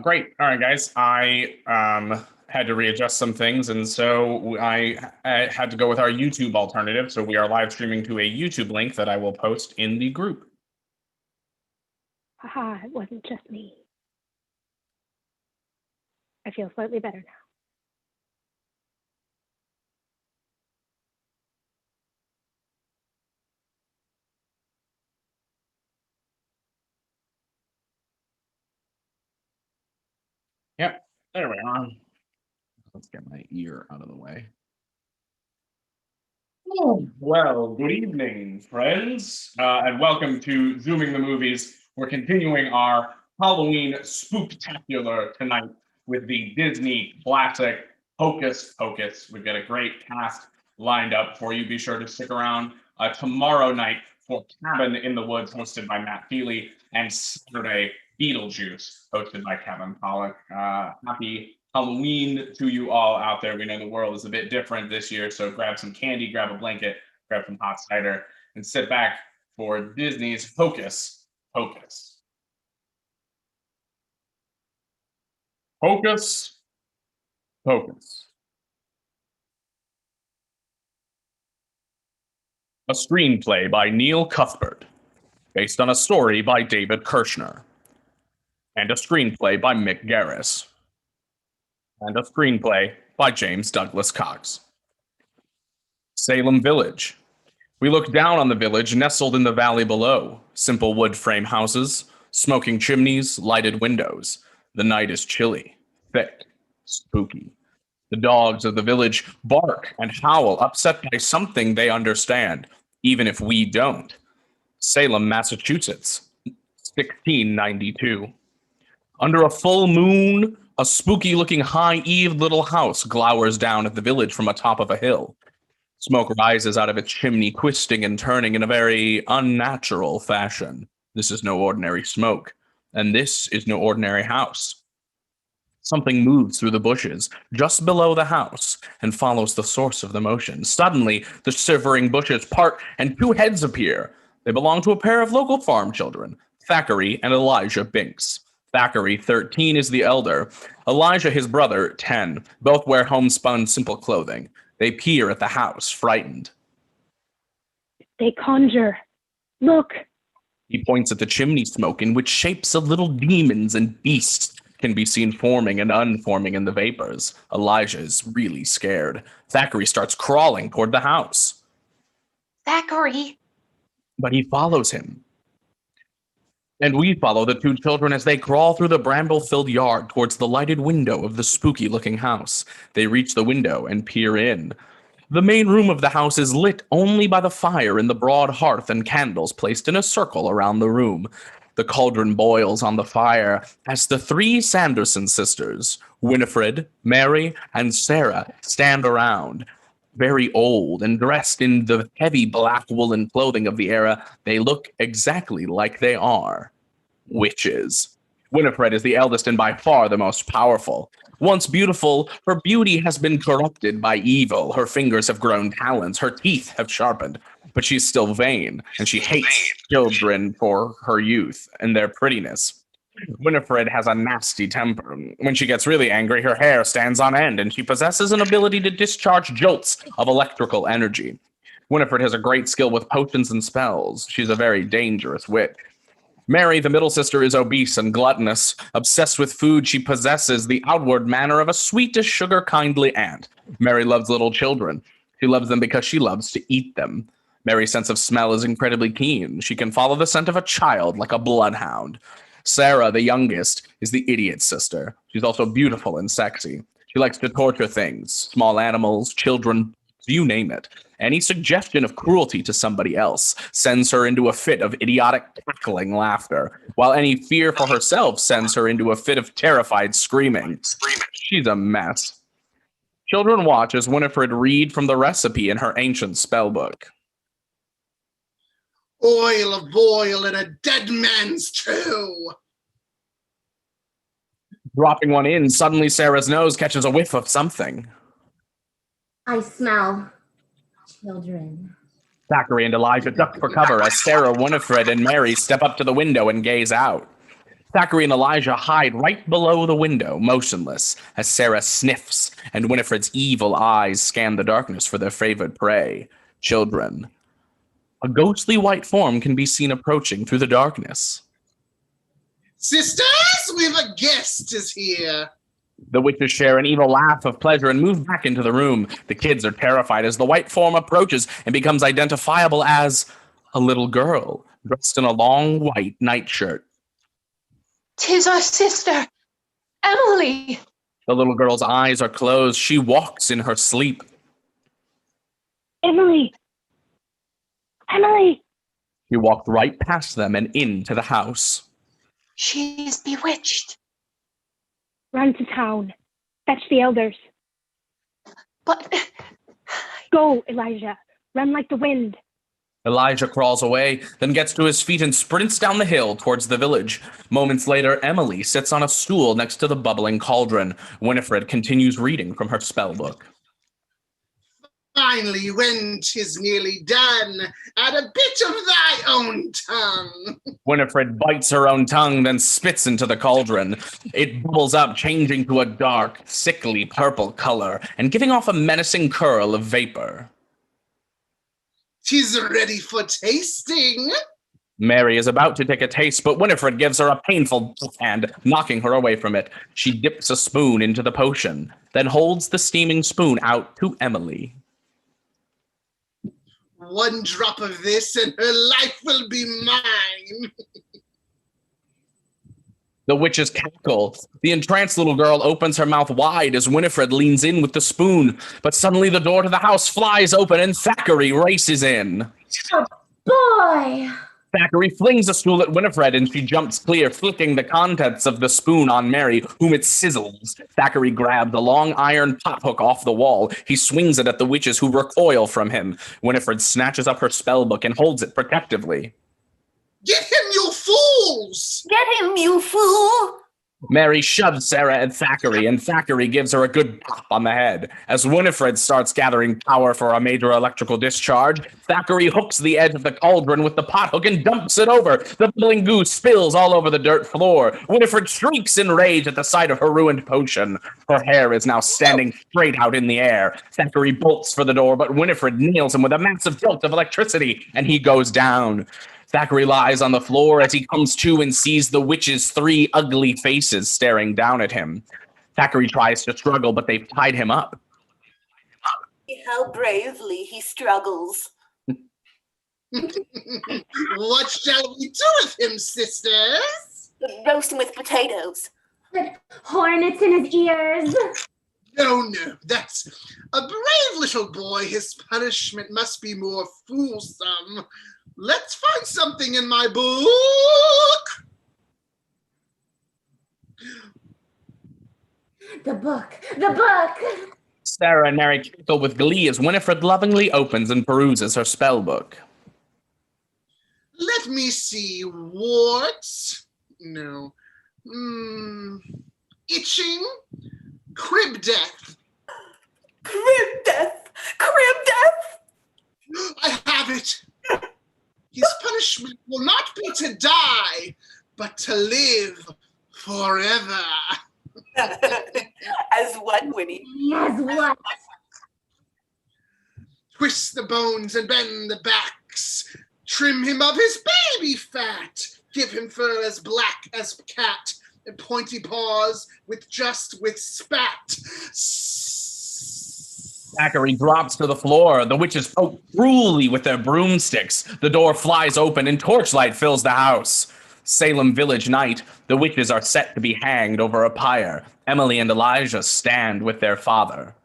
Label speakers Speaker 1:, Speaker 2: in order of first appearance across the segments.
Speaker 1: Great. All right, guys. I had to readjust some things, and so I had to go with our YouTube alternative. So we are live streaming to a YouTube link that I will post in the group.
Speaker 2: Haha, it wasn't just me. I feel slightly better now.
Speaker 1: Yep. There we are. Let's get my ear out of the way. Oh, well, good evening, friends, and welcome to Zooming the Movies. We're continuing our Halloween spooktacular tonight with the Disney classic Hocus Pocus. We've got a great cast lined up for you. Be sure to stick around tomorrow night for Cabin in the Woods, hosted by Matt Feely, and Saturday Beetlejuice, hosted by Kevin Pollak. Happy Halloween to you all out there. We know the world is a bit different this year, so grab some candy, grab a blanket, grab some hot cider, and sit back for Disney's Hocus Pocus. Hocus Pocus. A screenplay by Neil Cuthbert, based on a story by David Kirshner, and a screenplay by Mick Garris, and a screenplay by James Douglas Cox. Salem Village. We look down on the village nestled in the valley below. Simple wood frame houses, smoking chimneys, lighted windows. The night is chilly, thick, spooky. The dogs of the village bark and howl, upset by something they understand, even if we don't. Salem, Massachusetts, 1692. Under a full moon, a spooky-looking high-eaved little house glowers down at the village from atop of a hill. Smoke rises out of its chimney, twisting and turning in a very unnatural fashion. This is no ordinary smoke, and this is no ordinary house. Something moves through the bushes just below the house and follows the source of the motion. Suddenly, the shivering bushes part and two heads appear. They belong to a pair of local farm children, Thackeray and Elijah Binks. Thackeray, 13, is the elder. Elijah, his brother, 10. Both wear homespun, simple clothing. They peer at the house, frightened.
Speaker 2: They conjure. Look.
Speaker 1: He points at the chimney smoke, in which shapes of little demons and beasts can be seen forming and unforming in the vapors. Elijah is really scared. Thackeray starts crawling toward the house.
Speaker 3: Thackeray!
Speaker 1: But he follows him. And we follow the two children as they crawl through the bramble-filled yard towards the lighted window of the spooky-looking house. They reach the window and peer in. The main room of the house is lit only by the fire in the broad hearth and candles placed in a circle around the room. The cauldron boils on the fire as the three Sanderson sisters, Winifred, Mary, and Sarah, stand around. Very old and dressed in the heavy black woolen clothing of the era, they look exactly like they are witches. Winifred is the eldest and by far the most powerful. Once beautiful, her beauty has been corrupted by evil. Her fingers have grown talons, her teeth have sharpened, but she's still vain, and she hates children for her youth and their prettiness. Winifred has a nasty temper. When she gets really angry, her hair stands on end, and she possesses an ability to discharge jolts of electrical energy. Winifred has a great skill with potions and spells. She's a very dangerous witch. Mary, the middle sister, is obese and gluttonous. Obsessed with food, she possesses the outward manner of a sweet-as sugar kindly aunt. Mary loves little children. She loves them because she loves to eat them. Mary's sense of smell is incredibly keen. She can follow the scent of a child like a bloodhound. Sarah, the youngest, is the idiot sister. She's also beautiful and sexy. She likes to torture things, small animals, children, you name it. Any suggestion of cruelty to somebody else sends her into a fit of idiotic cackling laughter, while any fear for herself sends her into a fit of terrified screaming. She's a mess. Children watch as Winifred read from the recipe in her ancient spellbook.
Speaker 4: Oil of boil in a dead man's stew.
Speaker 1: Dropping one in, suddenly Sarah's nose catches a whiff of something.
Speaker 5: I smell children.
Speaker 1: Thackeray and Elijah duck for cover as Sarah, Winifred, and Mary step up to the window and gaze out. Thackeray and Elijah hide right below the window, motionless, as Sarah sniffs and Winifred's evil eyes scan the darkness for their favorite prey, children. A ghostly white form can be seen approaching through the darkness.
Speaker 4: Sisters, we've a guest is here.
Speaker 1: The witches share an evil laugh of pleasure and move back into the room. The kids are terrified as the white form approaches and becomes identifiable as a little girl dressed in a long white nightshirt.
Speaker 3: 'Tis our sister, Emily.
Speaker 1: The little girl's eyes are closed. She walks in her sleep.
Speaker 2: Emily! Emily!
Speaker 1: She walked right past them and into the house.
Speaker 3: She is bewitched.
Speaker 2: Run to town. Fetch the elders.
Speaker 3: But
Speaker 2: Go, Elijah. Run like the wind.
Speaker 1: Elijah crawls away, then gets to his feet and sprints down the hill towards the village. Moments later, Emily sits on a stool next to the bubbling cauldron. Winifred continues reading from her spell book.
Speaker 4: Finally, when 'tis nearly done, add a bit of thy own tongue.
Speaker 1: Winifred bites her own tongue, then spits into the cauldron. It bubbles up, changing to a dark, sickly purple color and giving off a menacing curl of vapor.
Speaker 4: 'Tis ready for tasting.
Speaker 1: Mary is about to take a taste, but Winifred gives her a painful hand, knocking her away from it. She dips a spoon into the potion, then holds the steaming spoon out to Emily.
Speaker 4: One drop of this and her life will be mine.
Speaker 1: The witches cackle. The entranced little girl opens her mouth wide as Winifred leans in with the spoon, but suddenly the door to the house flies open and Thackeray races in.
Speaker 5: Oh, boy!
Speaker 1: Thackeray flings a stool at Winifred and she jumps clear, flicking the contents of the spoon on Mary, whom it sizzles. Thackeray grabs a long iron pot hook off the wall. He swings it at the witches, who recoil from him. Winifred snatches up her spell book and holds it protectively.
Speaker 4: Get him, you fools!
Speaker 3: get him, you fool.
Speaker 1: Mary shoves Sarah at Thackeray, and Thackeray gives her a good pop on the head. As Winifred starts gathering power for a major electrical discharge, Thackeray hooks the edge of the cauldron with the pot hook and dumps it over. The bubbling goo spills all over the dirt floor. Winifred shrieks in rage at the sight of her ruined potion. Her hair is now standing straight out in the air. Thackeray bolts for the door, but Winifred nails him with a massive jolt of electricity, and he goes down. Thackeray lies on the floor as he comes to and sees the witch's 3 ugly faces staring down at him. Thackeray tries to struggle, but they've tied him up.
Speaker 3: How bravely he struggles.
Speaker 4: What shall we do with him, sisters?
Speaker 3: Roast him with potatoes.
Speaker 5: Put hornets in his ears.
Speaker 4: No, that's a brave little boy. His punishment must be more fulsome. Let's find something in my book.
Speaker 5: The book.
Speaker 1: Sarah and Mary cackle with glee as Winifred lovingly opens and peruses her spell book.
Speaker 4: Let me see. Warts? No. Itching? Crib death.
Speaker 3: Crib death! Crib death!
Speaker 4: I have it. His punishment will not be to die, but to live forever.
Speaker 3: As what, Winnie?
Speaker 5: As what?
Speaker 4: Twist the bones and bend the backs. Trim him of his baby fat. Give him fur as black as cat, and pointy paws with spat.
Speaker 1: Thackeray drops to the floor. The witches poke cruelly with their broomsticks. The door flies open and torchlight fills the house. Salem Village night. The witches are set to be hanged over a pyre. Emily and Elijah stand with their father.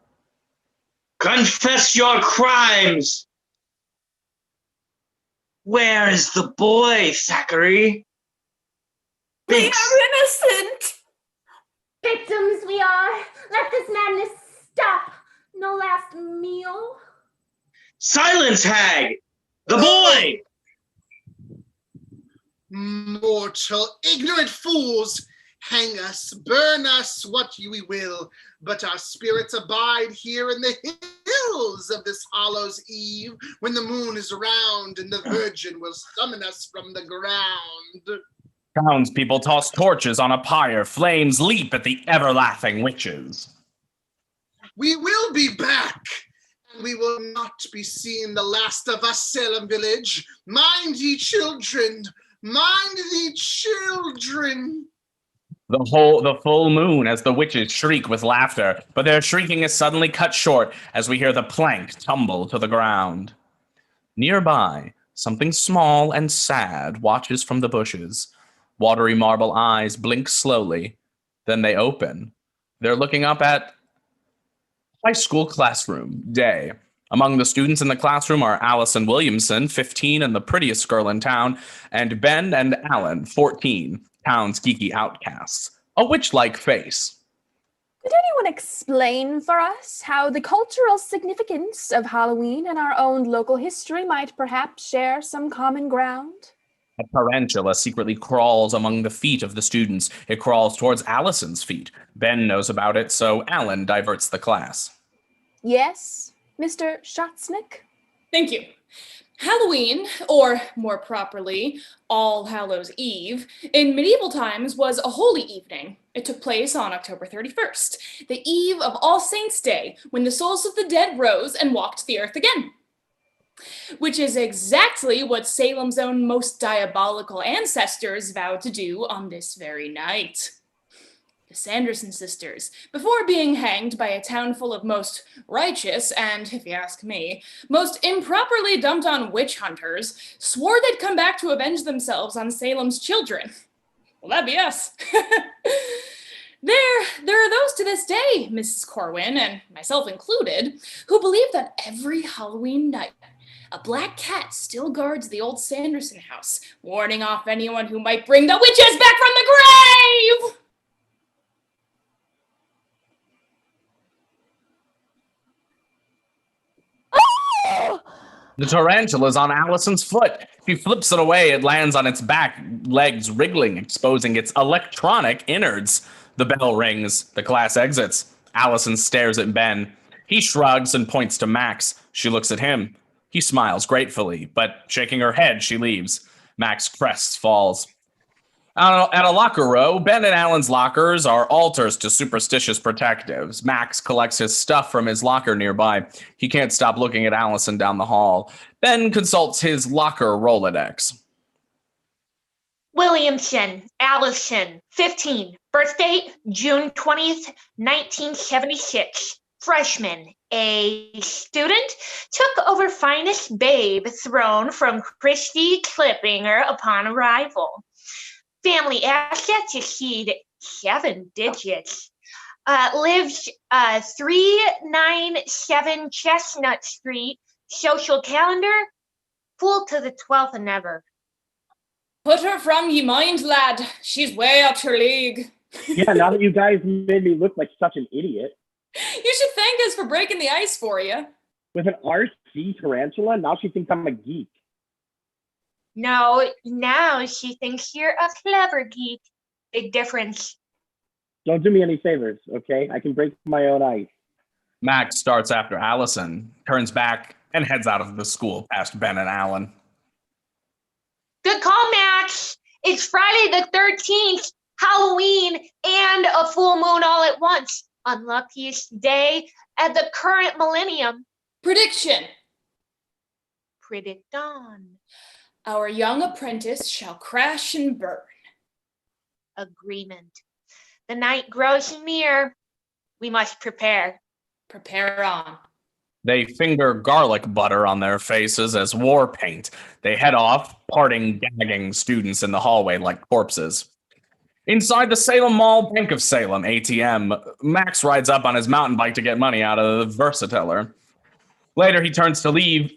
Speaker 6: Confess your crimes! Where is the boy, Thackeray?
Speaker 3: We are innocent!
Speaker 5: Victims we are. Let this madness stop. No last meal.
Speaker 6: Silence, hag! The boy!
Speaker 4: Mortal, ignorant fools! Hang us, burn us, what we will, but our spirits abide here in the hills of this Hallows Eve, when the moon is round and the Virgin will summon us from the ground.
Speaker 1: Townspeople toss torches on a pyre. Flames leap at the ever-laughing witches.
Speaker 4: We will be back, and we will not be seeing the last of us, Salem Village. Mind ye, children. Mind ye, children.
Speaker 1: The full moon as the witches shriek with laughter, but their shrieking is suddenly cut short as we hear the plank tumble to the ground. Nearby, something small and sad watches from the bushes. Watery marble eyes blink slowly, then they open. They're looking up at high school classroom day. Among the students in the classroom are Allison Williamson, 15 and the prettiest girl in town, and Ben and Alan, 14, town's geeky outcasts. A witch-like face.
Speaker 7: Could anyone explain for us how the cultural significance of Halloween and our own local history might perhaps share some common ground?
Speaker 1: A tarantula secretly crawls among the feet of the students. It crawls towards Allison's feet. Ben knows about it, so Alan diverts the class.
Speaker 7: Yes, Mr. Shotsnick?
Speaker 8: Thank you. Halloween, or more properly, All Hallows Eve, in medieval times was a holy evening. It took place on October 31st, the eve of All Saints' Day, when the souls of the dead rose and walked the earth again. Which is exactly what Salem's own most diabolical ancestors vowed to do on this very night. The Sanderson sisters, before being hanged by a town full of most righteous and, if you ask me, most improperly dumped on witch hunters, swore they'd come back to avenge themselves on Salem's children. Well, that'd be us. There are those to this day, Mrs. Corwin, and myself included, who believe that every Halloween night, a black cat still guards the old Sanderson house, warning off anyone who might bring the witches back from the grave!
Speaker 1: The tarantula's on Allison's foot. She flips it away. It lands on its back, legs wriggling, exposing its electronic innards. The bell rings. The class exits. Allison stares at Ben. He shrugs and points to Max. She looks at him. He smiles gratefully, but shaking her head, she leaves. Max crest falls. At a locker row, Ben and Alan's lockers are altars to superstitious protectives. Max collects his stuff from his locker nearby. He can't stop looking at Allison down the hall. Ben consults his locker Rolodex.
Speaker 5: Williamson, Allison, 15, birth date June 20th, 1976, freshman, a student, took over finest babe throne from Christy Klippinger upon arrival. Family assets exceed 7 digits. Lives 397 Chestnut Street. Social calendar, full to the 12th and ever.
Speaker 8: Put her from ye mind, lad. She's way out your league.
Speaker 9: Yeah, now that you guys made me look like such an idiot.
Speaker 8: You should thank us for breaking the ice for you.
Speaker 9: With an RC tarantula, now she thinks I'm a geek.
Speaker 5: No, now she thinks you're a clever geek. Big difference.
Speaker 9: Don't do me any favors, okay? I can break my own ice.
Speaker 1: Max starts after Allison, turns back, and heads out of the school past Ben and Alan.
Speaker 5: Good call, Max. It's Friday the 13th, Halloween, and a full moon all at once. Unluckiest day at the current millennium.
Speaker 8: Prediction.
Speaker 5: Predict on.
Speaker 8: Our young apprentice shall crash and burn.
Speaker 5: Agreement. The night grows near. We must prepare.
Speaker 8: Prepare on.
Speaker 1: They finger garlic butter on their faces as war paint. They head off, parting, gagging students in the hallway like corpses. Inside the Salem Mall Bank of Salem ATM, Max rides up on his mountain bike to get money out of the Versateller. Later, he turns to leave.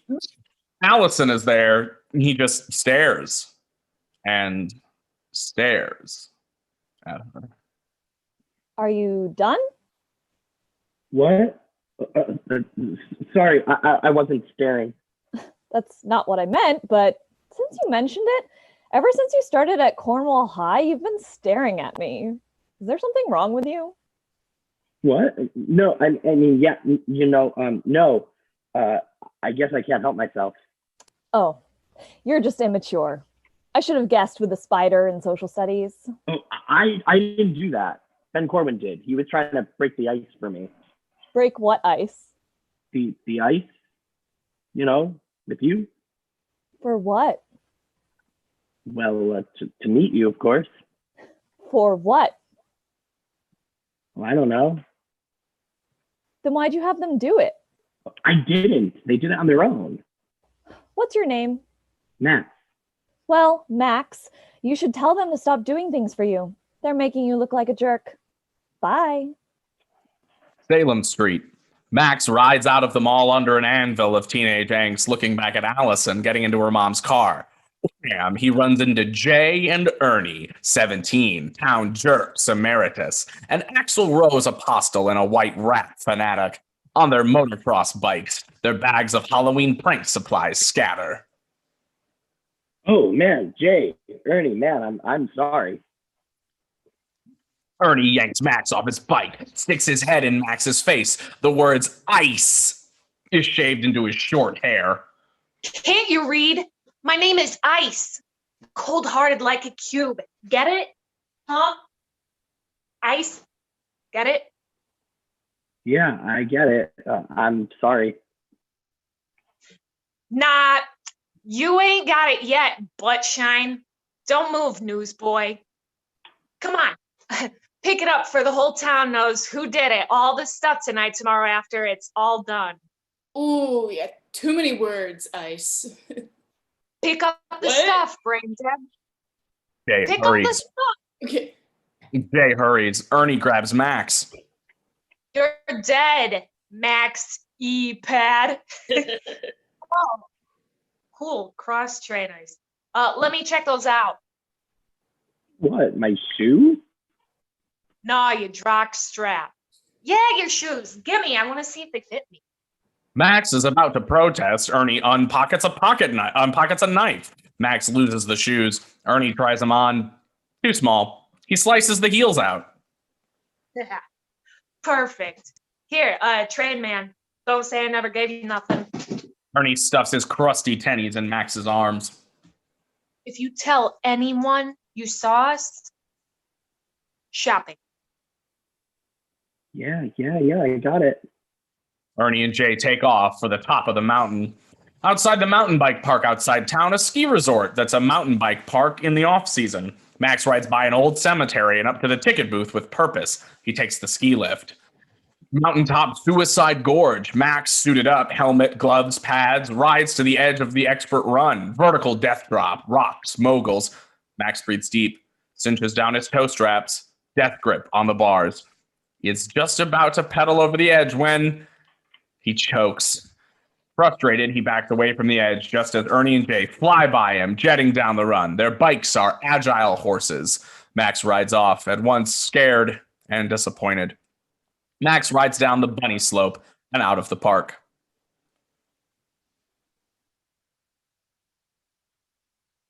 Speaker 1: Allison is there. He just stares and stares at her.
Speaker 10: Are you done?
Speaker 9: What? Sorry, I wasn't staring.
Speaker 10: That's not what I meant, but since you mentioned it, ever since you started at Cornwall High, you've been staring at me. Is there something wrong with you?
Speaker 9: What? No, I mean, yeah, no. I guess I can't help myself.
Speaker 10: Oh, you're just immature. I should have guessed with the spider in social studies.
Speaker 9: Oh, I didn't do that. Ben Corwin did. He was trying to break the ice for me.
Speaker 10: Break what ice?
Speaker 9: The ice, with you.
Speaker 10: For what?
Speaker 9: Well, to meet you, of course.
Speaker 10: For what?
Speaker 9: Well, I don't know.
Speaker 10: Then why'd you have them do it?
Speaker 9: I didn't. They did it on their own.
Speaker 10: What's your name?
Speaker 9: Matt.
Speaker 10: Well, Max, you should tell them to stop doing things for you. They're making you look like a jerk. Bye.
Speaker 1: Salem Street. Max rides out of the mall under an anvil of teenage angst, looking back at Allison getting into her mom's car. Bam, he runs into Jay and Ernie, 17, town jerks emeritus, and Axl Rose apostle and a white rat fanatic. On their motocross bikes, their bags of Halloween prank supplies scatter.
Speaker 9: Oh man, Jay, Ernie, man, I'm sorry.
Speaker 1: Ernie yanks Max off his bike, sticks his head in Max's face. The words "ice" is shaved into his short hair.
Speaker 5: Can't you read? My name is Ice. Cold-hearted like a cube. Get it? Huh? Ice? Get it?
Speaker 9: Yeah, I get it. I'm sorry.
Speaker 5: Nah, you ain't got it yet, butt shine. Don't move, newsboy. Come on. Pick it up for the whole town knows who did it. All this stuff tonight, tomorrow after it's all done.
Speaker 8: Ooh, yeah, too many words, Ice.
Speaker 5: Pick up the
Speaker 8: What?
Speaker 5: stuff, brain dead.
Speaker 1: Jay
Speaker 5: Pick up the
Speaker 1: hurries.
Speaker 5: stuff.
Speaker 8: Okay.
Speaker 1: Jay hurries. Ernie grabs Max.
Speaker 5: You're dead, Max E-pad. Oh, cool. Cross trainers. Let me check those out.
Speaker 9: What, my shoe?
Speaker 5: Nah, you jock strap. Yeah, your shoes. Gimme. I want to see if they fit me.
Speaker 1: Max is about to protest. Ernie unpockets a knife. Max loses the shoes. Ernie tries them on. Too small. He slices the heels out.
Speaker 5: Perfect. Here, train man. Don't say I never gave you nothing.
Speaker 1: Ernie stuffs his crusty tennies in Max's arms.
Speaker 5: If you tell anyone you saw us shopping.
Speaker 9: Yeah, I got it.
Speaker 1: Ernie and Jay take off for the top of the mountain. Outside the mountain bike park outside town, a ski resort that's a mountain bike park in the off-season. Max rides by an old cemetery and up to the ticket booth with purpose. He takes the ski lift. Mountaintop Suicide Gorge. Max, suited up, helmet, gloves, pads, rides to the edge of the expert run. Vertical death drop, rocks, moguls. Max breathes deep, cinches down his toe straps, death grip on the bars. He's just about to pedal over the edge when he chokes. Frustrated, he backs away from the edge just as Ernie and Jay fly by him, jetting down the run. Their bikes are agile horses. Max rides off, at once scared and disappointed. Max rides down the bunny slope and out of the park.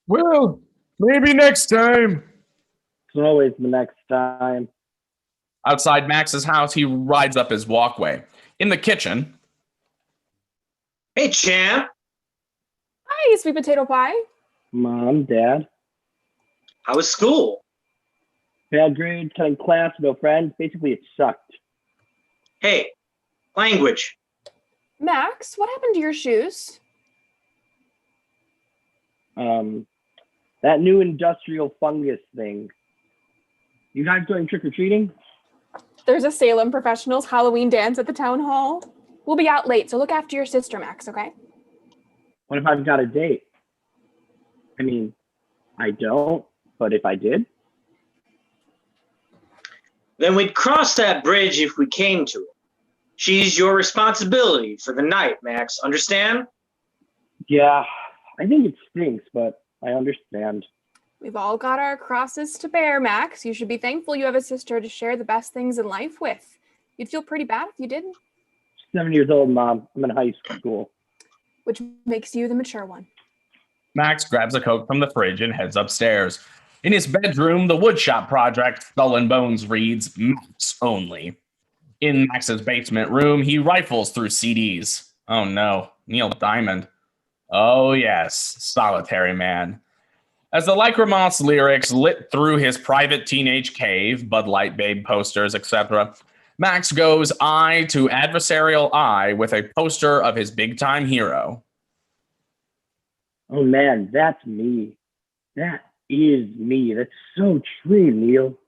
Speaker 1: Well, maybe next time.
Speaker 9: It's always the next time.
Speaker 1: Outside Max's house, he rides up his walkway. In the kitchen,
Speaker 6: Hey, champ.
Speaker 7: Hi, sweet potato pie.
Speaker 9: Mom, Dad,
Speaker 6: How was school?
Speaker 9: bad grades, cutting class, no friends. Basically, it sucked.
Speaker 6: Hey, language.
Speaker 7: Max, what happened to your shoes?
Speaker 9: That new industrial fungus thing. You guys going trick-or-treating?
Speaker 7: There's a Salem Professionals Halloween dance at the town hall. We'll be out late, so look after your sister, Max, okay?
Speaker 9: What if I've got a date? I mean, I don't, but if I did?
Speaker 6: Then we'd cross that bridge if we came to it. She's your responsibility for the night, Max. Understand?
Speaker 9: Yeah, I think it stinks, but I understand.
Speaker 7: We've all got our crosses to bear, Max. You should be thankful you have a sister to share the best things in life with. You'd feel pretty bad if you didn't.
Speaker 9: 7 years old, Mom. I'm in high school.
Speaker 7: Which makes you the mature one.
Speaker 1: Max grabs a Coke from the fridge and heads upstairs. In his bedroom, the woodshop project, Skull and Bones, reads Max only. In Max's basement room, he rifles through CDs. Oh no, Neil Diamond. Oh yes, Solitary Man. As the Lycramoth's lyrics lit through his private teenage cave, Bud Light Babe posters, etc., Max goes eye to adversarial eye with a poster of his big-time hero.
Speaker 9: Oh man, that's me. That is me. That's so true, Neil.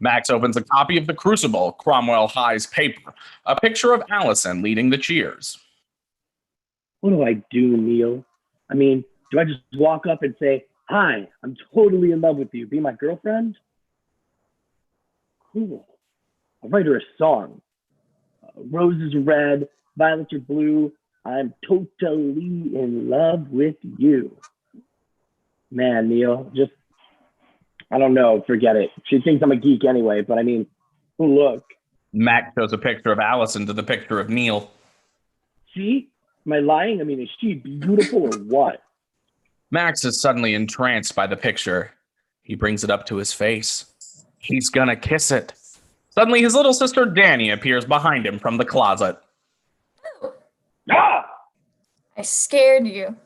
Speaker 1: Max opens a copy of The Crucible, Cromwell High's paper, a picture of Allison leading the cheers.
Speaker 9: What do I do, Neil? I mean, do I just walk up and say, "Hi, I'm totally in love with you. Be my girlfriend"? Cool. I'll write her a song. Roses are red, violets are blue. I'm totally in love with you. Man, Neil, just, I don't know, forget it. She thinks I'm a geek anyway, but I mean, look.
Speaker 1: Max shows a picture of Allison to the picture of Neil.
Speaker 9: See? Am I lying? I mean, is she beautiful or what?
Speaker 1: Max is suddenly entranced by the picture. He brings it up to his face. He's gonna kiss it. Suddenly, his little sister Danny appears behind him from the closet.
Speaker 9: Ah!
Speaker 11: I scared you.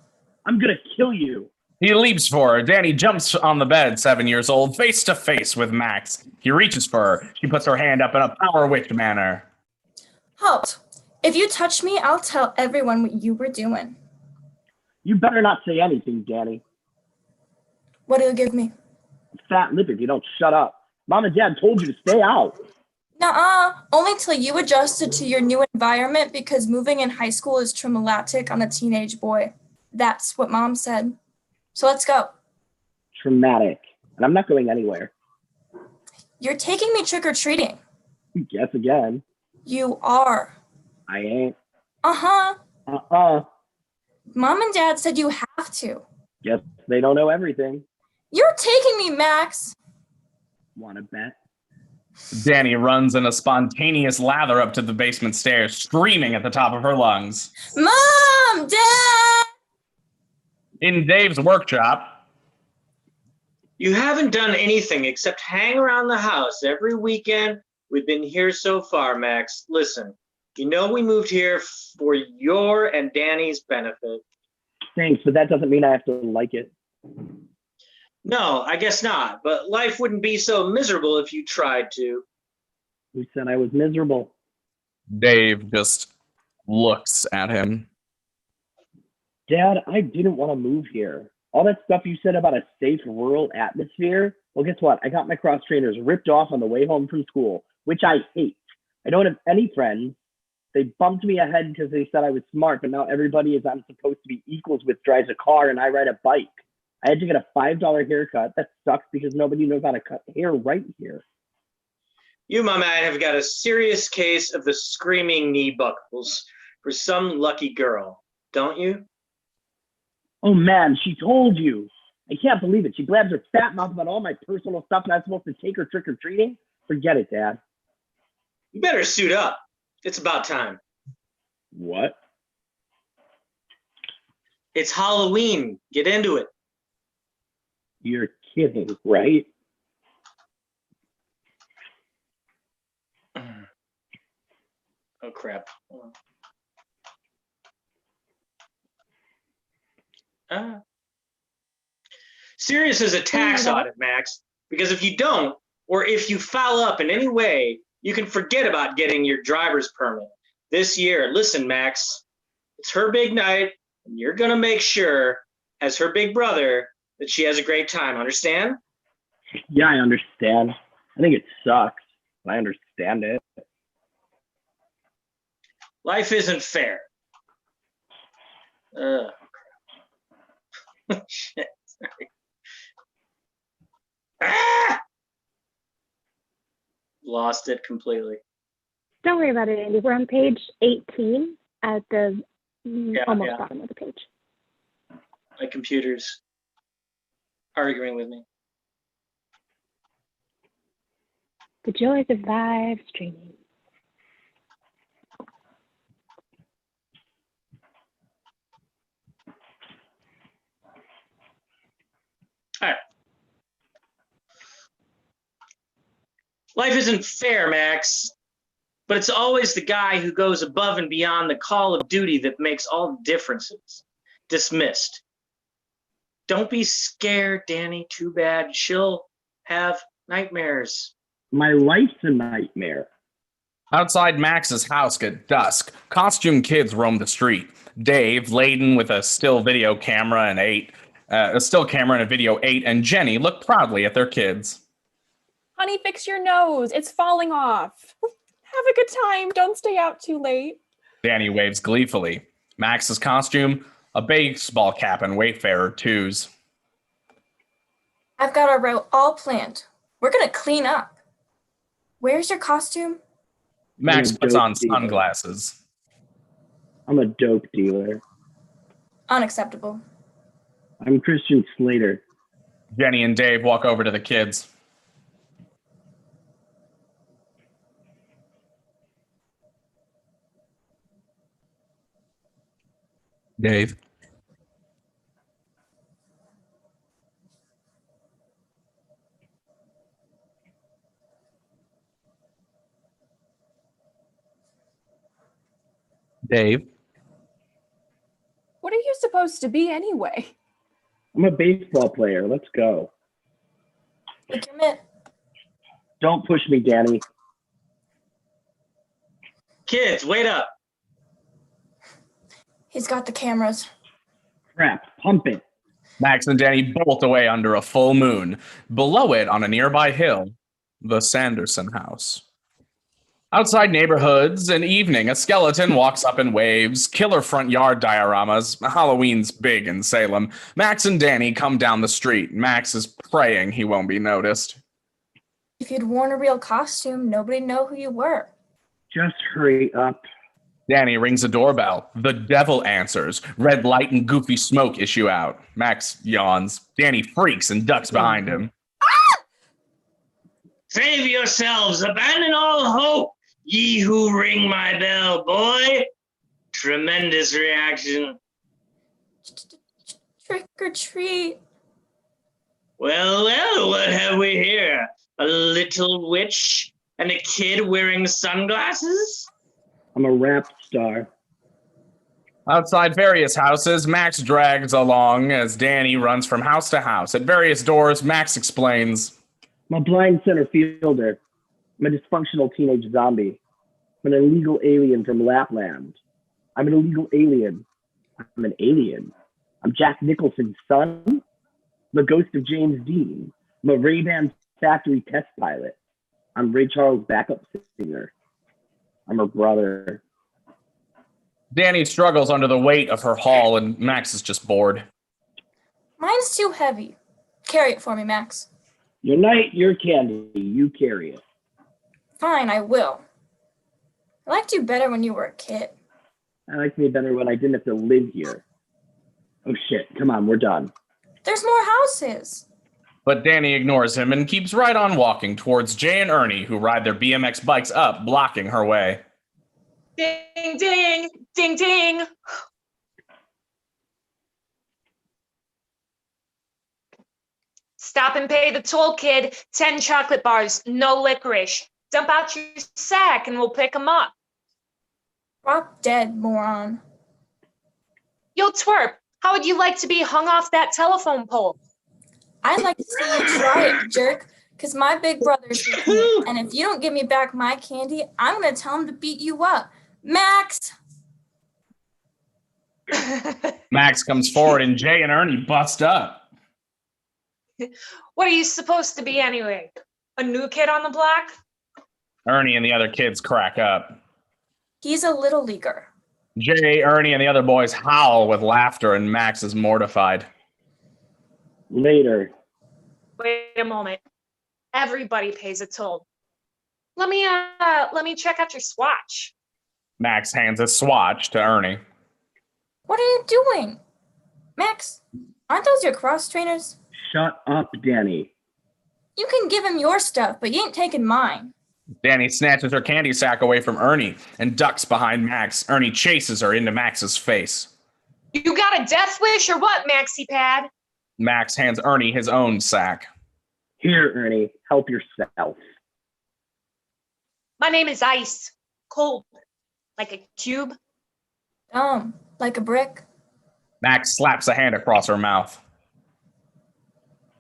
Speaker 9: I'm gonna kill you.
Speaker 1: He leaps for her. Danny jumps on the bed, 7 years old, face to face with Max. He reaches for her. She puts her hand up in a power witch manner.
Speaker 11: Halt. If you touch me, I'll tell everyone what you were doing.
Speaker 9: You better not say anything, Danny.
Speaker 11: What'll you give me?
Speaker 9: Fat lip if you don't shut up. Mom and Dad told you to stay out.
Speaker 11: Nuh-uh. Only till you adjusted to your new environment because moving in high school is traumatic on a teenage boy. That's what Mom said. So let's go.
Speaker 9: Traumatic. And I'm not going anywhere.
Speaker 11: You're taking me trick-or-treating.
Speaker 9: Guess again.
Speaker 11: You are.
Speaker 9: I ain't.
Speaker 11: Uh-huh.
Speaker 9: Uh-uh.
Speaker 11: Mom and Dad said you have to.
Speaker 9: Guess they don't know everything.
Speaker 11: You're taking me, Max.
Speaker 9: Wanna bet?
Speaker 1: Danny runs in a spontaneous lather up to the basement stairs, screaming at the top of her lungs.
Speaker 11: Mom! Dad!
Speaker 1: In Dave's workshop.
Speaker 6: You haven't done anything except hang around the house every weekend. We've been here so far, Max. Listen, you know we moved here for your and Danny's benefit.
Speaker 9: Thanks, but that doesn't mean I have to like it.
Speaker 6: No, I guess not. But life wouldn't be so miserable if you tried to.
Speaker 9: Who said I was miserable?
Speaker 1: Dave just looks at him.
Speaker 9: Dad, I didn't want to move here. All that stuff you said about a safe rural atmosphere, well, guess what? I got my cross trainers ripped off on the way home from school, which I hate. I don't have any friends. They bumped me ahead because they said I was smart, but now everybody is I'm supposed to be equals with drives a car and I ride a bike. I had to get a $5 haircut. That sucks because nobody knows how to cut hair right here.
Speaker 6: You, my man, have got a serious case of the screaming knee buckles for some lucky girl, don't you?
Speaker 9: Oh man, she told you. I can't believe it. She blabs her fat mouth about all my personal stuff and I'm supposed to take her trick-or-treating? Forget it, Dad.
Speaker 6: You better suit up. It's about time.
Speaker 9: What?
Speaker 6: It's Halloween. Get into it.
Speaker 9: You're kidding, right?
Speaker 6: Oh, crap. Serious as a tax audit, Max, because if you don't, or if you foul up in any way, you can forget about getting your driver's permit. This year, listen, Max, it's her big night, and you're going to make sure, as her big brother, that she has a great time. Understand?
Speaker 9: Yeah, I understand. I think it sucks, but I understand it.
Speaker 6: Life isn't fair. Shit. Sorry. Ah! Lost it completely.
Speaker 2: Don't worry about it, Andy. We're on page 18 at the almost
Speaker 6: yeah.
Speaker 2: bottom of the page.
Speaker 6: My computer's arguing with me.
Speaker 2: The joys of live streaming.
Speaker 6: All right. Life isn't fair, Max, but it's always the guy who goes above and beyond the call of duty that makes all the differences. Dismissed. Don't be scared, Danny. Too bad. She'll have nightmares.
Speaker 9: My life's a nightmare.
Speaker 1: Outside Max's house at dusk, costume kids roam the street. Dave, laden with a still camera and a video 8, and Jenny look proudly at their kids.
Speaker 7: Honey, fix your nose. It's falling off. Have a good time. Don't stay out too late.
Speaker 1: Danny waves gleefully. Max's costume, a baseball cap and Wayfarer 2s.
Speaker 11: I've got our route all planned. We're gonna clean up. Where's your costume?
Speaker 1: Max puts on sunglasses.
Speaker 9: I'm a dope dealer.
Speaker 11: Unacceptable.
Speaker 9: I'm Christian Slater.
Speaker 1: Jenny and Dave walk over to the kids. Dave. Dave.
Speaker 7: What are you supposed to be anyway?
Speaker 9: I'm a baseball player. Let's go.
Speaker 11: Look your mitt.
Speaker 9: Don't push me, Danny.
Speaker 6: Kids, wait up.
Speaker 11: He's got the cameras.
Speaker 9: Crap, pump it.
Speaker 1: Max and Danny bolt away under a full moon. Below it, on a nearby hill, the Sanderson house. Outside neighborhoods, an evening, a skeleton walks up and waves. Killer front yard dioramas. Halloween's big in Salem. Max and Danny come down the street. Max is praying he won't be noticed.
Speaker 11: If you'd worn a real costume, nobody'd know who you were.
Speaker 9: Just hurry up.
Speaker 1: Danny rings a doorbell. The devil answers. Red light and goofy smoke issue out. Max yawns. Danny freaks and ducks behind him.
Speaker 6: Save yourselves. Abandon all hope. Ye who ring my bell, boy. Tremendous reaction.
Speaker 11: Trick or treat.
Speaker 6: Well, well, what have we here? A little witch and a kid wearing sunglasses?
Speaker 9: I'm a rap star.
Speaker 1: Outside various houses, Max drags along as Danny runs from house to house. At various doors, Max explains,
Speaker 9: I'm a blind center fielder. I'm a dysfunctional teenage zombie. I'm an illegal alien from Lapland. I'm an illegal alien. I'm an alien. I'm Jack Nicholson's son. The ghost of James Dean. I'm a Ray-Ban factory test pilot. I'm Ray Charles' backup singer. I'm her brother.
Speaker 1: Danny struggles under the weight of her haul, and Max is just bored.
Speaker 11: Mine's too heavy. Carry it for me, Max.
Speaker 9: Your night, your candy. You carry it.
Speaker 11: Fine, I will. I liked you better when you were a kid.
Speaker 9: I liked me better when I didn't have to live here. Oh shit, come on, we're done.
Speaker 11: There's more houses.
Speaker 1: But Danny ignores him and keeps right on walking towards Jay and Ernie, who ride their BMX bikes up, blocking her way.
Speaker 5: Ding, ding, ding, ding. Stop and pay the toll, kid. 10 chocolate bars, no licorice. Dump out your sack and we'll pick them up.
Speaker 11: Drop dead, moron.
Speaker 5: Yo, twerp, how would you like to be hung off that telephone pole?
Speaker 11: I'd like to see you try it, jerk, because my big brother's with me, and if you don't give me back my candy, I'm going to tell him to beat you up. Max!
Speaker 1: Max comes forward and Jay and Ernie bust up.
Speaker 5: What are you supposed to be anyway? A new kid on the block?
Speaker 1: Ernie and the other kids crack up.
Speaker 11: He's a little leaguer.
Speaker 1: Jay, Ernie, and the other boys howl with laughter, and Max is mortified.
Speaker 9: Later.
Speaker 5: Wait a moment. Everybody pays a toll. Let me check out your swatch.
Speaker 1: Max hands a swatch to Ernie.
Speaker 11: What are you doing? Max, aren't those your cross trainers?
Speaker 9: Shut up, Danny.
Speaker 11: You can give him your stuff, but you ain't taking mine.
Speaker 1: Danny snatches her candy sack away from Ernie and ducks behind Max. Ernie chases her into Max's face.
Speaker 5: You got a death wish or what, Maxie Pad?
Speaker 1: Max hands Ernie his own sack.
Speaker 9: Here, Ernie, help yourself.
Speaker 5: My name is Ice. Cold. Like a cube.
Speaker 11: Like a brick.
Speaker 1: Max slaps a hand across her mouth.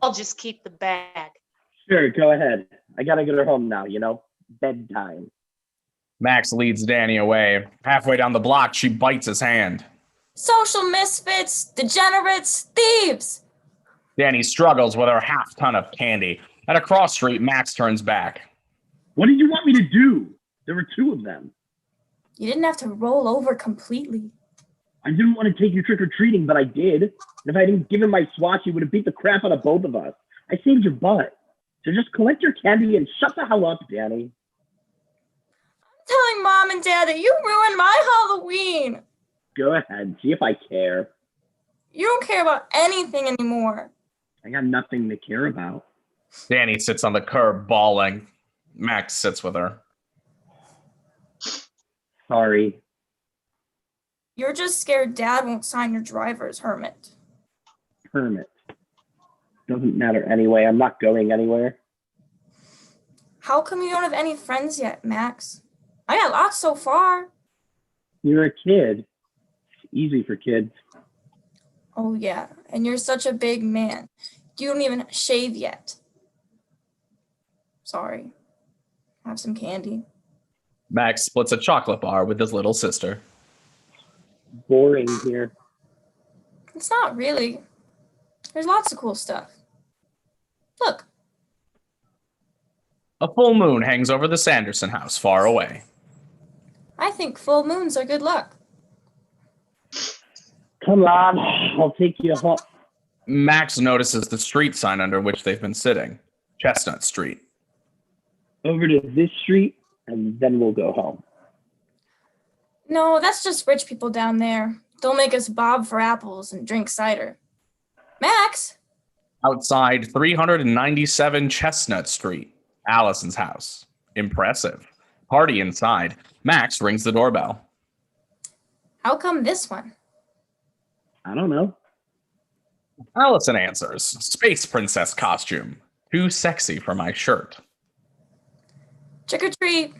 Speaker 5: I'll just keep the bag.
Speaker 9: Sure, go ahead. I gotta get her home now, bedtime.
Speaker 1: Max leads Danny away. Halfway down the block, she bites his hand.
Speaker 11: Social misfits, degenerates, thieves.
Speaker 1: Danny struggles with her half ton of candy. At a cross street, Max turns back.
Speaker 9: What did you want me to do? There were 2 of them.
Speaker 11: You didn't have to roll over completely.
Speaker 9: I didn't want to take you trick-or-treating, but I did. And if I didn't give him my swatch, he would have beat the crap out of both of us. I saved your butt. So just collect your candy and shut the hell up, Danny.
Speaker 11: I'm telling Mom and Dad that you ruined my Halloween.
Speaker 9: Go ahead, see if I care.
Speaker 11: You don't care about anything anymore.
Speaker 9: I got nothing to care about.
Speaker 1: Danny sits on the curb, bawling. Max sits with her.
Speaker 9: Sorry.
Speaker 11: You're just scared Dad won't sign your driver's hermit.
Speaker 9: Hermit. Doesn't matter anyway. I'm not going anywhere.
Speaker 11: How come you don't have any friends yet, Max? I got lots so far.
Speaker 9: You're a kid. It's easy for kids.
Speaker 11: Oh, yeah. And you're such a big man. You don't even shave yet. Sorry. Have some candy.
Speaker 1: Max splits a chocolate bar with his little sister.
Speaker 9: Boring here.
Speaker 11: It's not really. There's lots of cool stuff. Look.
Speaker 1: A full moon hangs over the Sanderson house far away.
Speaker 11: I think full moons are good luck.
Speaker 9: Come on, I'll take you home.
Speaker 1: Max notices the street sign under which they've been sitting. Chestnut Street.
Speaker 9: Over to this street, and then we'll go home.
Speaker 11: No, that's just rich people down there. They'll make us bob for apples and drink cider. Max!
Speaker 1: Outside 397 Chestnut Street. Allison's house. Impressive. Party inside. Max rings the doorbell.
Speaker 11: How come this one?
Speaker 9: I don't know.
Speaker 1: Allison answers. Space princess costume. Too sexy for my shirt.
Speaker 11: Trick or treat.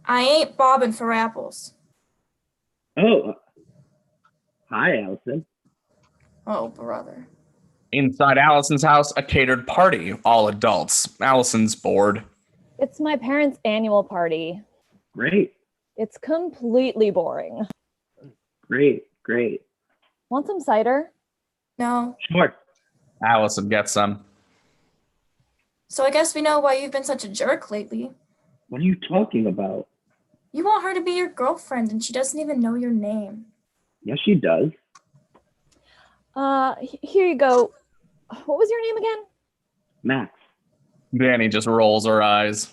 Speaker 11: I ain't bobbing for apples.
Speaker 9: Oh. Hi, Allison.
Speaker 11: Oh, brother.
Speaker 1: Inside Allison's house, a catered party. All adults. Allison's bored.
Speaker 10: It's my parents' annual party.
Speaker 9: Great.
Speaker 10: It's completely boring.
Speaker 9: Great.
Speaker 10: Want some cider?
Speaker 11: No.
Speaker 9: Sure.
Speaker 1: Allison gets some.
Speaker 11: So I guess we know why you've been such a jerk lately.
Speaker 9: What are you talking about?
Speaker 11: You want her to be your girlfriend and she doesn't even know your name.
Speaker 9: Yes, she does.
Speaker 10: Here you go. What was your name again?
Speaker 9: Max.
Speaker 1: Danny just rolls her eyes.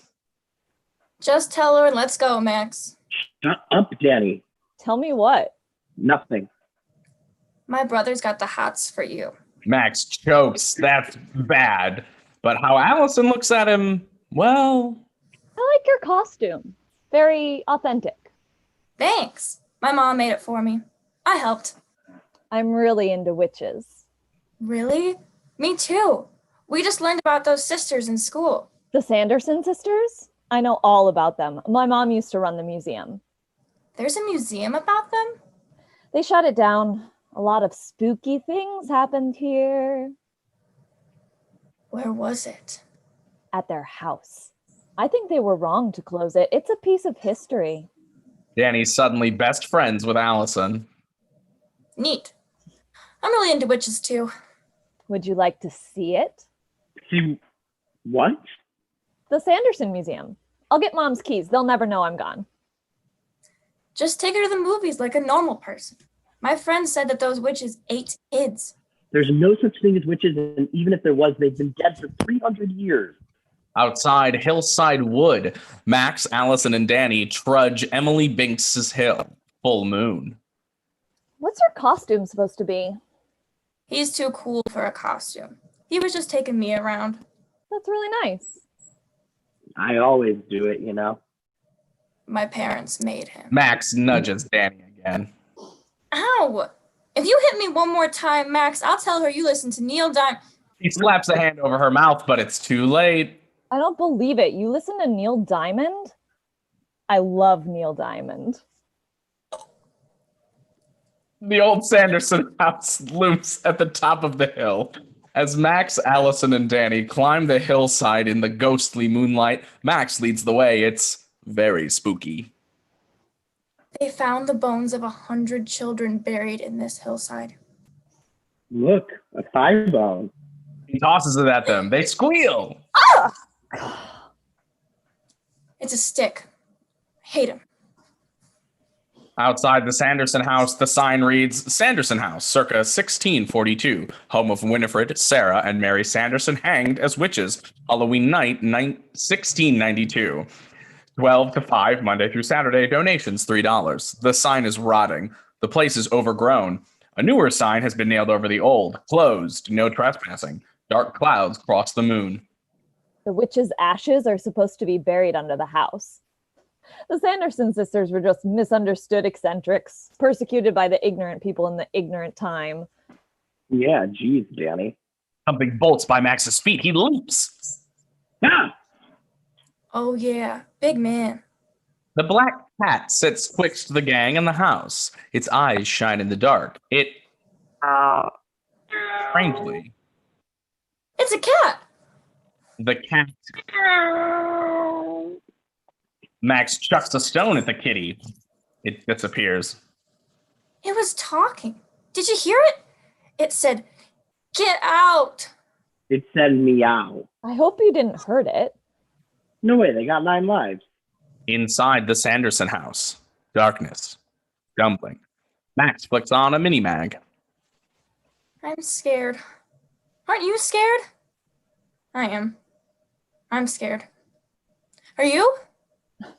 Speaker 11: Just tell her and let's go, Max.
Speaker 9: Shut up, Danny.
Speaker 10: Tell me what?
Speaker 9: Nothing.
Speaker 11: My brother's got the hots for you.
Speaker 1: Max chokes. That's bad. But how Allison looks at him, well...
Speaker 10: I like your costume. Very authentic.
Speaker 11: Thanks. My mom made it for me. I helped.
Speaker 10: I'm really into witches.
Speaker 11: Really? Me too. We just learned about those sisters in school.
Speaker 10: The Sanderson sisters? I know all about them. My mom used to run the museum.
Speaker 11: There's a museum about them?
Speaker 10: They shut it down. A lot of spooky things happened here.
Speaker 11: Where was it?
Speaker 10: At their house. I think they were wrong to close it. It's a piece of history.
Speaker 1: Danny's suddenly best friends with Allison.
Speaker 11: Neat. I'm really into witches too.
Speaker 10: Would you like to see it?
Speaker 9: See what?
Speaker 10: The Sanderson Museum. I'll get Mom's keys. They'll never know I'm gone.
Speaker 11: Just take her to the movies like a normal person. My friend said that those witches ate kids.
Speaker 9: There's no such thing as witches, and even if there was, they've been dead for 300 years.
Speaker 1: Outside Hillside Wood, Max, Allison, and Danny trudge Emily Binks's hill. Full moon.
Speaker 10: What's your costume supposed to be?
Speaker 11: He's too cool for a costume. He was just taking me around.
Speaker 10: That's really nice.
Speaker 9: I always do it,
Speaker 11: My parents made him.
Speaker 1: Max nudges Danny again.
Speaker 11: Ow! If you hit me one more time, Max, I'll tell her you listen to Neil Diamond.
Speaker 1: He slaps a hand over her mouth, but it's too late.
Speaker 10: I don't believe it. You listen to Neil Diamond? I love Neil Diamond.
Speaker 1: The old Sanderson house looms at the top of the hill. As Max, Allison, and Danny climb the hillside in the ghostly moonlight, Max leads the way. It's very spooky.
Speaker 11: They found the bones of 100 children buried in this hillside.
Speaker 9: Look, a thigh bone.
Speaker 1: He tosses it at them. They squeal.
Speaker 11: It's a stick. I hate him.
Speaker 1: Outside the Sanderson house, the sign reads, Sanderson House, circa 1642, home of Winifred, Sarah, and Mary Sanderson hanged as witches, Halloween night, 1692. 12 to 5, Monday through Saturday, donations $3. The sign is rotting. The place is overgrown. A newer sign has been nailed over the old, closed, no trespassing. Dark clouds cross the moon.
Speaker 10: The witch's ashes are supposed to be buried under the house. The Sanderson sisters were just misunderstood eccentrics, persecuted by the ignorant people in the ignorant time.
Speaker 9: Yeah, geez, Danny.
Speaker 1: Something bolts by Max's feet. He leaps.
Speaker 9: Ah!
Speaker 11: Oh yeah, big man.
Speaker 1: The black cat sits twixt the gang and the house. Its eyes shine in the dark. It... strangely.
Speaker 11: It's a cat.
Speaker 1: The cat... Max chucks a stone at the kitty. It disappears.
Speaker 11: It was talking. Did you hear it? It said, "Get out."
Speaker 9: It said meow.
Speaker 10: I hope you didn't hurt it.
Speaker 9: No way, they got 9 lives.
Speaker 1: Inside the Sanderson house. Darkness. Dumpling. Max flicks on a mini-mag.
Speaker 11: I'm scared. Aren't you scared? I am. I'm scared. Are you?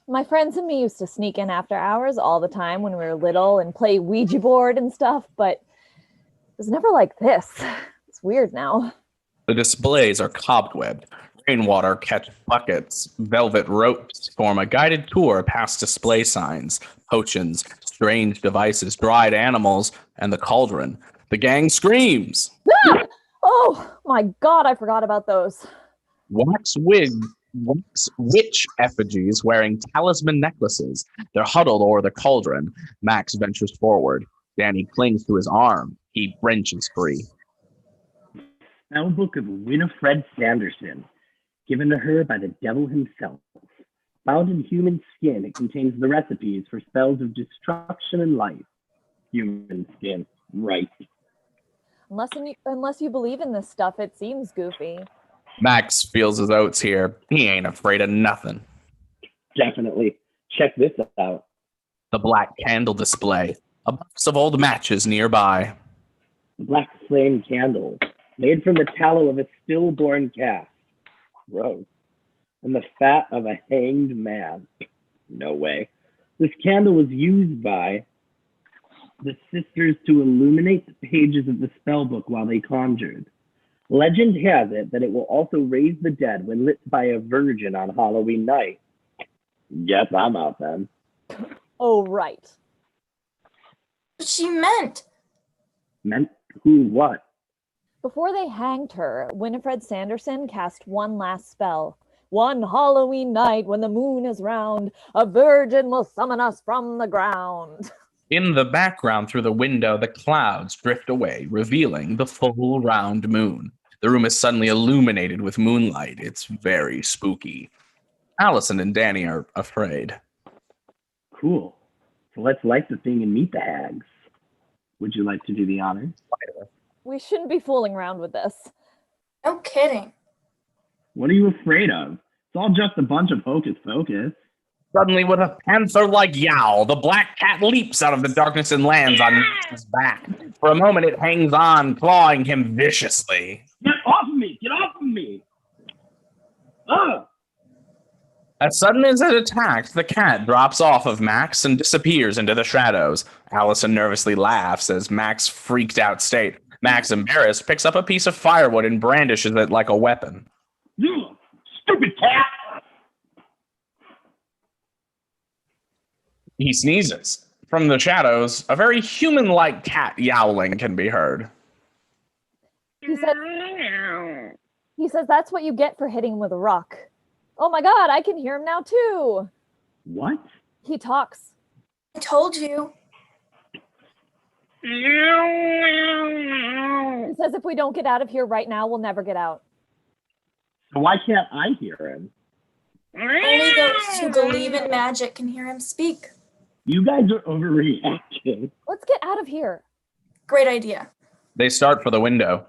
Speaker 10: My friends and me used to sneak in after hours all the time when we were little and play Ouija board and stuff, but it was never like this. It's weird now.
Speaker 1: The displays are cobwebbed. Rainwater catch buckets. Velvet ropes form a guided tour past display signs, potions, strange devices, dried animals, and the cauldron. The gang screams.
Speaker 10: Ah! Oh my God, I forgot about those.
Speaker 1: Wax witch effigies wearing talisman necklaces. They're huddled o'er the cauldron. Max ventures forward. Danny clings to his arm. He wrenches free.
Speaker 9: Spellbook of Winifred Sanderson, given to her by the devil himself. Bound in human skin, it contains the recipes for spells of destruction and life. Human skin, right.
Speaker 10: Unless you believe in this stuff, it seems goofy.
Speaker 1: Max feels his oats here. He ain't afraid of nothing.
Speaker 9: Definitely. Check this out.
Speaker 1: The black candle display. A box of old matches nearby.
Speaker 9: The black flame candle, made from the tallow of a stillborn calf. Gross. And the fat of a hanged man. No way. This candle was used by the sisters to illuminate the pages of the spellbook while they conjured. Legend has it that it will also raise the dead when lit by a virgin on Halloween night. Guess I'm out then.
Speaker 10: Oh, right.
Speaker 11: But she meant.
Speaker 9: Meant who what?
Speaker 10: Before they hanged her, Winifred Sanderson cast one last spell. One Halloween night when the moon is round, a virgin will summon us from the ground.
Speaker 1: In the background through the window, the clouds drift away, revealing the full round moon. The room is suddenly illuminated with moonlight. It's very spooky. Allison and Danny are afraid.
Speaker 9: Cool. So let's light the thing and meet the hags. Would you like to do the honors?
Speaker 10: We shouldn't be fooling around with this.
Speaker 11: No kidding.
Speaker 9: What are you afraid of? It's all just a bunch of hocus pocus.
Speaker 1: Suddenly, with a panther-like yowl, the black cat leaps out of the darkness and lands on Max's back. For a moment, it hangs on, clawing him viciously.
Speaker 9: Get off of me! Get off of me! Ugh!
Speaker 1: As sudden as it attacks, the cat drops off of Max and disappears into the shadows. Allison nervously laughs as Max freaked out state. Max, embarrassed, picks up a piece of firewood and brandishes it like a weapon.
Speaker 9: You stupid cat!
Speaker 1: He sneezes. From the shadows, a very human-like cat yowling can be heard.
Speaker 10: He says that's what you get for hitting him with a rock. Oh my God, I can hear him now too.
Speaker 9: What?
Speaker 10: He talks.
Speaker 11: I told you.
Speaker 10: It says if we don't get out of here right now, we'll never get out.
Speaker 9: So why can't I hear him?
Speaker 11: Only those who believe in magic can hear him speak.
Speaker 9: You guys are overreacting.
Speaker 10: Let's get out of here.
Speaker 11: Great idea.
Speaker 1: They start for the window.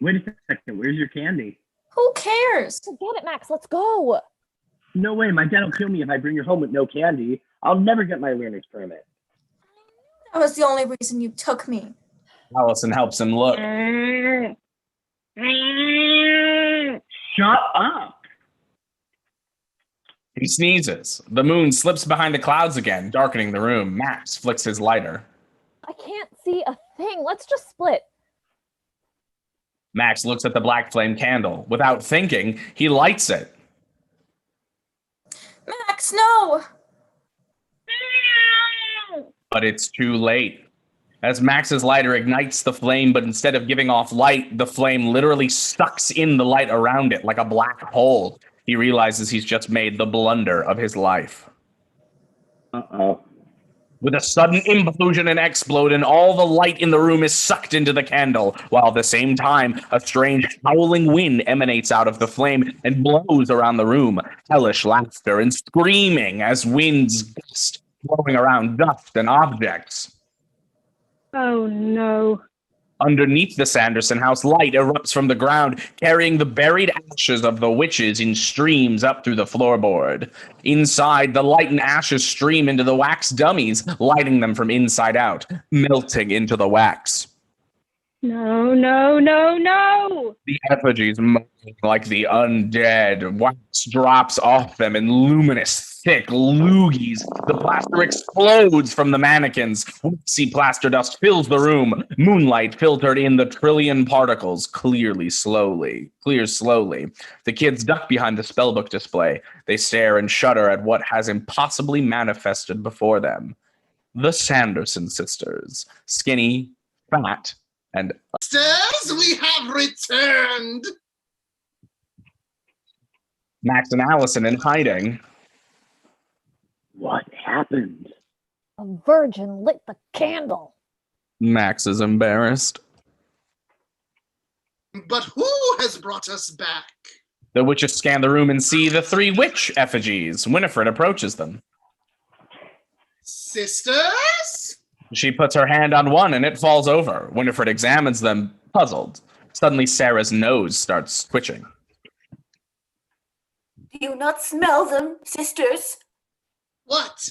Speaker 9: Wait a second, where's your candy?
Speaker 11: Who cares?
Speaker 10: Forget it, Max. Let's go.
Speaker 9: No way, my dad will kill me if I bring her home with no candy. I'll never get my learner's permit.
Speaker 11: That was the only reason you took me.
Speaker 1: Allison helps him look.
Speaker 9: Shut up!
Speaker 1: He sneezes. The moon slips behind the clouds again, darkening the room. Max flicks his lighter.
Speaker 10: I can't see a thing. Let's just split.
Speaker 1: Max looks at the black flame candle. Without thinking, he lights it.
Speaker 11: Max, no!
Speaker 1: But it's too late. As Max's lighter ignites the flame, but instead of giving off light, the flame literally sucks in the light around it like a black hole. He realizes he's just made the blunder of his life.
Speaker 9: Uh-oh.
Speaker 1: With a sudden implosion and explosion, all the light in the room is sucked into the candle, while at the same time, a strange howling wind emanates out of the flame and blows around the room. Hellish laughter and screaming as winds gust, blowing around dust and objects.
Speaker 2: Oh no.
Speaker 1: Underneath the Sanderson house, light erupts from the ground, carrying the buried ashes of the witches in streams up through the floorboard. Inside, the light and ashes stream into the wax dummies, lighting them from inside out, melting into the wax.
Speaker 2: No, no, no, no!
Speaker 1: The effigies moaning like the undead. Wax drops off them in luminous, thick loogies. The plaster explodes from the mannequins. Waxy plaster dust fills the room. Moonlight filtered in the trillion particles, clears slowly. The kids duck behind the spellbook display. They stare and shudder at what has impossibly manifested before them. The Sanderson sisters. Skinny, fat, and
Speaker 4: Sisters, we have returned.
Speaker 1: Max and Allison in hiding.
Speaker 9: What happened?
Speaker 10: A virgin lit the candle.
Speaker 1: Max is embarrassed.
Speaker 4: But who has brought us back?
Speaker 1: The witches scan the room and see the three witch effigies. Winifred approaches them.
Speaker 4: Sisters?
Speaker 1: She puts her hand on one and it falls over. Winifred examines them, puzzled. Suddenly, Sarah's nose starts twitching.
Speaker 3: Do you not smell them, sisters?
Speaker 4: What?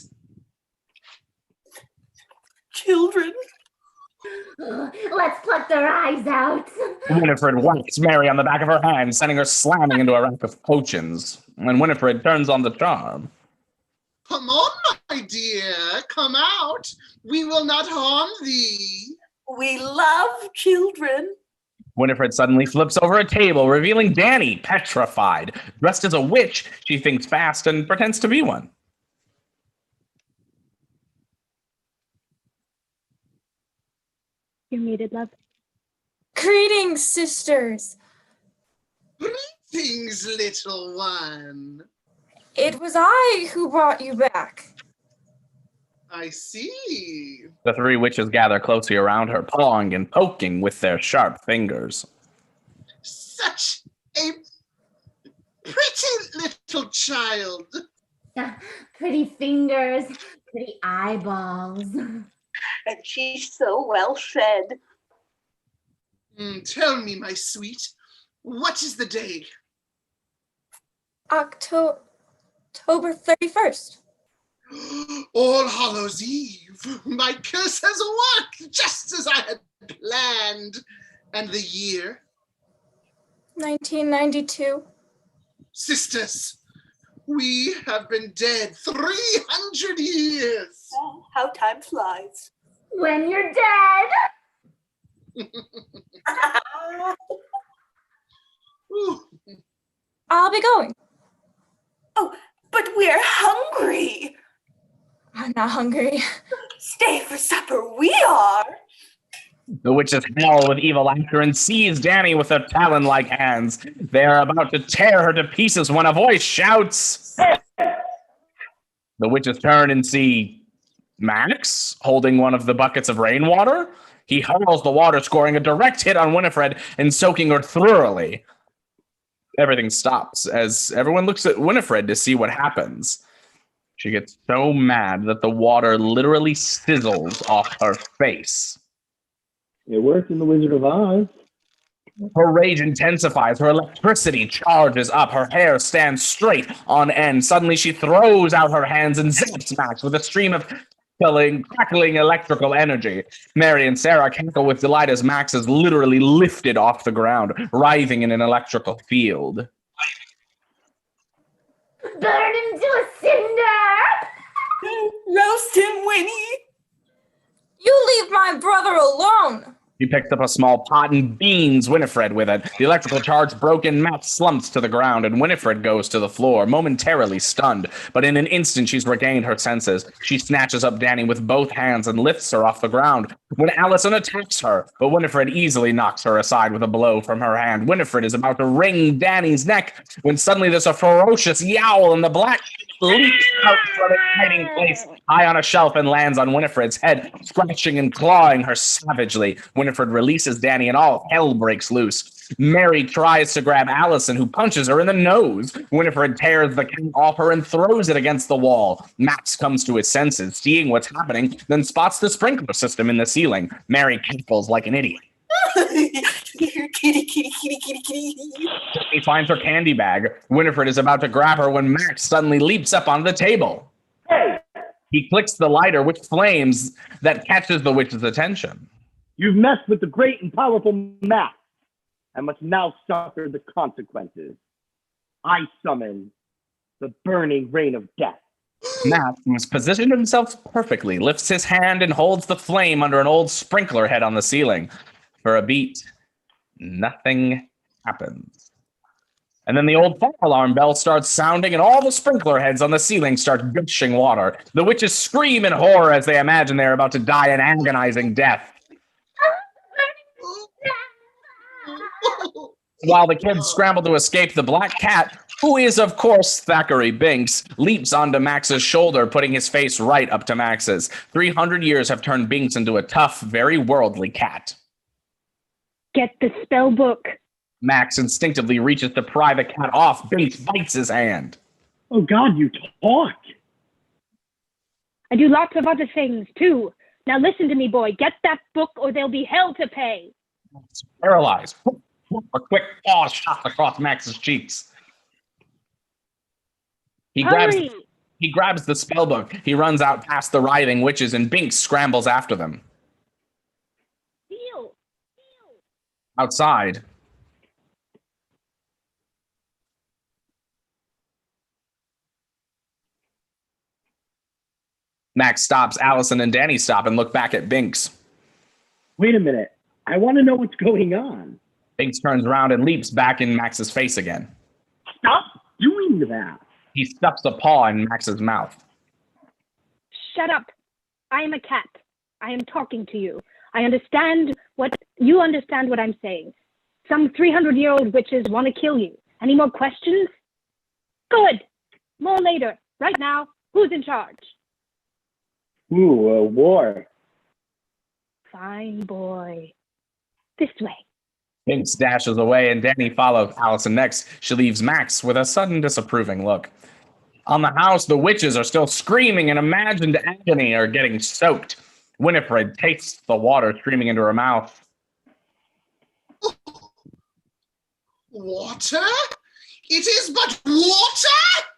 Speaker 3: Children.
Speaker 12: Let's pluck their eyes out.
Speaker 1: Winifred whacks Mary on the back of her hand, sending her slamming into a rack of potions. And Winifred turns on the charm.
Speaker 4: Come on, my dear, come out. We will not harm thee.
Speaker 3: We love children.
Speaker 1: Winifred suddenly flips over a table, revealing Danny, petrified. Dressed as a witch, she thinks fast and pretends to be one.
Speaker 2: You're muted, love.
Speaker 11: Greetings, sisters.
Speaker 4: Greetings, little one.
Speaker 11: It was I who brought you back.
Speaker 4: I see.
Speaker 1: The three witches gather closely around her, pawing and poking with their sharp fingers.
Speaker 4: Such a pretty little child.
Speaker 12: Pretty fingers, pretty eyeballs.
Speaker 3: And she's so well fed.
Speaker 4: Tell me, my sweet, what is the day?
Speaker 11: October 31st.
Speaker 4: All Hallows Eve. My curse has worked just as I had planned. And the year?
Speaker 11: 1992.
Speaker 4: Sisters, we have been dead 300 years.
Speaker 3: Oh, how time flies.
Speaker 12: When you're dead.
Speaker 4: Ooh.
Speaker 11: I'll be going.
Speaker 3: Oh, but we're hungry.
Speaker 11: I'm not hungry.
Speaker 3: Stay for supper, we are.
Speaker 1: The witches howl with evil laughter and seize Danny with their talon-like hands. They are about to tear her to pieces when a voice shouts. The witches turn and see Max, holding one of the buckets of rainwater, he hurls the water, scoring a direct hit on Winifred and soaking her thoroughly. Everything stops as everyone looks at Winifred to see what happens. She gets so mad that the water literally sizzles off her face.
Speaker 9: It worked in The Wizard of Oz.
Speaker 1: Her rage intensifies. Her electricity charges up. Her hair stands straight on end. Suddenly, she throws out her hands and zaps Max with a stream of crackling electrical energy. Mary and Sarah cackle with delight as Max is literally lifted off the ground, writhing in an electrical field.
Speaker 12: Burn him to a cinder!
Speaker 3: Roast him, Winnie!
Speaker 11: You leave my brother alone!
Speaker 1: He picks up a small pot and beans Winifred with it. The electrical charge broken, Max slumps to the ground, and Winifred goes to the floor, momentarily stunned. But in an instant, she's regained her senses. She snatches up Danny with both hands and lifts her off the ground. When Allison attacks her, but Winifred easily knocks her aside with a blow from her hand. Winifred is about to wring Danny's neck when suddenly there's a ferocious yowl, and the black leaps out from its hiding place high on a shelf and lands on Winifred's head, scratching and clawing her savagely. Winifred releases Danny and all hell breaks loose. Mary tries to grab Allison, who punches her in the nose. Winifred tears the cat off her and throws it against the wall. Max comes to his senses, seeing what's happening, then spots the sprinkler system in the ceiling. Mary cackles like an idiot.
Speaker 3: Kitty, kitty, kitty, kitty, kitty.
Speaker 1: He finds her candy bag. Winifred is about to grab her when Max suddenly leaps up onto the table.
Speaker 9: Hey,
Speaker 1: He clicks the lighter, which flames, that catches the witch's attention.
Speaker 9: you've messed with the great and powerful Max. I must now suffer the consequences. I summon the burning rain of death.
Speaker 1: Max, who has positioned himself perfectly, lifts his hand and holds the flame under an old sprinkler head on the ceiling. For a beat, nothing happens. And then the old fire alarm bell starts sounding, and all the sprinkler heads on the ceiling start gushing water. The witches scream in horror as they imagine they're about to die an agonizing death. While the kids scramble to escape, the black cat, who is, of course, Thackeray Binks, leaps onto Max's shoulder, putting his face right up to Max's. 300 years have turned Binks into a tough, very worldly cat.
Speaker 2: Get the spell book.
Speaker 1: Max instinctively reaches to pry the cat off. Binks bites his hand.
Speaker 9: Oh God, you talk.
Speaker 2: I do lots of other things, too. Now listen to me, boy. Get that book or there'll be hell to pay.
Speaker 1: It's paralyzed. A quick paw shot across Max's cheeks. He grabs the spell book. He runs out past the writhing witches, and Binks scrambles after them.
Speaker 2: Deal.
Speaker 1: Outside, Max stops. Allison and Danny stop and look back at Binks.
Speaker 9: Wait a minute. I want to know what's going on.
Speaker 1: Binks turns around and leaps back in Max's face again.
Speaker 9: Stop doing that.
Speaker 1: He stuffs a paw in Max's mouth.
Speaker 2: Shut up. I am a cat. I am talking to you. I understand you understand what I'm saying. Some 300-year-old witches want to kill you. Any more questions? Good. More later. Right now, who's in charge?
Speaker 9: Ooh, a war.
Speaker 2: Fine, boy. This way.
Speaker 1: Binks dashes away, and Danny follows Allison next. She leaves Max with a sudden disapproving look. On the house, the witches are still screaming in imagined agony are getting soaked. Winifred tastes the water streaming into her mouth.
Speaker 4: Water? It is but water?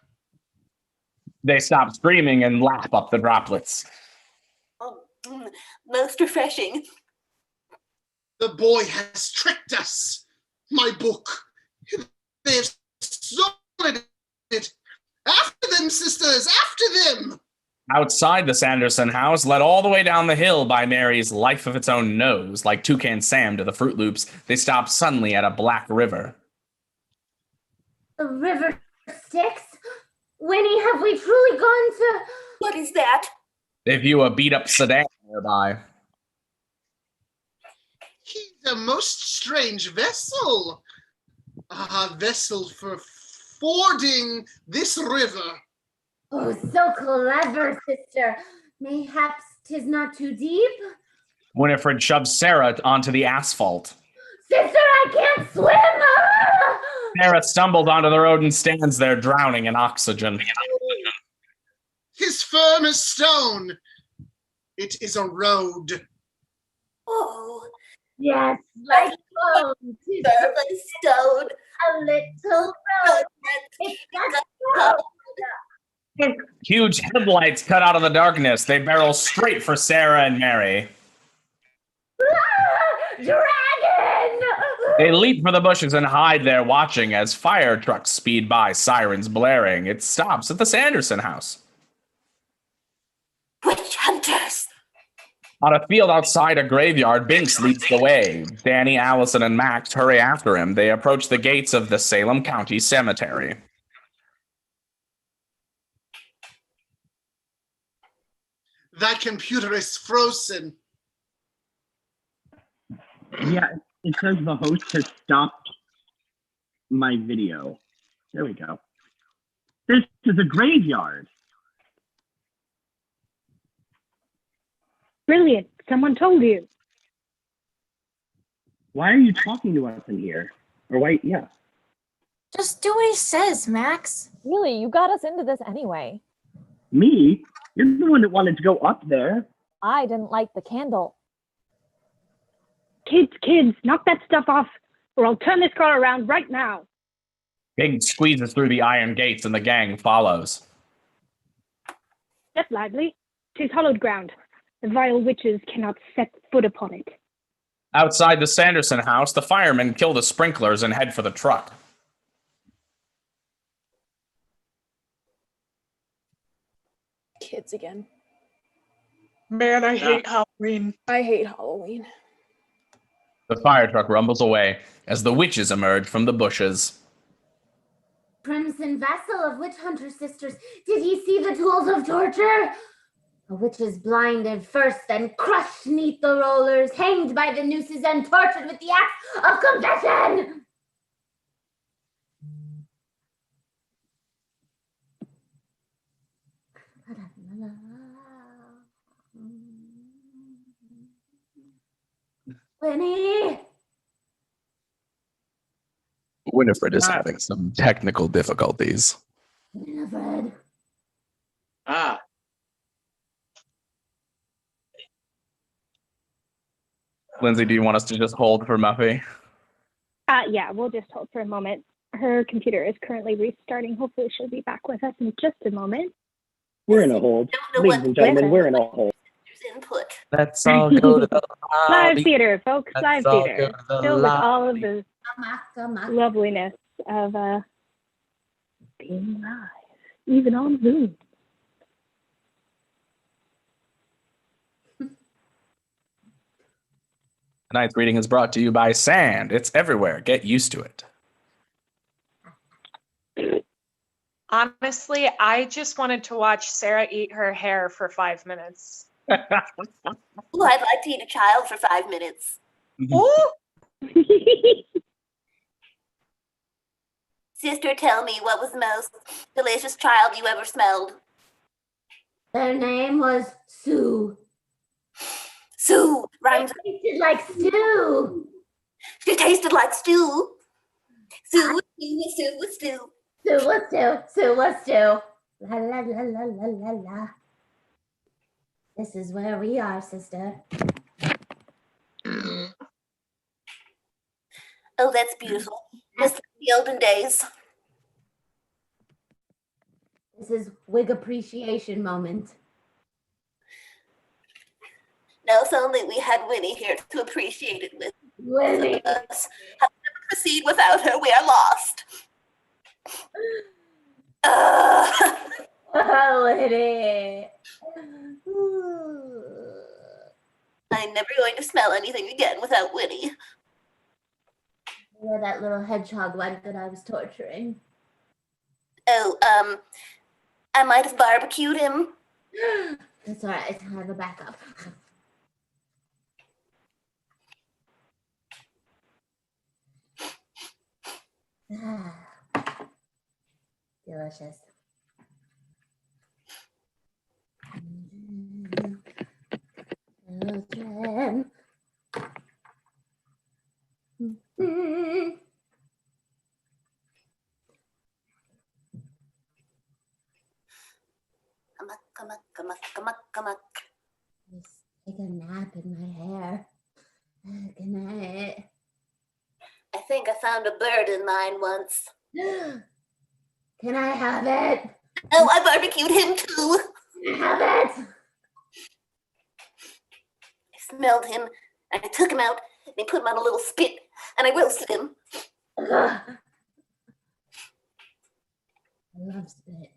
Speaker 1: They stop screaming and lap up the droplets.
Speaker 3: Oh, most refreshing.
Speaker 4: The boy has tricked us. My book. They have stolen it. After them, sisters, after them!
Speaker 1: Outside the Sanderson house, led all the way down the hill by Mary's life of its own nose, like Toucan Sam to the Fruit Loops, they stop suddenly at a black river.
Speaker 12: A river Styx? Winnie, have we truly gone to...
Speaker 3: What is that?
Speaker 1: They view a beat-up sedan nearby.
Speaker 4: He's a most strange vessel. A vessel for fording this river.
Speaker 12: Oh, so clever, sister. Mayhaps 'tis not too deep.
Speaker 1: Winifred shoves Sarah onto the asphalt.
Speaker 12: Sister, I can't swim! Ah!
Speaker 1: Sarah stumbles onto the road and stands there drowning in oxygen.
Speaker 4: His firm as stone. It is a road.
Speaker 3: Oh,
Speaker 12: Yes, like stone. 'Tis
Speaker 3: firm like stone.
Speaker 12: a little road. It's got stone.
Speaker 1: Huge headlights cut out of the darkness. They barrel straight for Sarah and Mary.
Speaker 12: Ah, dragon!
Speaker 1: They leap for the bushes and hide there, watching as fire trucks speed by, sirens blaring. It stops at the Sanderson house.
Speaker 3: Witch hunters.
Speaker 1: On a field outside a graveyard, Binks leads the way. Danny, Allison, and Max hurry after him. They approach the gates of the Salem County Cemetery.
Speaker 4: That computer is frozen.
Speaker 9: Yeah, it says the host has stopped my video. There we go. This is a graveyard.
Speaker 2: Brilliant. Someone told you.
Speaker 9: Why are you talking to us in here? Or why, yeah.
Speaker 11: Just do what he says, Max.
Speaker 10: Really, you got us into this anyway.
Speaker 9: Me? You're the one that wanted to go up there.
Speaker 10: I didn't light the candle.
Speaker 2: Kids, knock that stuff off, or I'll turn this car around right now.
Speaker 1: Binks squeezes through the iron gates and the gang follows.
Speaker 2: Step lively. 'Tis hallowed ground. The vile witches cannot set foot upon it.
Speaker 1: Outside the Sanderson house, the firemen kill the sprinklers and head for the truck.
Speaker 7: Kids again.
Speaker 13: Man, I hate Halloween.
Speaker 7: I hate Halloween.
Speaker 1: The fire truck rumbles away as the witches emerge from the bushes.
Speaker 12: Crimson vessel of witch hunter sisters, did ye see the tools of torture? A witch is blinded first, then crushed neath the rollers, hanged by the nooses, and tortured with the axe of confession. Winnie!
Speaker 1: Winifred is having some technical difficulties.
Speaker 12: Winifred.
Speaker 6: Ah,
Speaker 1: Lindsay, do you want us to just hold for Muffy?
Speaker 2: Yeah, we'll just hold for a moment. Her computer is currently restarting. Hopefully she'll be back with us in just a moment.
Speaker 9: We're in a hold.
Speaker 3: Don't know
Speaker 9: Ladies and gentlemen, we're in a hold.
Speaker 3: Input.
Speaker 1: Let's all go to the
Speaker 2: Live theater, folks.
Speaker 1: Let's
Speaker 2: Live
Speaker 1: all
Speaker 2: theater.
Speaker 1: go to the
Speaker 2: Filled with all of
Speaker 1: lobby.
Speaker 2: the loveliness of being live, even on Zoom.
Speaker 1: Tonight's reading is brought to you by Sand. It's everywhere. Get used to it.
Speaker 13: Honestly, I just wanted to watch Sarah eat her hair for 5 minutes.
Speaker 3: Ooh, I'd like to eat a child for 5 minutes.
Speaker 13: Ooh,
Speaker 3: Sister, tell me, what was the most delicious child you ever smelled?
Speaker 12: Their name was Sue.
Speaker 3: Sue rhymes.
Speaker 12: It tasted like stew.
Speaker 3: She tasted like stew. Sue, Sue, Sue, stew.
Speaker 12: Sue was stew. Sue was stew. La la la la la la la. This is where we are, sister.
Speaker 3: Oh, that's beautiful. Miss the olden days.
Speaker 12: This is wig appreciation moment.
Speaker 3: No, if only we had Winnie here to appreciate it with
Speaker 12: Winnie.
Speaker 3: us. How can we proceed without her? We are lost.
Speaker 12: Oh, Winnie.
Speaker 3: I'm never going to smell anything again without Winnie.
Speaker 12: Where that little hedgehog went that I was torturing.
Speaker 3: Oh, I might have barbecued him.
Speaker 12: That's all right. I have a backup. Delicious.
Speaker 3: muck.
Speaker 12: Just take a nap in my hair. Good night.
Speaker 3: I think I found a bird in mine once.
Speaker 12: Can I have it?
Speaker 3: Oh, I barbecued him too.
Speaker 12: Can I have it?
Speaker 3: I smelled him, and I took him out, and I put him on a little spit, and I roasted him.
Speaker 12: Ugh. I love spit.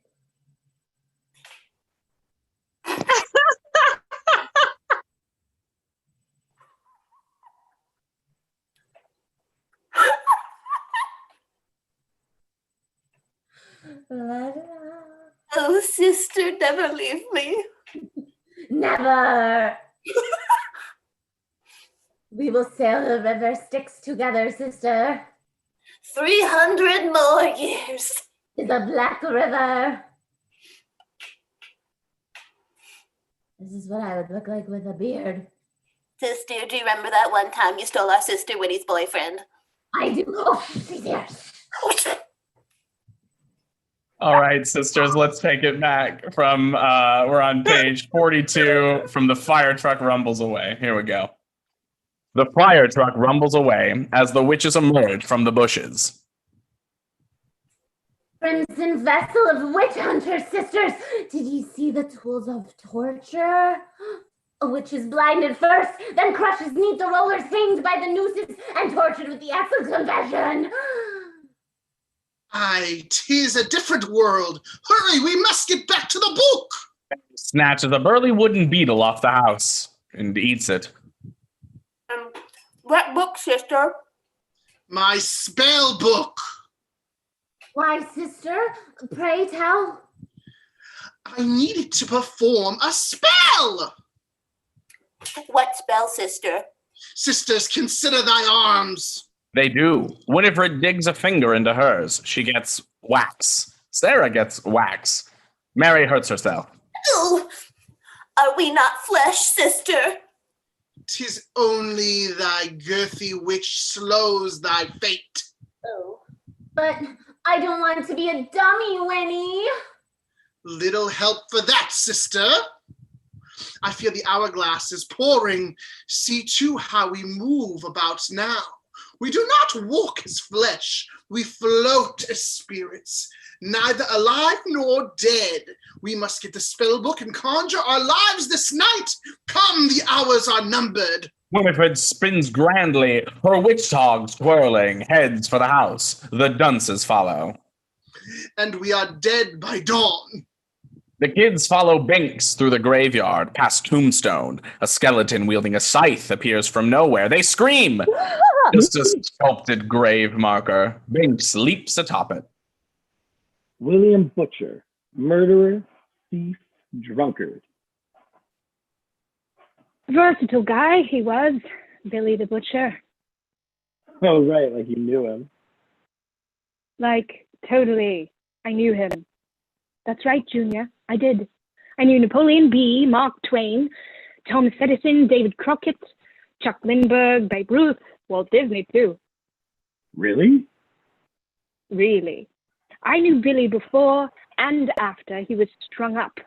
Speaker 3: Oh, sister, never leave me.
Speaker 12: Never. We will sail the river Styx together, sister.
Speaker 3: 300 more years.
Speaker 12: To the Black River. This is what I would look like with a beard.
Speaker 3: Sister, do you remember that one time you stole our sister Winnie's boyfriend?
Speaker 12: I do. Oh, she's here.
Speaker 1: All right, sisters, let's take it back from, we're on page 42 from The Fire Truck Rumbles Away. Here we go. The fire truck rumbles away as the witches emerge from the bushes.
Speaker 12: Crimson vessel of witch hunters, sisters. Did you see the tools of torture? A witch is blinded first, then crushes neath the rollers, hanged by the nooses, and tortured with the axe of confession.
Speaker 4: Aye, 'tis a different world. Hurry, we must get back to the book.
Speaker 1: Snatches a burly wooden beetle off the house and eats it.
Speaker 3: What book, sister?
Speaker 4: My spell book.
Speaker 12: Why, sister? Pray tell.
Speaker 4: I needed to perform a spell.
Speaker 3: What spell, sister?
Speaker 4: Sisters, consider thy arms.
Speaker 1: They do. Winifred digs a finger into hers. She gets wax. Sarah gets wax. Mary hurts herself.
Speaker 3: Oh, are we not flesh, sister?
Speaker 4: 'Tis only thy girthy witch slows thy fate.
Speaker 3: Oh.
Speaker 12: But I don't want to be a dummy, Winnie.
Speaker 4: Little help for that, sister. I feel the hourglass is pouring. See too how we move about now. We do not walk as flesh, we float as spirits, neither alive nor dead. We must get the spell book and conjure our lives this night. Come, the hours are numbered.
Speaker 1: Winifred spins grandly, her witch togs twirling, heads for the house. The dunces follow.
Speaker 4: And we are dead by dawn.
Speaker 1: The kids follow Binks through the graveyard, past Tombstone. A skeleton wielding a scythe appears from nowhere. They scream! Just a sculpted grave marker. Binks leaps atop it.
Speaker 9: William Butcher, murderer, thief, drunkard.
Speaker 2: Versatile guy he was, Billy the Butcher.
Speaker 9: Oh, right, like you knew him.
Speaker 2: Like, totally. I knew him. That's right, Junior. I did. I knew Napoleon B., Mark Twain, Thomas Edison, David Crockett, Chuck Lindbergh, Babe Ruth, Walt Disney, too.
Speaker 9: Really?
Speaker 2: Really. I knew Billy before and after he was strung up.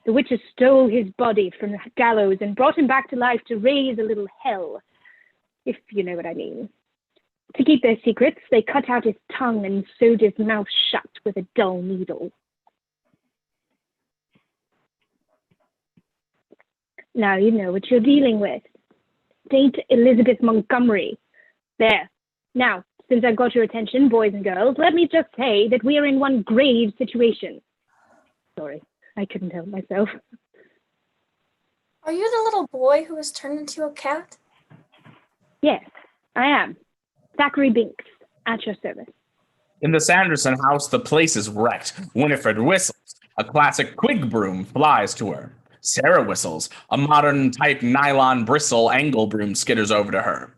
Speaker 2: The witches stole his body from the gallows and brought him back to life to raise a little hell, if you know what I mean. To keep their secrets, they cut out his tongue and sewed his mouth shut with a dull needle. Now you know what you're dealing with. Saint Elizabeth Montgomery. There. Now, since I've got your attention, boys and girls, let me just say that we are in one grave situation. Sorry, I couldn't help myself.
Speaker 11: Are you the little boy who was turned into a cat?
Speaker 2: Yes, I am. Thackeray Binks, at your service.
Speaker 1: In the Sanderson house, the place is wrecked. Winifred whistles. A classic Quig broom flies to her. Sarah whistles. A modern-type nylon bristle angle broom skitters over to her.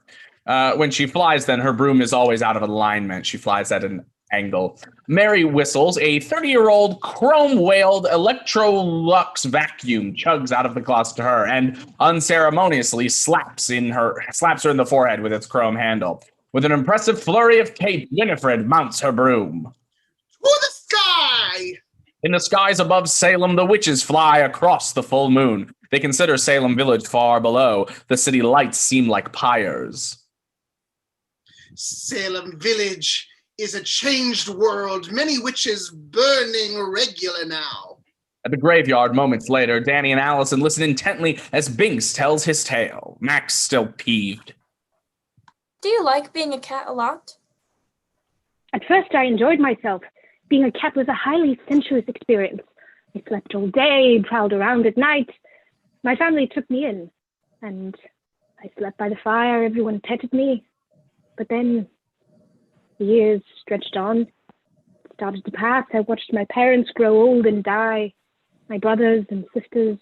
Speaker 1: When she flies, then, her broom is always out of alignment. She flies at an angle. Mary whistles. A 30-year-old chrome-whaled Electrolux vacuum chugs out of the closet to her and unceremoniously slaps her in the forehead with its chrome handle. With an impressive flurry of cape, Winifred mounts her broom.
Speaker 4: To the sky!
Speaker 1: In the skies above Salem, the witches fly across the full moon. They consider Salem village far below. The city lights seem like pyres.
Speaker 4: Salem village is a changed world. Many witches burning regular now.
Speaker 1: At the graveyard moments later, Danny and Allison listen intently as Binks tells his tale. Max still peeved.
Speaker 11: Do you like being a cat a lot?
Speaker 2: At first, I enjoyed myself. Being a cat was a highly sensuous experience. I slept all day, prowled around at night. My family took me in, and I slept by the fire. Everyone petted me. But then the years stretched on, started to pass. I watched my parents grow old and die, my brothers and sisters,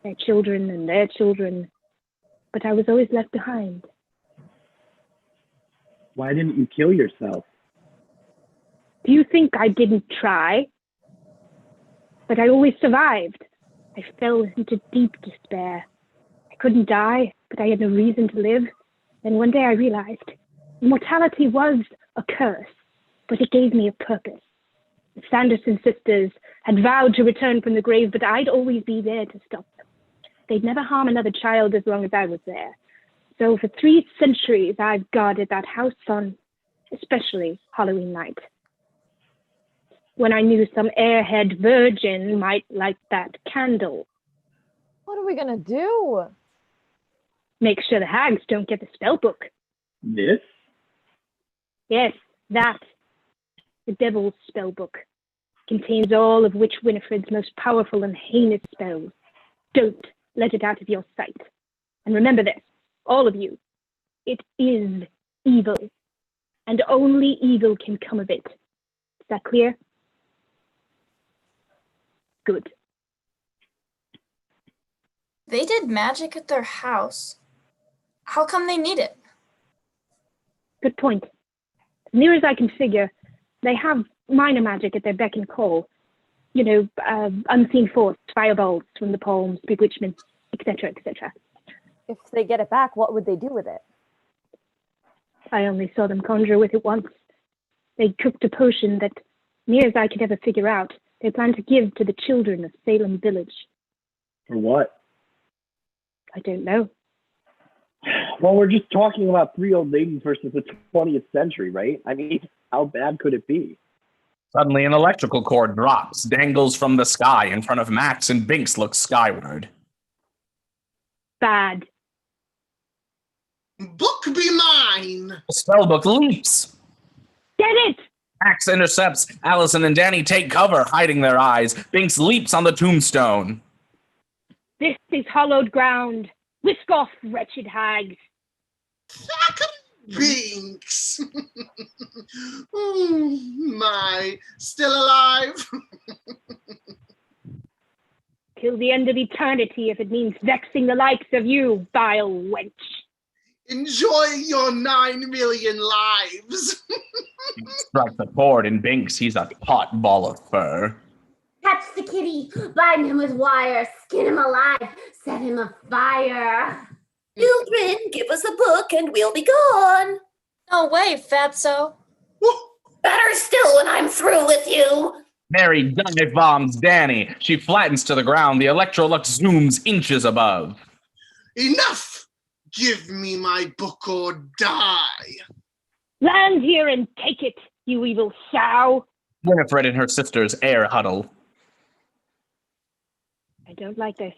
Speaker 2: their children and their children. But I was always left behind.
Speaker 9: Why didn't you kill yourself?
Speaker 2: Do you think I didn't try? But I always survived. I fell into deep despair. I couldn't die, but I had no reason to live. Then one day I realized immortality was a curse, but it gave me a purpose. The Sanderson sisters had vowed to return from the grave, but I'd always be there to stop them. They'd never harm another child as long as I was there. So for 3 centuries, I've guarded that house on especially Halloween night. When I knew some airhead virgin might light that candle.
Speaker 10: What are we gonna do?
Speaker 2: Make sure the hags don't get the spell book.
Speaker 9: This?
Speaker 2: Yes, that. The Devil's spell book contains all of Witch Winifred's most powerful and heinous spells. Don't let it out of your sight. And remember this, all of you, it is evil, and only evil can come of it. Is that clear? Good.
Speaker 11: They did magic at their house. How come they need it?
Speaker 2: Good point. As near as I can figure, they have minor magic at their beck and call. You know, unseen force, fireballs from the palms, bewitchment, etc., etc.
Speaker 10: If they get it back, what would they do with it?
Speaker 2: I only saw them conjure with it once. They cooked a potion that, near as I could ever figure out, they plan to give to the children of Salem Village.
Speaker 9: For what?
Speaker 2: I don't know.
Speaker 9: Well, we're just talking about 3 old ladies versus the 20th century, right? I mean, how bad could it be?
Speaker 1: Suddenly, an electrical cord drops, dangles from the sky in front of Max, and Binks looks skyward.
Speaker 2: Bad.
Speaker 4: Book be mine!
Speaker 1: The spellbook leaps.
Speaker 2: Get it!
Speaker 1: Max intercepts. Allison and Danny take cover, hiding their eyes. Binks leaps on the tombstone.
Speaker 2: This is hallowed ground. Whisk off, wretched hags.
Speaker 4: Binks! Oh, my. Still alive?
Speaker 2: Till the end of eternity, if it means vexing the likes of you, vile wench.
Speaker 4: Enjoy your 9 million lives.
Speaker 1: Strikes a chord in Binks. He's a taut ball of fur.
Speaker 12: Catch the kitty, bind him with wire, skin him alive, set him afire.
Speaker 3: Children, give us a book and we'll be gone.
Speaker 11: No way, fatso.
Speaker 3: Better still when I'm through with you.
Speaker 1: Mary dive bombs Danny. She flattens to the ground. The Electrolux zooms inches above.
Speaker 4: Enough! Give me my book or die.
Speaker 2: Land here and take it, you evil sow.
Speaker 1: Winifred and her sisters air huddle.
Speaker 2: I don't like this.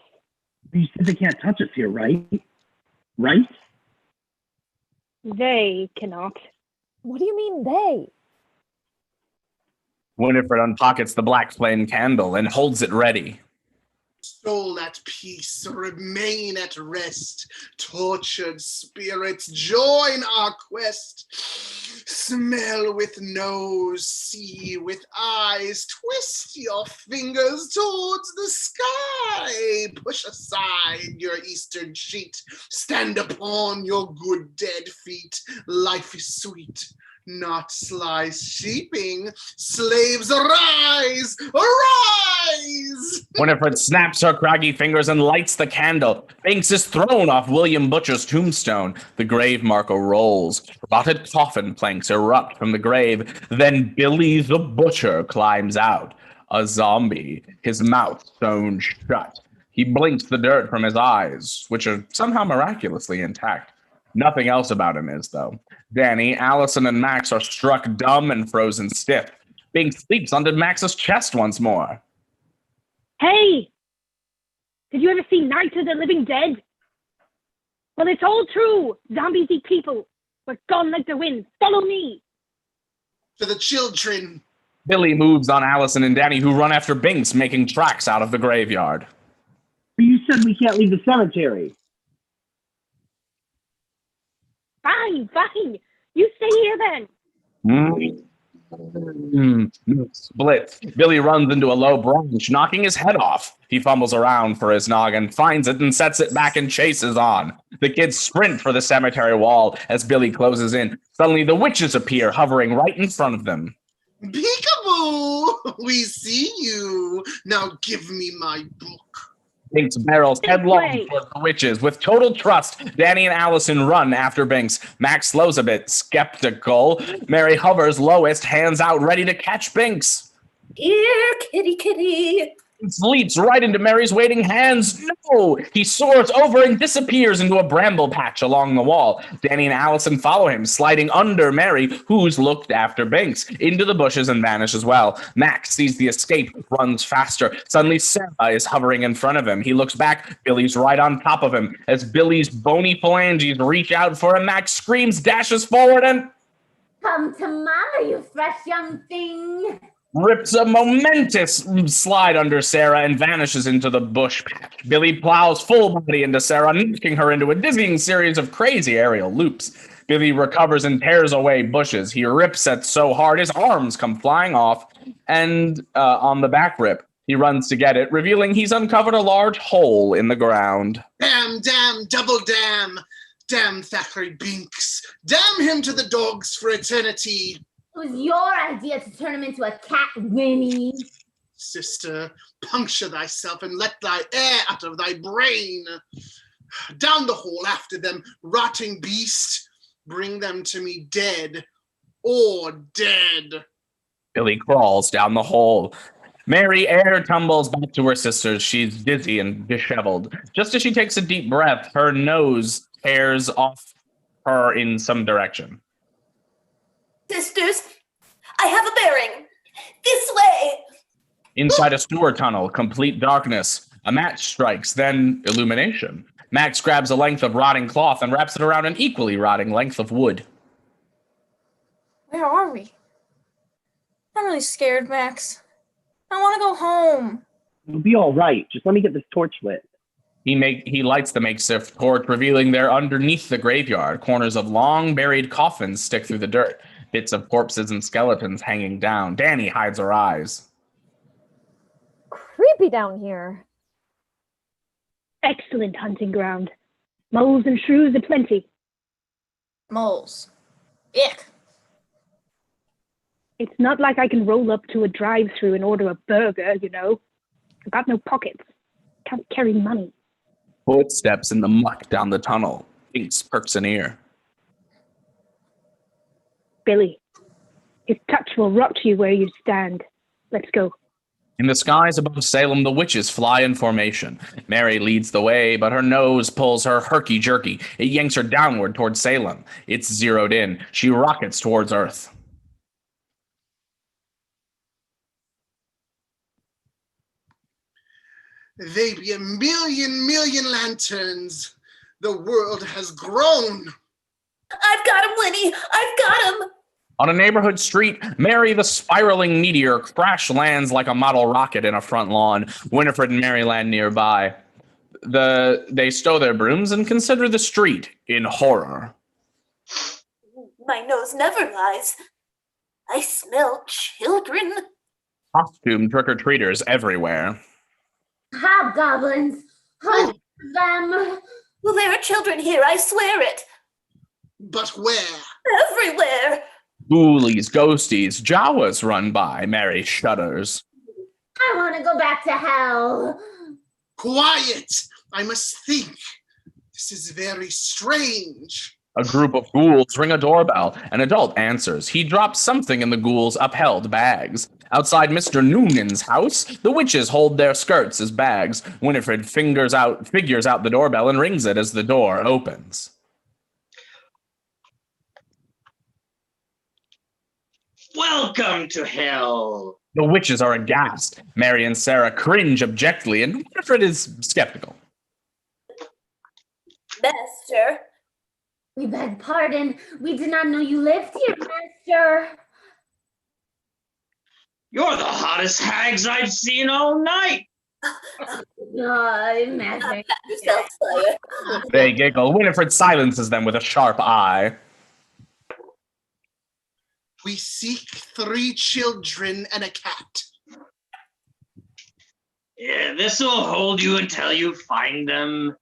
Speaker 9: You said they can't touch us here, right? Right?
Speaker 2: They cannot.
Speaker 10: What do you mean they?
Speaker 1: Winifred unpockets the black flame candle and holds it ready.
Speaker 4: Soul at peace, remain at rest. Tortured spirits, join our quest. Smell with nose, see with eyes. Twist your fingers towards the sky. Push aside your eastern sheet. Stand upon your good dead feet. Life is sweet, not sly sheeping. Slaves, arise! Arise!
Speaker 1: Winifred snaps her craggy fingers and lights the candle. Binks is thrown off William Butcher's tombstone. The grave marker rolls. Rotted coffin planks erupt from the grave. Then Billy the Butcher climbs out. A zombie, his mouth sewn shut. He blinks the dirt from his eyes, which are somehow miraculously intact. Nothing else about him is, though. Danny, Allison, and Max are struck dumb and frozen stiff. Binks leaps onto Max's chest once more.
Speaker 2: Hey! Did you ever see Night of the Living Dead? Well, it's all true. Zombies eat people. We're gone like the wind. Follow me.
Speaker 4: For the children.
Speaker 1: Billy moves on Allison and Danny, who run after Binks, making tracks out of the graveyard.
Speaker 9: You said we can't leave the cemetery.
Speaker 2: Fine. You stay here then.
Speaker 1: Split. Billy runs into a low branch, knocking his head off. He fumbles around for his noggin, finds it, and sets it back and chases on. The kids sprint for the cemetery wall as Billy closes in. Suddenly, the witches appear, hovering right in front of them.
Speaker 4: Peekaboo! We see you. Now give me my book.
Speaker 1: Binks barrels headlong towards the witches. With total trust, Danny and Allison run after Binks. Max slows a bit, skeptical. Mary hovers lowest, hands out, ready to catch Binks.
Speaker 3: Here, kitty, kitty.
Speaker 1: Binks leaps right into Mary's waiting hands. No! He soars over and disappears into a bramble patch along the wall. Danny and Allison follow him, sliding under Mary, who's looked after Binks, into the bushes and vanish as well. Max sees the escape, runs faster. Suddenly, Sarah is hovering in front of him. He looks back. Billy's right on top of him. As Billy's bony phalanges reach out for him, Max screams, dashes forward, and
Speaker 12: Come to mama, you fresh young thing.
Speaker 1: Rips a momentous slide under Sarah and vanishes into the bush patch. Billy plows full body into Sarah, knocking her into a dizzying series of crazy aerial loops. Billy recovers and tears away bushes. He rips it so hard his arms come flying off, and on the back rip, he runs to get it, revealing he's uncovered a large hole in the ground.
Speaker 4: Damn, double damn. Damn Thackeray Binks. Damn him to the dogs for eternity.
Speaker 12: It was your idea to turn him into a cat, Winnie.
Speaker 4: Sister, puncture thyself and let thy air out of thy brain. Down the hole after them, rotting beast. Bring them to me dead or dead.
Speaker 1: Billy crawls down the hole. Mary air tumbles back to her sisters. She's dizzy and disheveled. Just as she takes a deep breath, her nose tears off her in some direction.
Speaker 3: Sisters, I have a bearing. This way.
Speaker 1: Inside a sewer tunnel, complete darkness. A match strikes, then illumination. Max grabs a length of rotting cloth and wraps it around an equally rotting length of wood.
Speaker 11: Where are we? I'm really scared, Max. I want to go home.
Speaker 9: It'll be all right. Just let me get this torch lit.
Speaker 1: He lights the makeshift torch, revealing they're underneath the graveyard. Corners of long buried coffins stick through the dirt. Bits of corpses and skeletons hanging down. Danny hides her eyes.
Speaker 10: Creepy down here.
Speaker 2: Excellent hunting ground. Moles and shrews aplenty.
Speaker 11: Moles. Ick.
Speaker 2: It's not like I can roll up to a drive-thru and order a burger, you know. I've got no pockets. Can't carry money.
Speaker 1: Footsteps in the muck down the tunnel. Binks perks an ear.
Speaker 2: Billy, his touch will rot you where you stand. Let's go.
Speaker 1: In the skies above Salem, the witches fly in formation. Mary leads the way, but her nose pulls her herky-jerky. It yanks her downward towards Salem. It's zeroed in. She rockets towards Earth.
Speaker 4: They be a million lanterns. The world has grown.
Speaker 3: I've got him, Winnie. I've got him.
Speaker 1: On a neighborhood street, Mary the spiraling meteor crash lands like a model rocket in a front lawn. Winifred and Mary land nearby. They stow their brooms and consider the street in horror.
Speaker 3: My nose never lies. I smell children.
Speaker 1: Costumed trick-or-treaters everywhere.
Speaker 12: Hobgoblins. Hunt them.
Speaker 3: Well, there are children here, I swear it.
Speaker 4: But where?
Speaker 3: Everywhere.
Speaker 1: Ghoulies, ghosties, Jawas run by. Mary shudders.
Speaker 12: I want to go back to hell.
Speaker 4: Quiet! I must think. This is very strange.
Speaker 1: A group of ghouls ring a doorbell. An adult answers. He drops something in the ghouls' upheld bags. Outside Mr. Noonan's house, the witches hold their skirts as bags. Winifred figures out the doorbell and rings it as the door opens.
Speaker 6: Welcome to hell.
Speaker 1: The witches are aghast. Mary and Sarah cringe abjectly, and Winifred is skeptical.
Speaker 3: Master,
Speaker 12: We beg pardon. We did not know you lived here, Master.
Speaker 6: You're the hottest hags I've seen all night.
Speaker 12: Master.
Speaker 3: yourself, sire.
Speaker 1: They giggle. Winifred silences them with a sharp eye.
Speaker 4: We seek 3 children and a cat.
Speaker 6: Yeah, this'll hold you until you find them.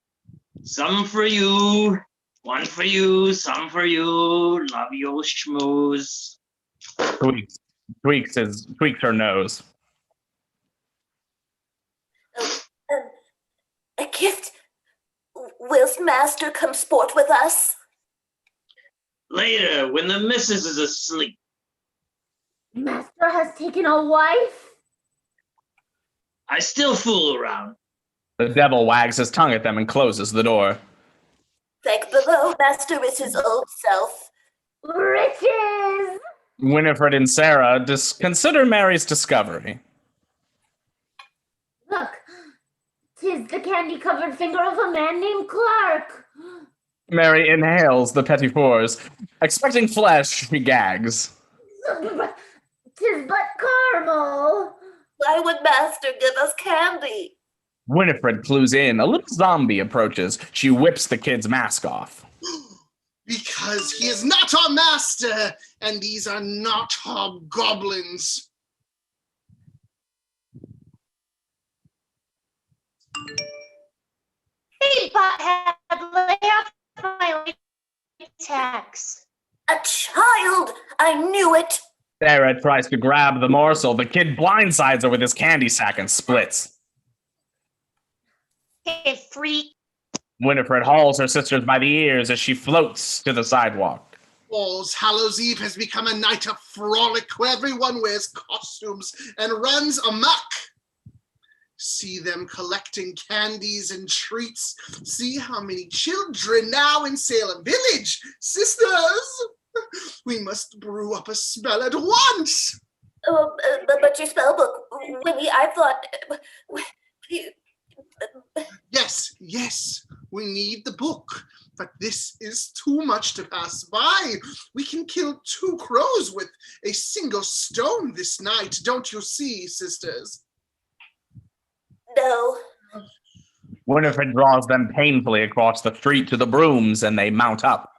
Speaker 6: Some for you, one for you, some for you. Love you, schmooze.
Speaker 1: Tweaks her nose.
Speaker 3: A gift? Will's master come sport with us?
Speaker 6: Later, when the missus is asleep.
Speaker 12: Master has taken a wife?
Speaker 6: I still fool around.
Speaker 1: The devil wags his tongue at them and closes the door.
Speaker 3: Like below, master is his old self.
Speaker 12: Riches!
Speaker 1: Winifred and Sarah consider Mary's discovery.
Speaker 12: Look, 'tis the candy-covered finger of a man named Clark.
Speaker 1: Mary inhales the petit fours. Expecting flesh, she gags.
Speaker 12: 'Tis but caramel.
Speaker 3: Why would master give us candy?
Speaker 1: Winifred clues in. A little zombie approaches. She whips the kid's mask off.
Speaker 4: Because he is not our master, and these are not hobgoblins.
Speaker 5: Hey, butthead, lay off my latex.
Speaker 3: A child! I knew it!
Speaker 1: Sarah tries to grab the morsel. The kid blindsides her with his candy sack and splits.
Speaker 5: Hey, freak.
Speaker 1: Winifred hauls her sisters by the ears as she floats to the sidewalk.
Speaker 4: All's Hallows Eve has become a night of frolic where everyone wears costumes and runs amok. See them collecting candies and treats. See how many children now in Salem Village. Sisters, we must brew up a spell at once.
Speaker 3: Oh, but your spell book, Winnie, I thought...
Speaker 4: Yes, we need the book, but this is too much to pass by. We can kill 2 crows with a single stone this night, don't you see, sisters?
Speaker 3: No.
Speaker 1: Winifred draws them painfully across the street to the brooms, and they mount up.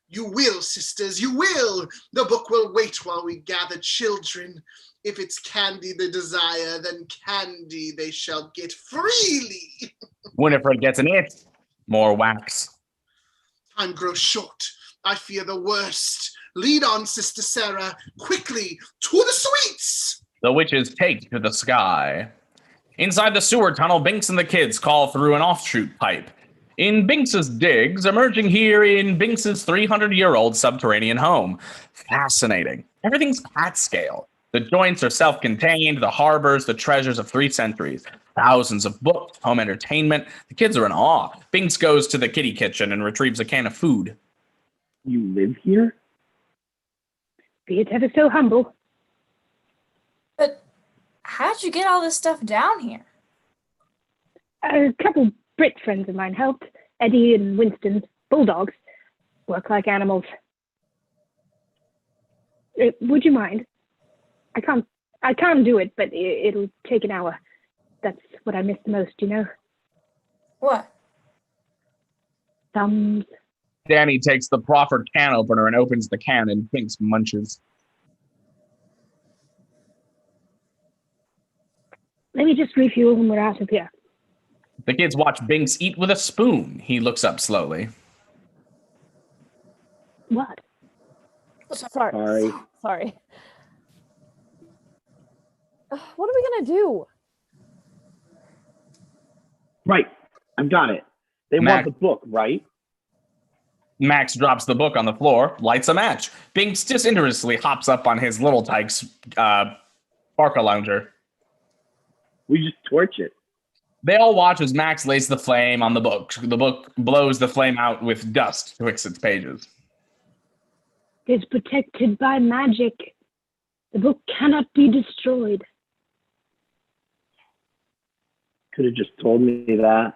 Speaker 4: You will, sisters, you will. The book will wait while we gather children. If it's candy they desire, then candy they shall get freely.
Speaker 1: Winifred gets an itch. More wax.
Speaker 4: Time grows short. I fear the worst. Lead on, Sister Sarah. Quickly, to the sweets!
Speaker 1: The witches take to the sky. Inside the sewer tunnel, Binks and the kids call through an offshoot pipe. In Binks's digs, emerging here in Binks's 300-year-old subterranean home. Fascinating. Everything's at scale. The joints are self-contained, the harbors, the treasures of 3 centuries. Thousands of books, home entertainment. The kids are in awe. Binks goes to the kitty kitchen and retrieves a can of food.
Speaker 9: You live here?
Speaker 2: Be it ever so humble.
Speaker 11: But how'd you get all this stuff down here?
Speaker 2: A couple Brit friends of mine helped. Eddie and Winston, bulldogs, work like animals. Would you mind? I can't do it, but it'll take an hour. That's what I miss the most, you know?
Speaker 11: What?
Speaker 2: Thumbs.
Speaker 1: Danny takes the proffered can opener and opens the can, and Binks munches.
Speaker 2: Let me just refuel when we're out of here.
Speaker 1: The kids watch Binks eat with a spoon. He looks up slowly.
Speaker 2: What?
Speaker 10: Sorry. What are we gonna do?
Speaker 9: Right. I've got it. They want the book, right?
Speaker 1: Max drops the book on the floor, lights a match. Binks disinterestedly hops up on his little tyke's Spark a lounger.
Speaker 9: We just torch it.
Speaker 1: They all watch as Max lays the flame on the book. The book blows the flame out with dust twixt its pages.
Speaker 2: It is protected by magic. The book cannot be destroyed.
Speaker 9: Could have just told me that.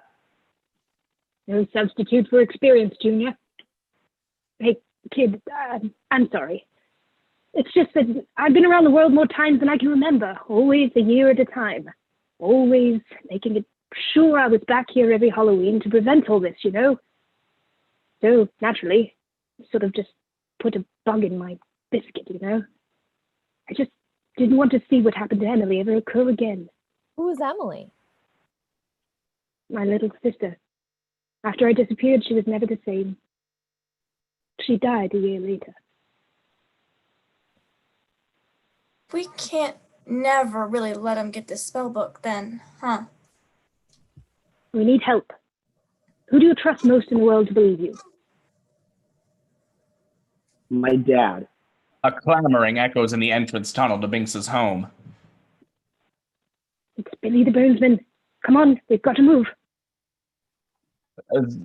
Speaker 2: No substitute for experience, Junior. Hey, kid, I'm sorry. It's just that I've been around the world more times than I can remember, always a year at a time. Always making it sure I was back here every Halloween to prevent all this, you know? So, naturally, sort of just put a bug in my biscuit, you know? I just didn't want to see what happened to Emily ever occur again.
Speaker 10: Who is Emily?
Speaker 2: My little sister. After I disappeared, she was never the same. She died a year later.
Speaker 11: We can't never really let him get this spell book then, huh?
Speaker 2: We need help. Who do you trust most in the world to believe you?
Speaker 9: My dad.
Speaker 1: A clamoring echoes in the entrance tunnel to Binks's home.
Speaker 2: It's Billy the Bonesman. Come on, we've got to move.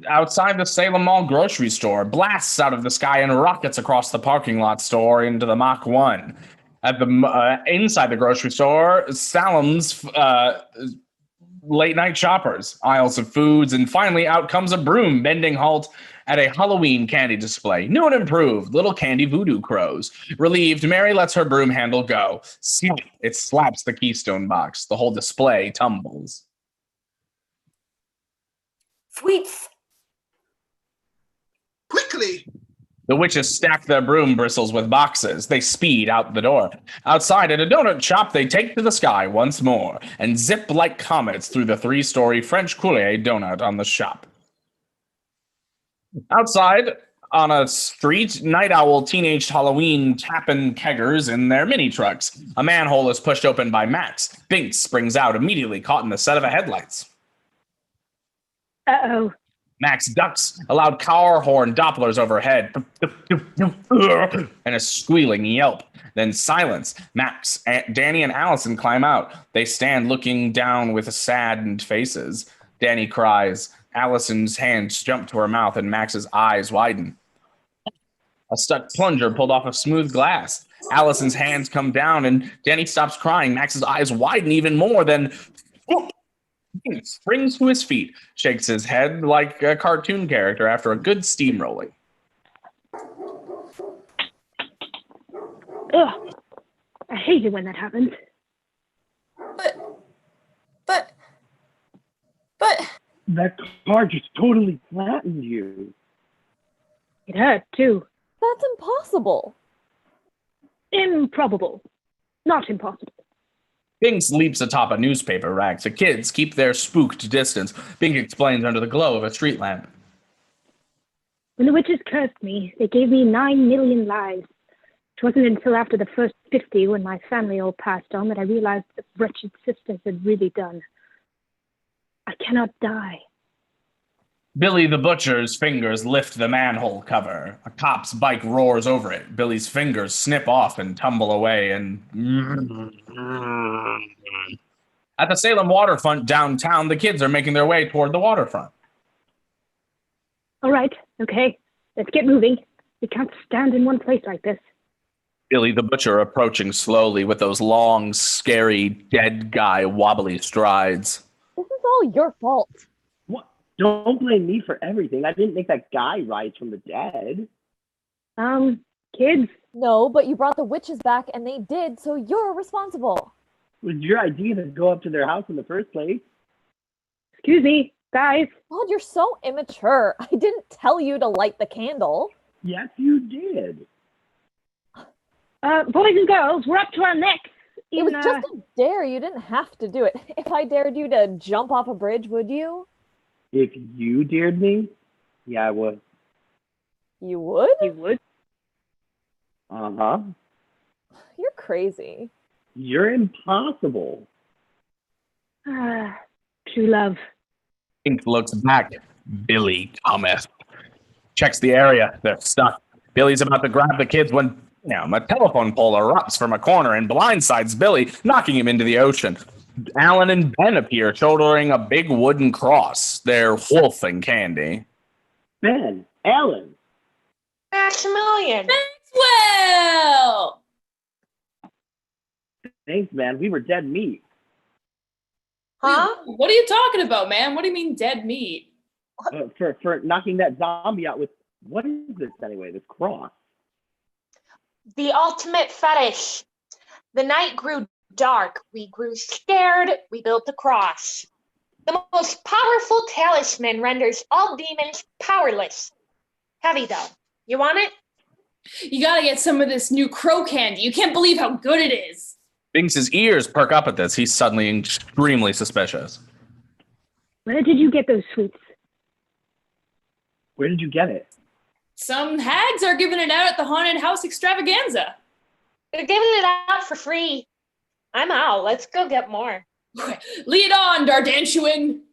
Speaker 1: Outside the Salem Mall grocery store, blasts out of the sky and rockets across the parking lot store into the Mach 1. At the inside the grocery store, Salem's late night shoppers, aisles of foods, and finally out comes a broom bending halt at a Halloween candy display. New and improved, little candy voodoo crows. Relieved, Mary lets her broom handle go. Snap! It slaps the Keystone box. The whole display tumbles.
Speaker 3: Sweets.
Speaker 4: Quickly!
Speaker 1: The witches stack their broom bristles with boxes. They speed out the door. Outside at a donut shop, they take to the sky once more and zip like comets through the 3-story French Coulier donut on the shop. Outside, on a street, Night Owl teenage Halloween tapping keggers in their mini trucks. A manhole is pushed open by Max. Binks springs out, immediately caught in the set of the headlights.
Speaker 2: Uh-oh.
Speaker 1: Max ducks, a loud car horn Dopplers overhead, and a squealing yelp. Then silence. Max, Danny, and Allison climb out. They stand looking down with saddened faces. Danny cries. Allison's hands jump to her mouth, and Max's eyes widen. A stuck plunger pulled off of smooth glass. Allison's hands come down, and Danny stops crying. Max's eyes widen even more, then he springs to his feet, shakes his head like a cartoon character after a good steamrolling.
Speaker 2: Ugh. I hate it when that happens.
Speaker 11: But...
Speaker 9: That car just totally flattened you.
Speaker 2: It hurt, too.
Speaker 10: That's impossible.
Speaker 2: Improbable. Not impossible.
Speaker 1: Binks leaps atop a newspaper rack. The kids keep their spooked distance. Bink explains under the glow of a street lamp.
Speaker 2: When the witches cursed me, they gave me 9 million lives. It wasn't until after the first 50, when my family all passed on, that I realized the wretched sisters had really done. I cannot die.
Speaker 1: Billy the Butcher's fingers lift the manhole cover. A cop's bike roars over it. Billy's fingers snip off and tumble away, and... At the Salem waterfront downtown, the kids are making their way toward the waterfront.
Speaker 2: All right, okay. Let's get moving. We can't stand in one place like this.
Speaker 1: Billy the Butcher approaching slowly with those long, scary, dead guy wobbly strides.
Speaker 10: This is all your fault.
Speaker 9: What? Don't blame me for everything. I didn't make that guy rise from the dead.
Speaker 2: Kids?
Speaker 10: No, but you brought the witches back and they did, so you're responsible.
Speaker 9: It was your idea to go up to their house in the first place.
Speaker 2: Excuse me, guys.
Speaker 10: God, you're so immature. I didn't tell you to light the candle.
Speaker 9: Yes, you did.
Speaker 2: Boys and girls, we're up to our necks.
Speaker 10: It was just a dare. You didn't have to do it. If I dared you to jump off a bridge, would you?
Speaker 9: If you dared me, yeah, I would.
Speaker 10: You would?
Speaker 2: You would?
Speaker 9: Uh-huh.
Speaker 10: You're crazy.
Speaker 9: You're impossible.
Speaker 2: True love.
Speaker 1: Pink looks back. Billy cometh. Checks the area. They're stuck. Billy's about to grab the kids when Now, a telephone pole erupts from a corner and blindsides Billy, knocking him into the ocean. Alan and Ben appear, shouldering a big wooden cross. They're wolfing candy.
Speaker 9: Ben, Alan.
Speaker 5: Maximilian.
Speaker 8: Maxwell!
Speaker 9: Thanks, man. We were dead meat.
Speaker 5: Huh?
Speaker 8: What are you talking about, man? What do you mean dead meat?
Speaker 9: For knocking that zombie out with, what is this anyway, this cross?
Speaker 5: The ultimate fetish. The night grew dark. We grew scared. We built the cross. The most powerful talisman renders all demons powerless. Heavy though. You want it?
Speaker 8: You gotta get some of this new crow candy. You can't believe how good it is.
Speaker 1: Binks's ears perk up at this. He's suddenly extremely suspicious.
Speaker 2: Where did you get those sweets?
Speaker 9: Where did you get it?
Speaker 8: Some hags are giving it out at the haunted house extravaganza.
Speaker 5: They're giving it out for free. I'm out. Let's go get more.
Speaker 8: Lead on, Gargantuan.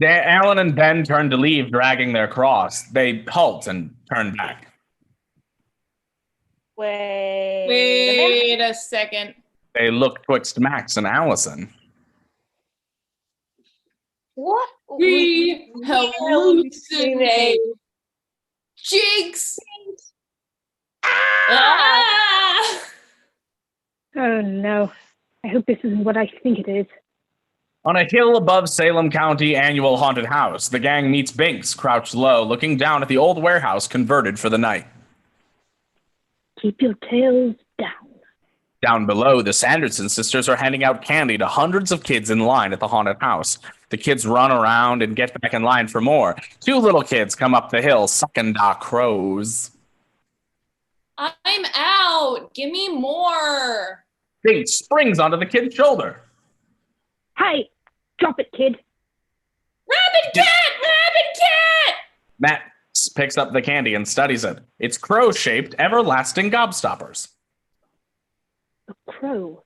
Speaker 1: Alan and Ben turn to leave, dragging their cross. They halt and turn back.
Speaker 8: Wait a second.
Speaker 1: They look twixt Max and Allison.
Speaker 5: What?
Speaker 8: We hallucinate. Jinx! Ah!
Speaker 2: Oh no. I hope this isn't what I think it is.
Speaker 1: On a hill above Salem County annual haunted house, the gang meets Binks, crouched low, looking down at the old warehouse converted for the night.
Speaker 2: Keep your tails down.
Speaker 1: Down below, the Sanderson sisters are handing out candy to hundreds of kids in line at the haunted house. The kids run around and get back in line for more. Two little kids come up the hill, sucking da crows.
Speaker 8: I'm out. Give me more.
Speaker 1: Binks springs onto the kid's shoulder.
Speaker 2: Hey, drop it, kid.
Speaker 8: Rabbit cat! Rabbit cat!
Speaker 1: Max picks up the candy and studies it. It's crow-shaped, everlasting gobstoppers.
Speaker 2: A crow.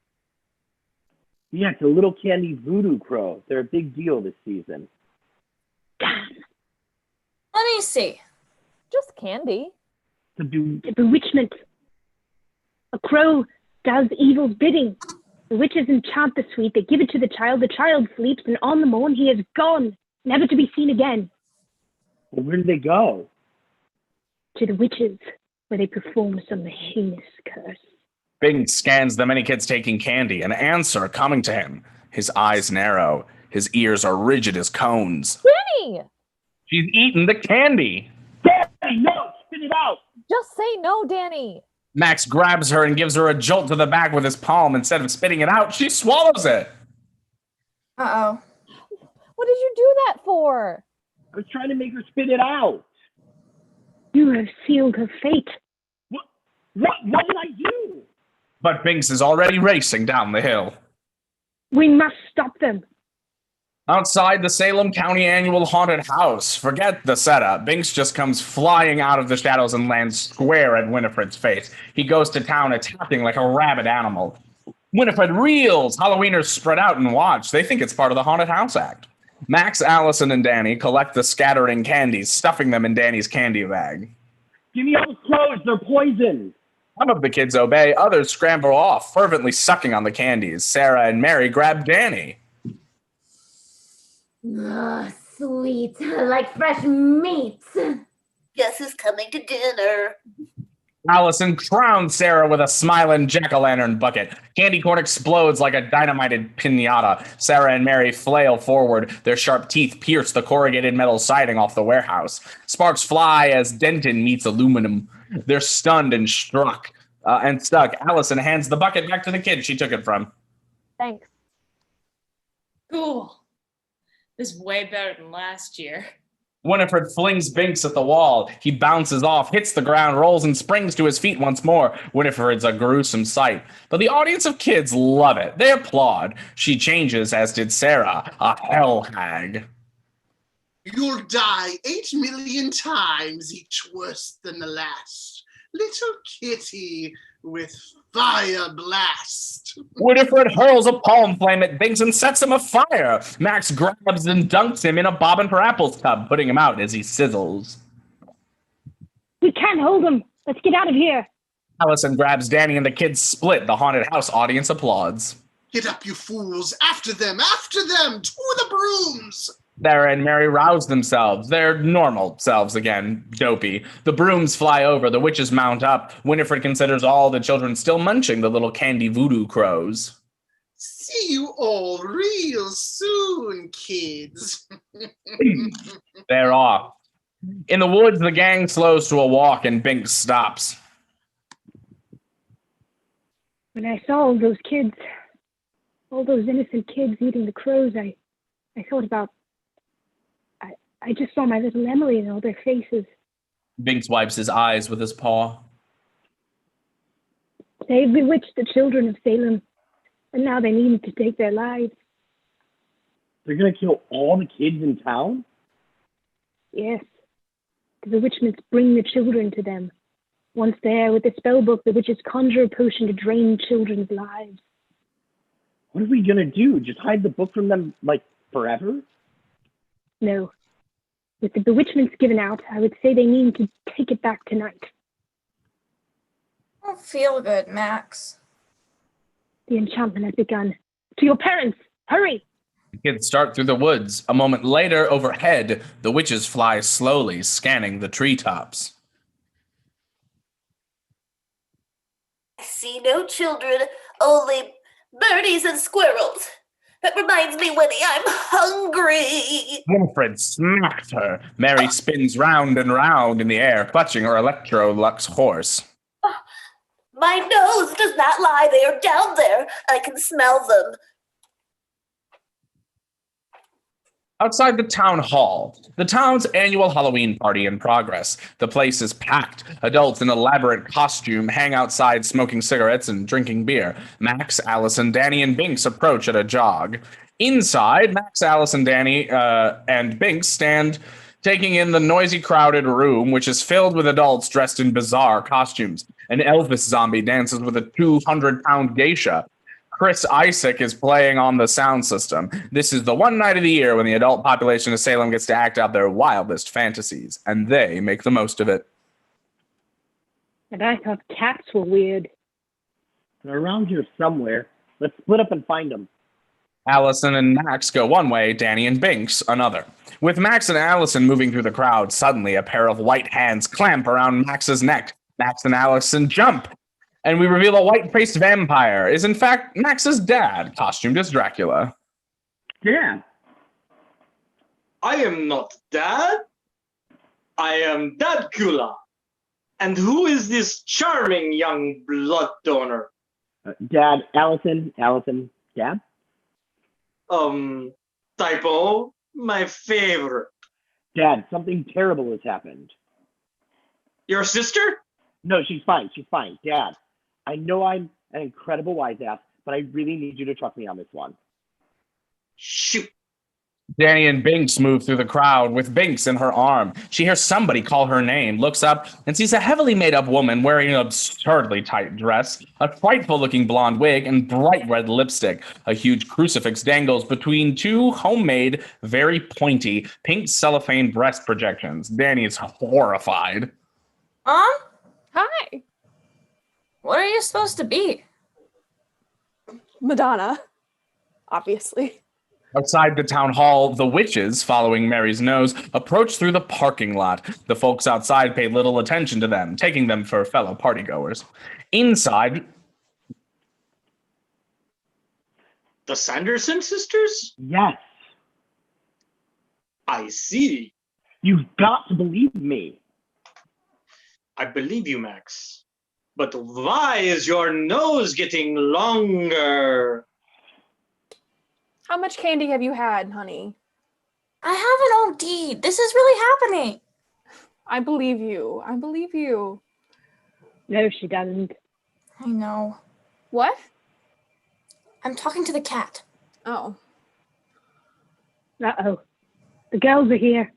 Speaker 9: Yeah, it's a little candy voodoo crow. They're a big deal this season.
Speaker 2: Damn.
Speaker 11: Let me see.
Speaker 10: Just candy.
Speaker 2: The bewitchment. A crow does evil's bidding. The witches enchant the sweet. They give it to the child sleeps, and on the morn he is gone, never to be seen again.
Speaker 9: Well, where did they go?
Speaker 2: To the witches, where they perform some heinous curse.
Speaker 1: Binks scans the many kids taking candy, an answer coming to him. His eyes narrow. His ears are rigid as cones.
Speaker 10: Danny!
Speaker 1: She's eaten the candy.
Speaker 9: Danny, no! Spit it out!
Speaker 10: Just say no, Danny!
Speaker 1: Max grabs her and gives her a jolt to the back with his palm. Instead of spitting it out, she swallows it.
Speaker 11: Uh-oh.
Speaker 10: What did you do that for?
Speaker 9: I was trying to make her spit it out.
Speaker 2: You have sealed her fate.
Speaker 9: What did I do?
Speaker 1: But Binks is already racing down the hill.
Speaker 2: We must stop them.
Speaker 1: Outside the Salem County annual haunted house, forget the setup. Binks just comes flying out of the shadows and lands square at Winifred's face. He goes to town attacking like a rabid animal. Winifred reels. Halloweeners spread out and watch. They think it's part of the haunted house act. Max, Allison, and Danny collect the scattering candies, stuffing them in Danny's candy bag.
Speaker 9: Give me all the crows. They're poisoned.
Speaker 1: Some of the kids obey. Others scramble off, fervently sucking on the candies. Sarah and Mary grab Danny.
Speaker 12: Sweet, like fresh meat.
Speaker 3: Guess who's coming to dinner?
Speaker 1: Allison crowns Sarah with a smiling jack-o'-lantern bucket. Candy corn explodes like a dynamited piñata. Sarah and Mary flail forward. Their sharp teeth pierce the corrugated metal siding off the warehouse. Sparks fly as Denton meets aluminum. They're stunned and stuck. Allison hands the bucket back to the kid she took it from.
Speaker 10: Thanks.
Speaker 8: Cool. This is way better than last year.
Speaker 1: Winifred flings Binks at the wall. He bounces off, hits the ground, rolls, and springs to his feet once more. Winifred's a gruesome sight, but the audience of kids love it. They applaud. She changes, as did Sarah, a hell hag.
Speaker 4: You'll die 8 million times, each worse than the last. Little kitty with fire blast.
Speaker 1: Winifred hurls a palm flame at Binks and sets him afire. Max grabs and dunks him in a bobbin for apples tub, putting him out as he sizzles.
Speaker 2: We can't hold them. Let's get out of here.
Speaker 1: Allison grabs Danny and the kids split. The haunted house audience applauds.
Speaker 4: Get up, you fools! After them! After them! To the brooms!
Speaker 1: Sarah and Mary rouse themselves, their normal selves again, dopey. The brooms fly over, the witches mount up. Winifred considers all the children still munching the little candy voodoo crows.
Speaker 4: See you all real soon, kids.
Speaker 1: They're off. In the woods, the gang slows to a walk and Binks stops.
Speaker 2: When I saw all those kids, all those innocent kids eating the crows, I thought about, I just saw my little Emily and all their faces.
Speaker 1: Binks wipes his eyes with his paw.
Speaker 2: They bewitched the children of Salem, and now they need to take their lives.
Speaker 9: They're going to kill all the kids in town?
Speaker 2: Yes. The bewitchments bring the children to them. Once there, with the spell book, the witches conjure a potion to drain children's lives.
Speaker 9: What are we going to do? Just hide the book from them, like, forever?
Speaker 2: No. With the bewitchments given out, I would say they need to take it back tonight.
Speaker 11: I don't feel good, Max.
Speaker 2: The enchantment has begun. To your parents! Hurry!
Speaker 1: The kids start through the woods. A moment later, overhead, the witches fly slowly, scanning the treetops.
Speaker 3: I see no children, only birdies and squirrels. That reminds me, Winnie, I'm hungry.
Speaker 1: Winifred smacks her. Mary spins round and round in the air, clutching her Electrolux horse.
Speaker 3: My nose does not lie. They are down there. I can smell them.
Speaker 1: Outside the town hall, the town's annual Halloween party in progress. The place is packed. Adults in elaborate costume hang outside smoking cigarettes and drinking beer. Max, Allison, Danny, and Binks approach at a jog. Inside, Max, Allison, Danny, and Binks stand taking in the noisy, crowded room, which is filled with adults dressed in bizarre costumes. An Elvis zombie dances with a 200-pound geisha. Chris Isaac is playing on the sound system. This is the one night of the year when the adult population of Salem gets to act out their wildest fantasies, and they make the most of it.
Speaker 2: And I thought cats were weird.
Speaker 9: They're around here somewhere. Let's split up and find them.
Speaker 1: Allison and Max go one way, Danny and Binks another. With Max and Allison moving through the crowd, suddenly a pair of white hands clamp around Max's neck. Max and Allison jump, and we reveal a white-faced vampire is in fact Max's dad, costumed as Dracula.
Speaker 9: Yeah.
Speaker 6: I am not Dad. I am Dadcula. And who is this charming young blood donor?
Speaker 9: Dad, Allison, Dad?
Speaker 6: Typo, my favorite.
Speaker 9: Dad, something terrible has happened.
Speaker 6: Your sister?
Speaker 9: No, she's fine. Dad, I know I'm an incredible wise ass, but I really need you to trust me on this one.
Speaker 6: Shoot.
Speaker 1: Danny and Binks move through the crowd with Binks in her arm. She hears somebody call her name, looks up, and sees a heavily made-up woman wearing an absurdly tight dress, a frightful-looking blonde wig, and bright red lipstick. A huge crucifix dangles between two homemade, very pointy, pink cellophane breast projections. Danny is horrified.
Speaker 11: Mom?
Speaker 7: Hi.
Speaker 11: What are you supposed to be?
Speaker 7: Madonna, obviously.
Speaker 1: Outside the town hall, the witches, following Mary's nose, approach through the parking lot. The folks outside pay little attention to them, taking them for fellow partygoers. Inside...
Speaker 6: The Sanderson sisters?
Speaker 9: Yes.
Speaker 6: I see.
Speaker 9: You've got to believe me.
Speaker 6: I believe you, Max. But why is your nose getting longer?
Speaker 7: How much candy have you had, honey?
Speaker 11: I haven't OD'd. This is really happening.
Speaker 7: I believe you.
Speaker 2: No, she doesn't.
Speaker 11: I know.
Speaker 7: What?
Speaker 11: I'm talking to the cat.
Speaker 7: Oh.
Speaker 2: Uh-oh. The girls are here.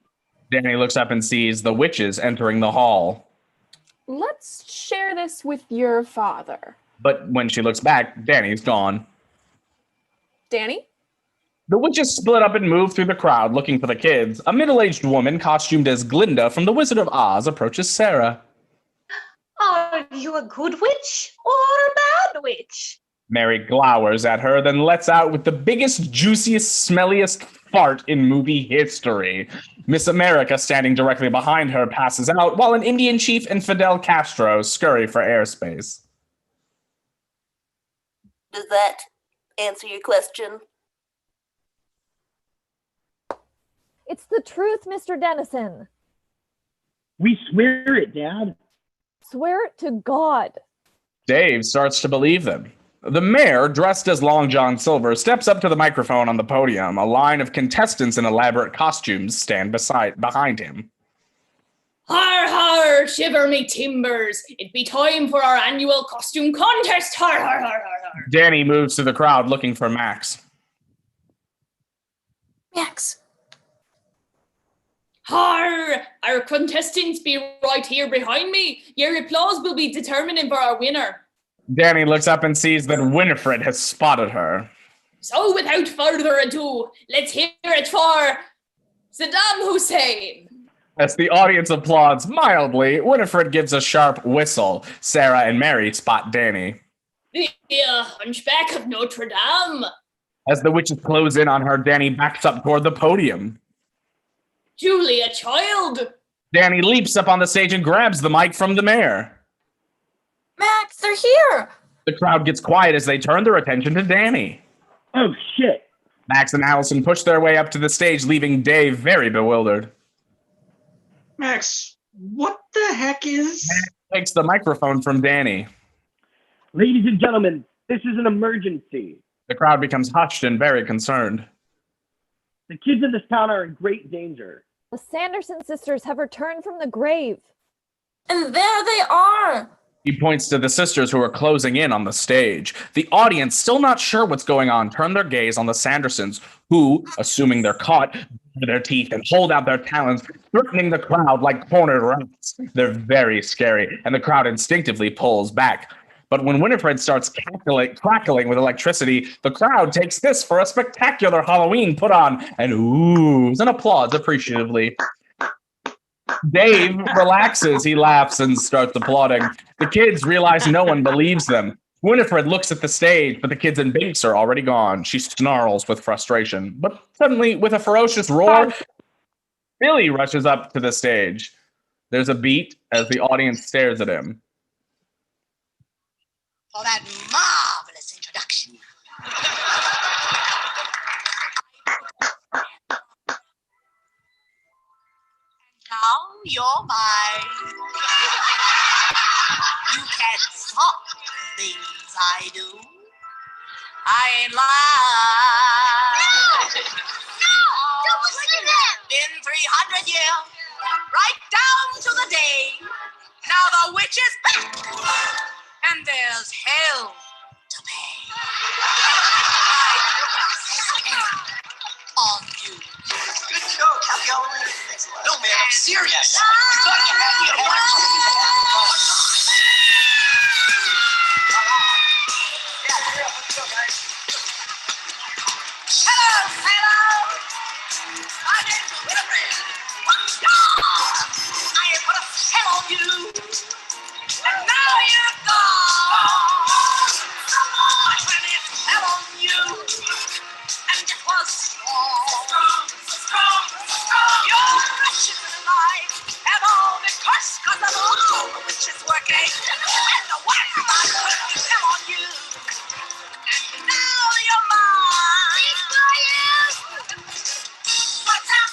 Speaker 1: Danny looks up and sees the witches entering the hall.
Speaker 7: Let's share this with your father.
Speaker 1: But when she looks back, Danny's gone.
Speaker 7: Danny?
Speaker 1: The witches split up and move through the crowd looking for the kids. A middle-aged woman costumed as Glinda from The Wizard of Oz approaches Sarah.
Speaker 5: Oh, you a good witch or a bad witch?
Speaker 1: Mary glowers at her, then lets out with the biggest, juiciest, smelliest fart in movie history. Miss America, standing directly behind her, passes out, while an Indian chief and Fidel Castro scurry for airspace.
Speaker 3: Does that answer your question?
Speaker 10: It's the truth, Mr. Dennison.
Speaker 9: We swear it, Dad.
Speaker 10: Swear it to God.
Speaker 1: Dave starts to believe them. The mayor, dressed as Long John Silver, steps up to the microphone on the podium. A line of contestants in elaborate costumes stand behind him.
Speaker 8: Har har, shiver me timbers. It be time for our annual costume contest. Har har har har har.
Speaker 1: Danny moves to the crowd looking for Max.
Speaker 11: Max.
Speaker 8: Har! Our contestants be right here behind me. Your applause will be determining for our winner.
Speaker 1: Danny looks up and sees that Winifred has spotted her.
Speaker 8: So without further ado, let's hear it for Saddam Hussein.
Speaker 1: As the audience applauds mildly, Winifred gives a sharp whistle. Sarah and Mary spot Danny.
Speaker 8: The Hunchback of Notre Dame.
Speaker 1: As the witches close in on her, Danny backs up toward the podium.
Speaker 8: Julia Child.
Speaker 1: Danny leaps up on the stage and grabs the mic from the mayor.
Speaker 11: Max, they're here.
Speaker 1: The crowd gets quiet as they turn their attention to Danny.
Speaker 9: Oh, shit.
Speaker 1: Max and Allison push their way up to the stage, leaving Dave very bewildered.
Speaker 6: Max, what the heck is...
Speaker 1: Max takes the microphone from Danny.
Speaker 9: Ladies and gentlemen, this is an emergency.
Speaker 1: The crowd becomes hushed and very concerned.
Speaker 9: The kids in this town are in great danger.
Speaker 10: The Sanderson sisters have returned from the grave.
Speaker 11: And there they are.
Speaker 1: He points to the sisters who are closing in on the stage. The audience, still not sure what's going on, turn their gaze on the Sandersons, who, assuming they're caught, bare their teeth and hold out their talons, threatening the crowd like cornered rats. They're very scary, and the crowd instinctively pulls back. But when Winifred starts crackling with electricity, the crowd takes this for a spectacular Halloween put-on and oohs and applauds appreciatively. Dave relaxes, he laughs and starts applauding. The kids realize no one believes them. Winifred looks at the stage, but the kids and Binks are already gone. She snarls with frustration. But suddenly, with a ferocious roar, Billy rushes up to the stage. There's a beat as the audience stares at him.
Speaker 14: For that marvelous introduction. Now you're mine. You can stop the things I do. I ain't lying. No! Don't listen to them! In 300 years, right down to the day, now the witch is back, and there's hell to pay. On you. Good show, Happy Halloween. No, man, I'm serious. You gotta get happy at once. Hello, sailor. I'm into Winifred. I have put a spell on you, and now you're gone. Someone put a spell on you, and it was strong. Your wretched life have all been cursed because of all the witches working, and the one about put a spell on you, and now you're mine. What's up?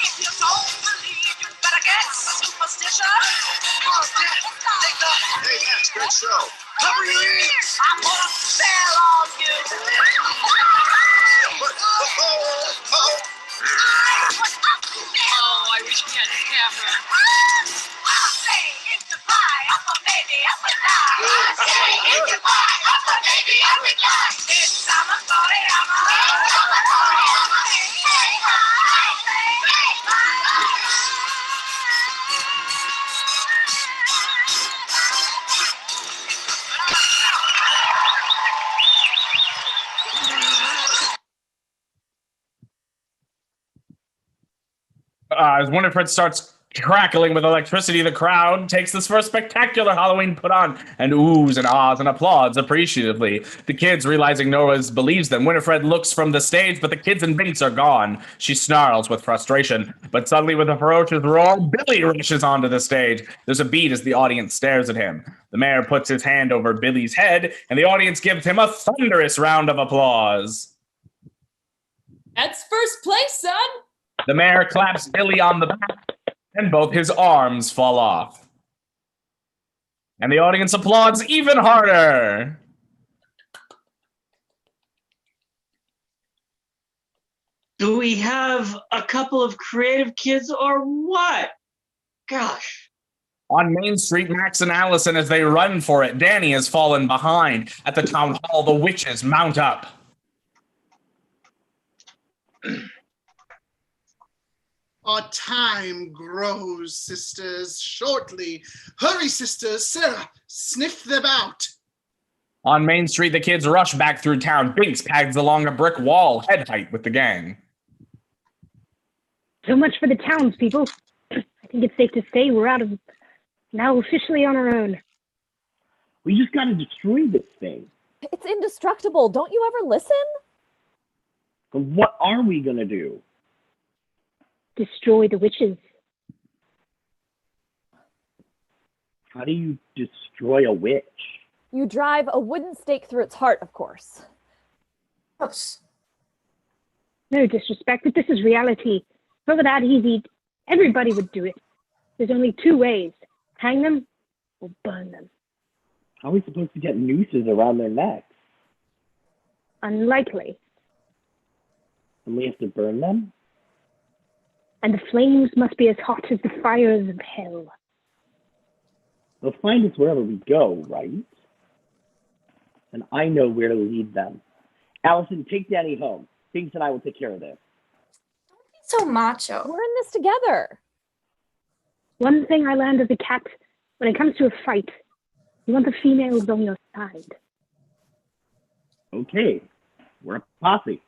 Speaker 14: If you don't believe, you better get superstitious. Hey, that's great show. Cover your ears. I put a spell on you. I wish we had a camera. I'll say if you buy up a baby up and down. I'll say if you buy up a baby up and down. It's I'm a story, I'm a
Speaker 1: As Winifred starts crackling with electricity, the crowd takes this first spectacular Halloween put on and oohs and ahs and applauds appreciatively. The kids, realizing no one believes them, Winifred looks from the stage, but the kids and Binks are gone. She snarls with frustration, but suddenly with a ferocious roar, Billy rushes onto the stage. There's a beat as the audience stares at him. The mayor puts his hand over Billy's head, and the audience gives him a thunderous round of applause.
Speaker 8: That's first place, son.
Speaker 1: The mayor claps Billy on the back, and both his arms fall off. And the audience applauds even harder.
Speaker 6: Do we have a couple of creative kids or what? Gosh.
Speaker 1: On Main Street, Max and Allison, as they run for it, Danny has fallen behind. At the town hall, the witches mount up.
Speaker 4: Our time grows, sisters, shortly. Hurry, sisters, Sarah, sniff them out.
Speaker 1: On Main Street, the kids rush back through town. Binks pads along a brick wall, head height with the gang.
Speaker 2: So much for the townspeople. I think it's safe to say we're now officially on our own.
Speaker 9: We just gotta destroy this thing.
Speaker 10: It's indestructible. Don't you ever listen?
Speaker 9: So what are we gonna do?
Speaker 2: Destroy the witches.
Speaker 9: How do you destroy a witch?
Speaker 10: You drive a wooden stake through its heart, of course.
Speaker 11: Gross.
Speaker 2: No disrespect, but this is reality. If it were that easy, everybody would do it. There's only two ways. Hang them or burn them.
Speaker 9: How are we supposed to get nooses around their necks?
Speaker 2: Unlikely.
Speaker 9: And we have to burn them?
Speaker 2: And the flames must be as hot as the fires of hell.
Speaker 9: They'll find us wherever we go, right? And I know where to lead them. Allison, take Danny home. Binks and I will take care of this.
Speaker 11: So macho.
Speaker 10: We're in this together.
Speaker 2: One thing I learned as a cat, when it comes to a fight, you want the females on your side.
Speaker 9: Okay, we're a posse.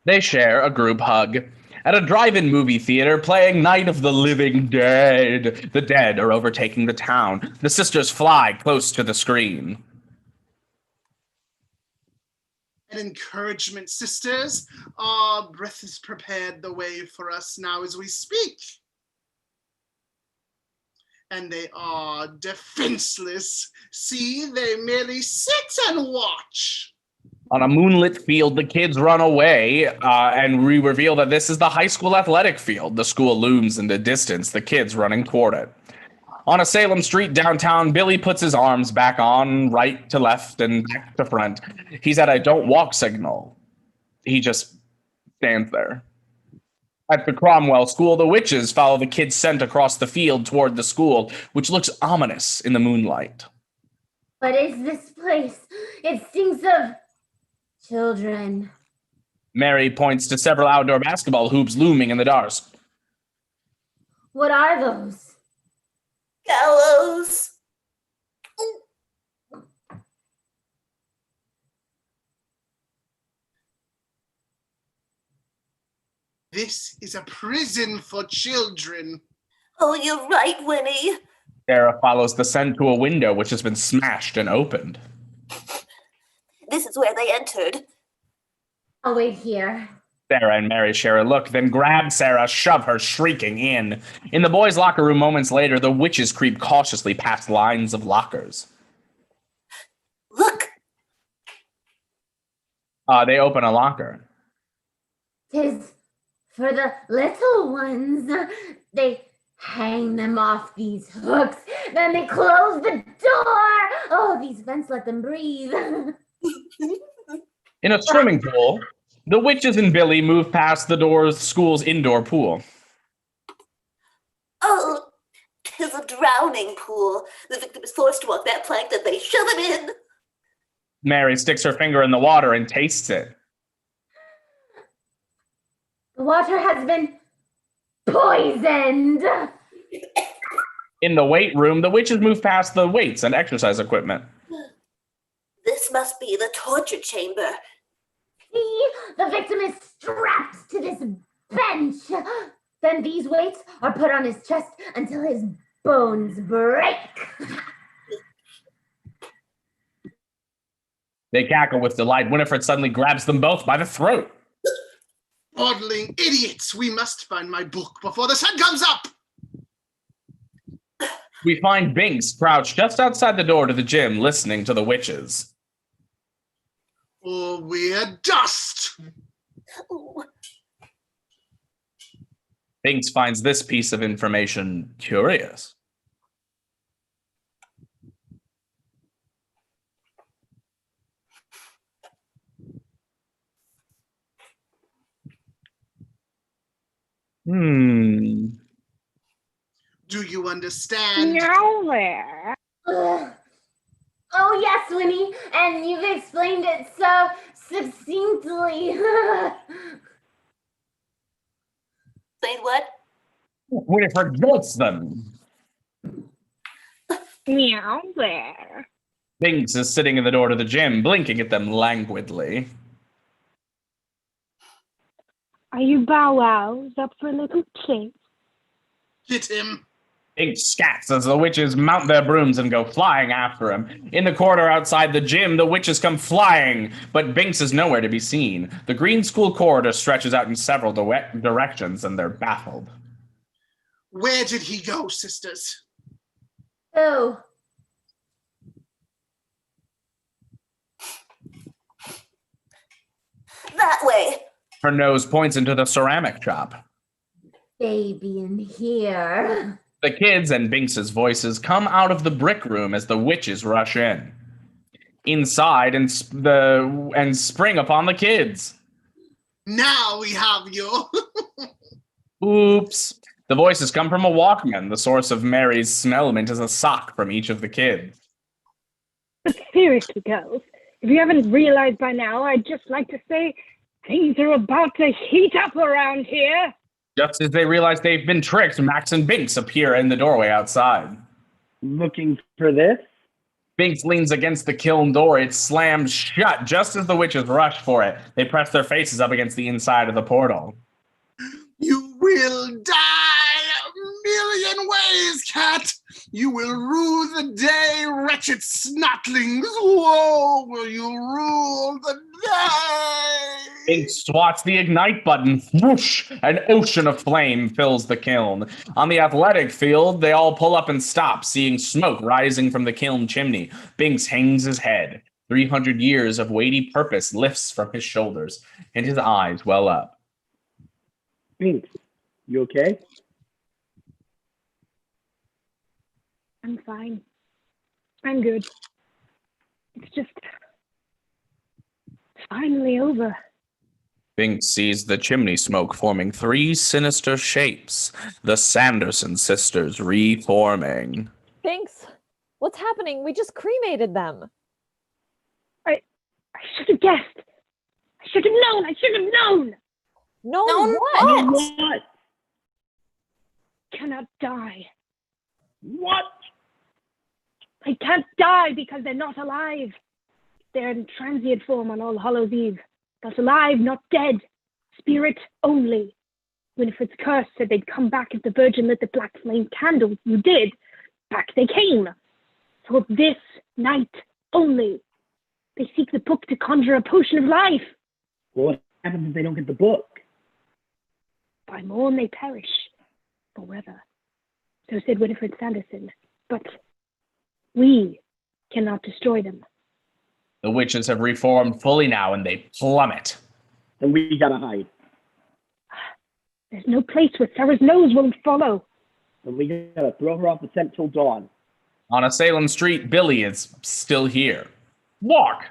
Speaker 1: They share a group hug. At a drive-in movie theater playing Night of the Living Dead. The dead are overtaking the town. The sisters fly close to the screen.
Speaker 4: An encouragement, sisters. Our breath has prepared the way for us now as we speak. And they are defenseless. See, they merely sit and watch.
Speaker 1: On a moonlit field, the kids run away, and we reveal that this is the high school athletic field. The school looms in the distance, the kids running toward it. On a Salem street downtown, Billy puts his arms back on, right to left and back to front. He's at a don't walk signal. He just stands there. At the Cromwell School, the witches follow the kids sent across the field toward the school, which looks ominous in the moonlight.
Speaker 12: What is this place? It stinks of children.
Speaker 1: Mary points to several outdoor basketball hoops looming in the dark.
Speaker 12: What are those?
Speaker 3: Gallows.
Speaker 4: This is a prison for children.
Speaker 3: Oh, you're right, Winnie.
Speaker 1: Sarah follows the scent to a window which has been smashed and opened.
Speaker 3: This is where they entered.
Speaker 12: I'll wait here.
Speaker 1: Sarah and Mary share a look, then grab Sarah, shove her shrieking in. In the boys' locker room moments later, the witches creep cautiously past lines of lockers.
Speaker 3: Look.
Speaker 1: They open a locker.
Speaker 12: 'Tis for the little ones. They hang them off these hooks, then they close the door. Oh, these vents let them breathe.
Speaker 1: In a swimming pool, the witches and Billy move past the doors of school's indoor pool.
Speaker 3: Oh, 'tis a drowning pool. The victim is forced to walk that plank, then they shove him in.
Speaker 1: Mary sticks her finger in the water and tastes it.
Speaker 12: The water has been poisoned.
Speaker 1: In the weight room, the witches move past the weights and exercise equipment.
Speaker 3: This must be the torture chamber.
Speaker 12: See, the victim is strapped to this bench. Then these weights are put on his chest until his bones break.
Speaker 1: They cackle with delight. Winifred suddenly grabs them both by the throat.
Speaker 4: Maudling idiots! We must find my book before the sun comes up!
Speaker 1: We find Binks crouched just outside the door to the gym, listening to the witches.
Speaker 4: Or we're dust!
Speaker 1: Binks finds this piece of information curious.
Speaker 4: Do you understand?
Speaker 2: Nowhere.
Speaker 12: Oh, yes, Winnie, and you've explained it so succinctly.
Speaker 3: Say what?
Speaker 1: Winifred jolts them.
Speaker 2: Meow there.
Speaker 1: Binks is sitting in the door to the gym, blinking at them languidly.
Speaker 2: Are you bow wows up for a little chase?
Speaker 4: Hit him.
Speaker 1: Binks scats as the witches mount their brooms and go flying after him. In the corridor outside the gym, the witches come flying, but Binks is nowhere to be seen. The green school corridor stretches out in several directions, and they're baffled.
Speaker 4: Where did he go, sisters?
Speaker 12: Oh.
Speaker 3: That way.
Speaker 1: Her nose points into the ceramic shop.
Speaker 12: Baby in here.
Speaker 1: The kids and Binks's voices come out of the brick room as the witches rush in. Inside and spring upon the kids.
Speaker 4: Now we have you.
Speaker 1: Oops. The voices come from a Walkman. The source of Mary's smell mint is a sock from each of the kids.
Speaker 2: But seriously, girls, if you haven't realized by now, I'd just like to say things are about to heat up around here.
Speaker 1: Just as they realize they've been tricked, Max and Binks appear in the doorway outside.
Speaker 9: Looking for this?
Speaker 1: Binks leans against the kiln door. It slams shut just as the witches rush for it. They press their faces up against the inside of the portal.
Speaker 4: You will die a million ways, cat. You will rue the day, wretched snotlings. Woe will you rule the day.
Speaker 1: Binks swats the ignite button. Whoosh! An ocean of flame fills the kiln. On the athletic field, they all pull up and stop, seeing smoke rising from the kiln chimney. Binks hangs his head. 300 years of weighty purpose lifts from his shoulders, and his eyes well up.
Speaker 9: Binks, you okay?
Speaker 2: I'm fine. I'm good. It's just finally over.
Speaker 1: Binks sees the chimney smoke forming 3 sinister shapes. The Sanderson sisters reforming.
Speaker 10: Binks, what's happening? We just cremated them.
Speaker 2: I should have guessed. I should have known. I should have known.
Speaker 10: No,
Speaker 11: what?
Speaker 9: What?
Speaker 2: Cannot die.
Speaker 9: What?
Speaker 2: I can't die because they're not alive. They're in transient form on All Hallows Eve. Not alive, not dead. Spirit only. Winifred's curse said they'd come back if the Virgin lit the black flame candles. You did. Back they came. For this night only. They seek the book to conjure a potion of life.
Speaker 9: Well, what happens if they don't get the book?
Speaker 2: By morn they perish. Forever. So said Winifred Sanderson. But we cannot destroy them.
Speaker 1: The witches have reformed fully now, and they plummet.
Speaker 9: Then we gotta hide.
Speaker 2: There's no place where Sarah's nose won't follow.
Speaker 9: Then we gotta throw her off the scent till dawn.
Speaker 1: On a Salem street, Billy is still here. Walk!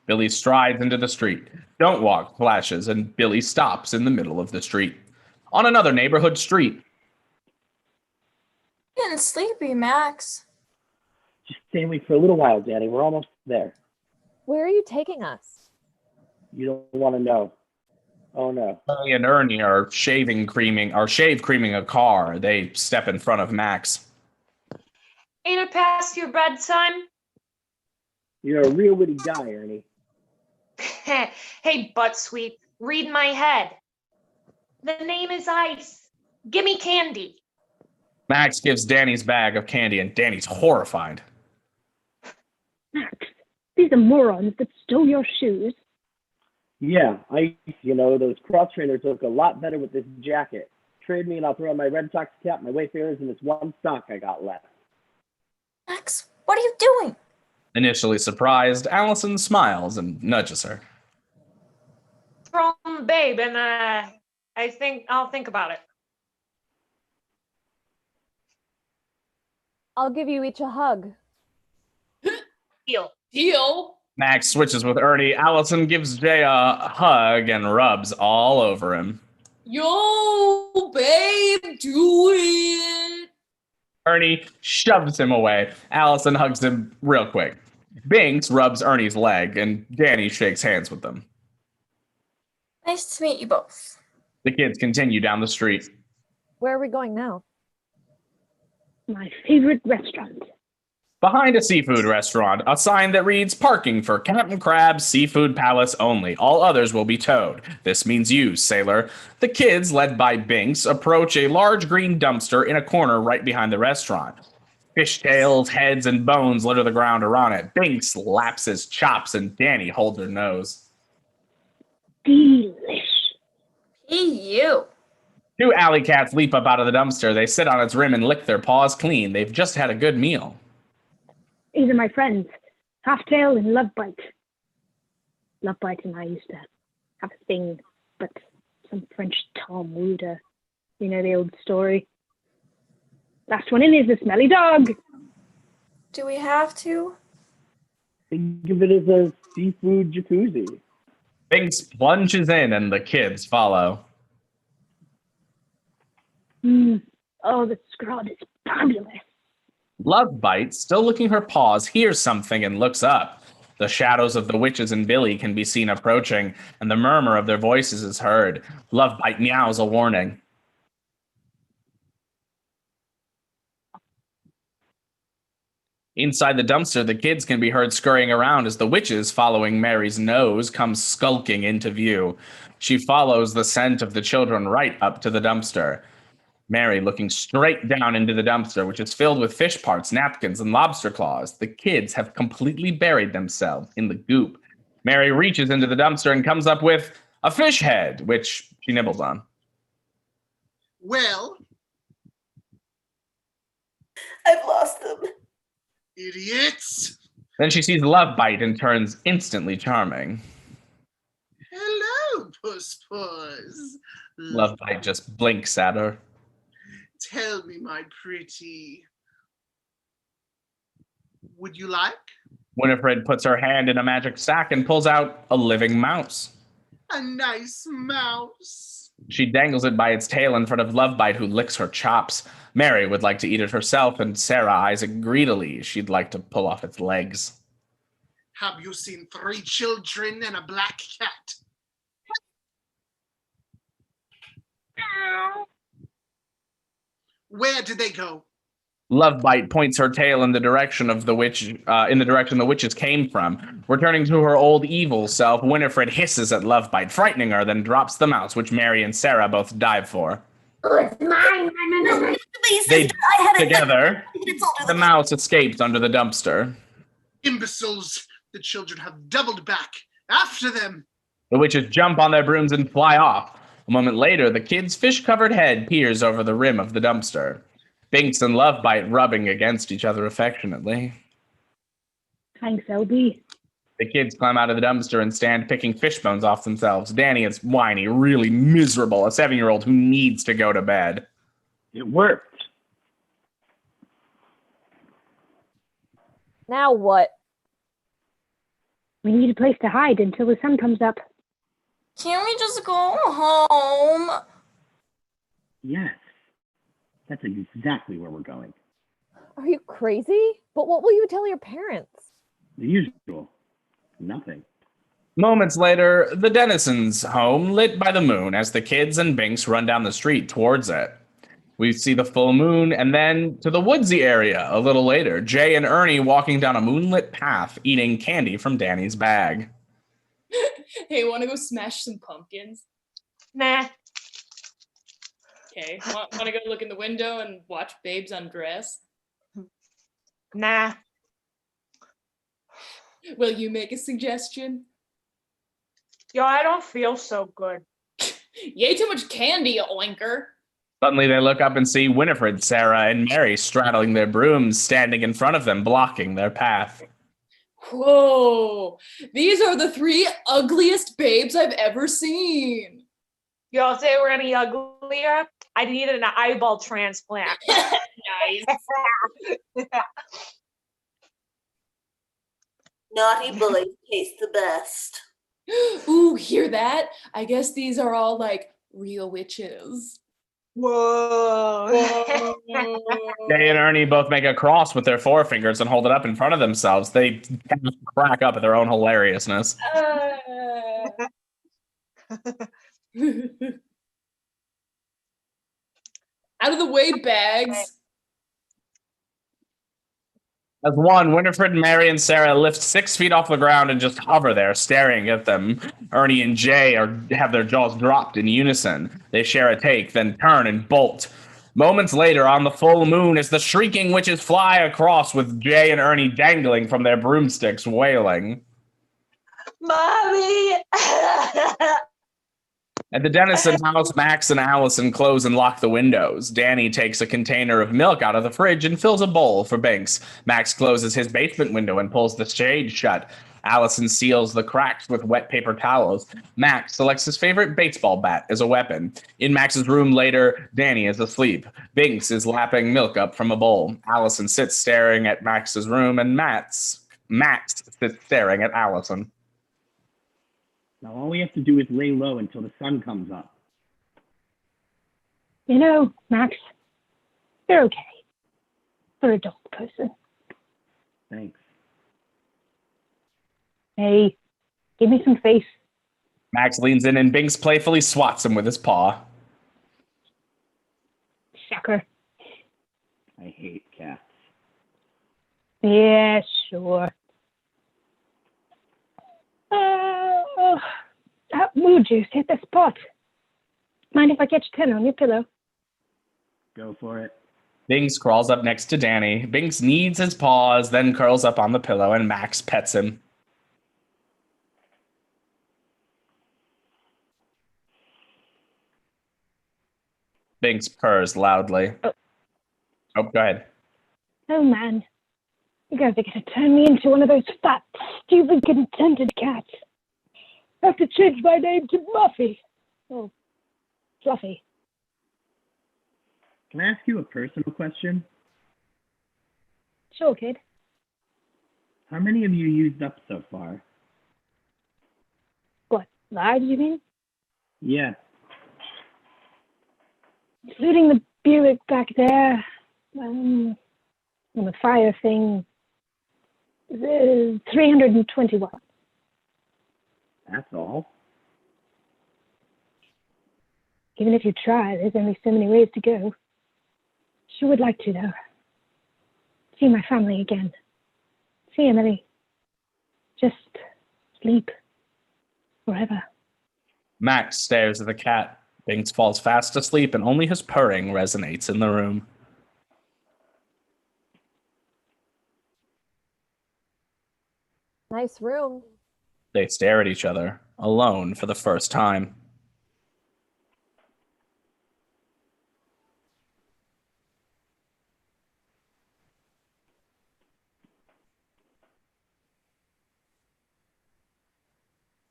Speaker 1: Billy strides into the street. Don't walk flashes, and Billy stops in the middle of the street. On another neighborhood street.
Speaker 11: Getting sleepy, Max.
Speaker 9: Just stay awake for a little while, Daddy. We're almost there.
Speaker 10: Where are you taking us?
Speaker 9: You don't want to know. Oh no.
Speaker 1: Billy and Ernie are shave creaming a car. They step in front of Max.
Speaker 5: Ain't it past your bedtime?
Speaker 9: You're a real witty guy, Ernie.
Speaker 5: Hey, butt sweep, read my head. The name is Ice. Give me candy.
Speaker 1: Max gives Danny's bag of candy, and Danny's horrified.
Speaker 2: Max, these are morons that stole your shoes.
Speaker 9: Yeah, those cross trainers look a lot better with this jacket. Trade me and I'll throw on my Red Sox cap, my Wayfarers, and this one sock I got left.
Speaker 11: Max, what are you doing?
Speaker 1: Initially surprised, Allison smiles and nudges her.
Speaker 13: From Babe, and I think I'll think about it.
Speaker 10: I'll give you each a hug.
Speaker 8: Deal.
Speaker 1: Max switches with Ernie. Allison gives Jay a hug and rubs all over him.
Speaker 8: Yo, babe, do it.
Speaker 1: Ernie shoves him away. Allison hugs him real quick. Binks rubs Ernie's leg, and Danny shakes hands with them.
Speaker 11: Nice to meet you both.
Speaker 1: The kids continue down the street.
Speaker 10: Where are we going now?
Speaker 2: My favorite restaurant.
Speaker 1: Behind a seafood restaurant, a sign that reads, "Parking for Captain Crab's Seafood Palace only. All others will be towed. This means you, sailor." The kids, led by Binks, approach a large green dumpster in a corner right behind the restaurant. Fish tails, heads, and bones litter the ground around it. Binks laps his chops, and Danny holds her nose.
Speaker 2: Delish.
Speaker 11: You.
Speaker 1: Two alley cats leap up out of the dumpster. They sit on its rim and lick their paws clean. They've just had a good meal.
Speaker 2: These are my friends, Halftail and Lovebite. Lovebite and I used to have a thing, but some French Tom wooed her. You know the old story. Last one in is the smelly dog.
Speaker 11: Do we have to?
Speaker 9: Think of it as a seafood jacuzzi.
Speaker 1: Binks plunges in, and the kids follow.
Speaker 2: Oh, the scrod is fabulous.
Speaker 1: Lovebite, still licking her paws, hears something and looks up. The shadows of the witches and Billy can be seen approaching, and the murmur of their voices is heard. Lovebite meows a warning. Inside the dumpster, the kids can be heard scurrying around as the witches, following Mary's nose, come skulking into view. She follows the scent of the children right up to the dumpster. Mary looking straight down into the dumpster, which is filled with fish parts, napkins, and lobster claws. The kids have completely buried themselves in the goop. Mary reaches into the dumpster and comes up with a fish head, which she nibbles on.
Speaker 4: Well,
Speaker 3: I've lost them.
Speaker 4: idiots.
Speaker 1: Then she sees Lovebite and turns instantly charming.
Speaker 4: Hello, Puss Puss.
Speaker 1: Lovebite just blinks at her.
Speaker 4: Tell me, my pretty, would you like?
Speaker 1: Winifred puts her hand in a magic sack and pulls out a living mouse.
Speaker 4: A nice mouse.
Speaker 1: She dangles it by its tail in front of Lovebite, who licks her chops. Mary would like to eat it herself, and Sarah eyes it greedily. She'd like to pull off its legs.
Speaker 4: Have you seen 3 children and a black cat? Where did they go?
Speaker 1: Lovebite points her tail in the direction of the witch, in the direction the witches came from. Returning to her old evil self, Winifred hisses at Lovebite, frightening her, then drops the mouse, which Mary and Sarah both dive for.
Speaker 12: Oh, it's mine.
Speaker 1: They together. The mouse escapes under the dumpster.
Speaker 4: Imbeciles! The children have doubled back. After them!
Speaker 1: The witches jump on their brooms and fly off. A moment later, the kid's fish-covered head peers over the rim of the dumpster. Binks and Lovebite rubbing against each other affectionately.
Speaker 2: Thanks, LB.
Speaker 1: The kids climb out of the dumpster and stand picking fish bones off themselves. Danny is whiny, really miserable, a 7-year-old who needs to go to bed.
Speaker 9: It worked.
Speaker 10: Now what?
Speaker 2: We need a place to hide until the sun comes up.
Speaker 11: Can't we just go home?
Speaker 9: Yes. That's exactly where we're going.
Speaker 10: Are you crazy? But what will you tell your parents?
Speaker 9: The usual. Nothing.
Speaker 1: Moments later, the Dennisons' home lit by the moon as the kids and Binks run down the street towards it. We see the full moon, and then to the woodsy area a little later, Jay and Ernie walking down a moonlit path, eating candy from Danny's bag.
Speaker 8: Hey, wanna go smash some pumpkins?
Speaker 13: Nah.
Speaker 8: Okay, want to go look in the window and watch babes undress?
Speaker 13: Nah.
Speaker 8: Will you make a suggestion?
Speaker 13: Yo, I don't feel so good.
Speaker 8: You ate too much candy, you oinker.
Speaker 1: Suddenly they look up and see Winifred, Sarah, and Mary straddling their brooms, standing in front of them, blocking their path.
Speaker 8: Whoa, these are the 3 ugliest babes I've ever seen.
Speaker 13: Yo, if they were any uglier, I'd need an eyeball transplant.
Speaker 8: Nice.
Speaker 3: Naughty boys taste the best.
Speaker 8: Ooh, hear that? I guess these are all like real witches.
Speaker 13: Whoa.
Speaker 1: Jay and Ernie both make a cross with their forefingers and hold it up in front of themselves. They kind of crack up at their own hilariousness.
Speaker 8: Out of the way, bags.
Speaker 1: As one, Winifred, Mary, and Sarah lift 6 feet off the ground and just hover there, staring at them. Ernie and Jay have their jaws dropped in unison. They share a take, then turn and bolt. Moments later, on the full moon, as the shrieking witches fly across with Jay and Ernie dangling from their broomsticks, wailing.
Speaker 3: Mommy!
Speaker 1: At the Dennison house, Max and Allison close and lock the windows. Danny takes a container of milk out of the fridge and fills a bowl for Binks. Max closes his basement window and pulls the shade shut. Allison seals the cracks with wet paper towels. Max selects his favorite baseball bat as a weapon. In Max's room later, Danny is asleep. Binks is lapping milk up from a bowl. Allison sits staring at Max's room, and Max sits staring at Allison.
Speaker 9: Now all we have to do is lay low until the sun comes up.
Speaker 2: You know, Max, you're okay. For an adult person.
Speaker 9: Thanks.
Speaker 2: Hey, give me some face.
Speaker 1: Max leans in and Binks playfully swats him with his paw.
Speaker 2: Sucker.
Speaker 9: I hate cats.
Speaker 2: Yeah, sure. That mood juice hit the spot. Mind if I catch 10 on your pillow?
Speaker 9: Go for it.
Speaker 1: Binks crawls up next to Danny. Binks kneads his paws, then curls up on the pillow, and Max pets him. Binks purrs loudly. Oh, go ahead.
Speaker 2: Oh, man. You guys are going to turn me into one of those fat, stupid, contented cats. I have to change my name to Muffy. Oh, Fluffy.
Speaker 9: Can I ask you a personal question?
Speaker 2: Sure, kid.
Speaker 9: How many have you used up so far?
Speaker 2: What, lives, you mean?
Speaker 9: Yeah.
Speaker 2: Including the Buick back there. And the fire thing. 321.
Speaker 9: That's all.
Speaker 2: Even if you try, there's only so many ways to go. Sure would like to, though. See my family again. See Emily. Just sleep. Forever.
Speaker 1: Max stares at the cat. Binks falls fast asleep, and only his purring resonates in the room.
Speaker 10: Nice room.
Speaker 1: They stare at each other, alone for the first time.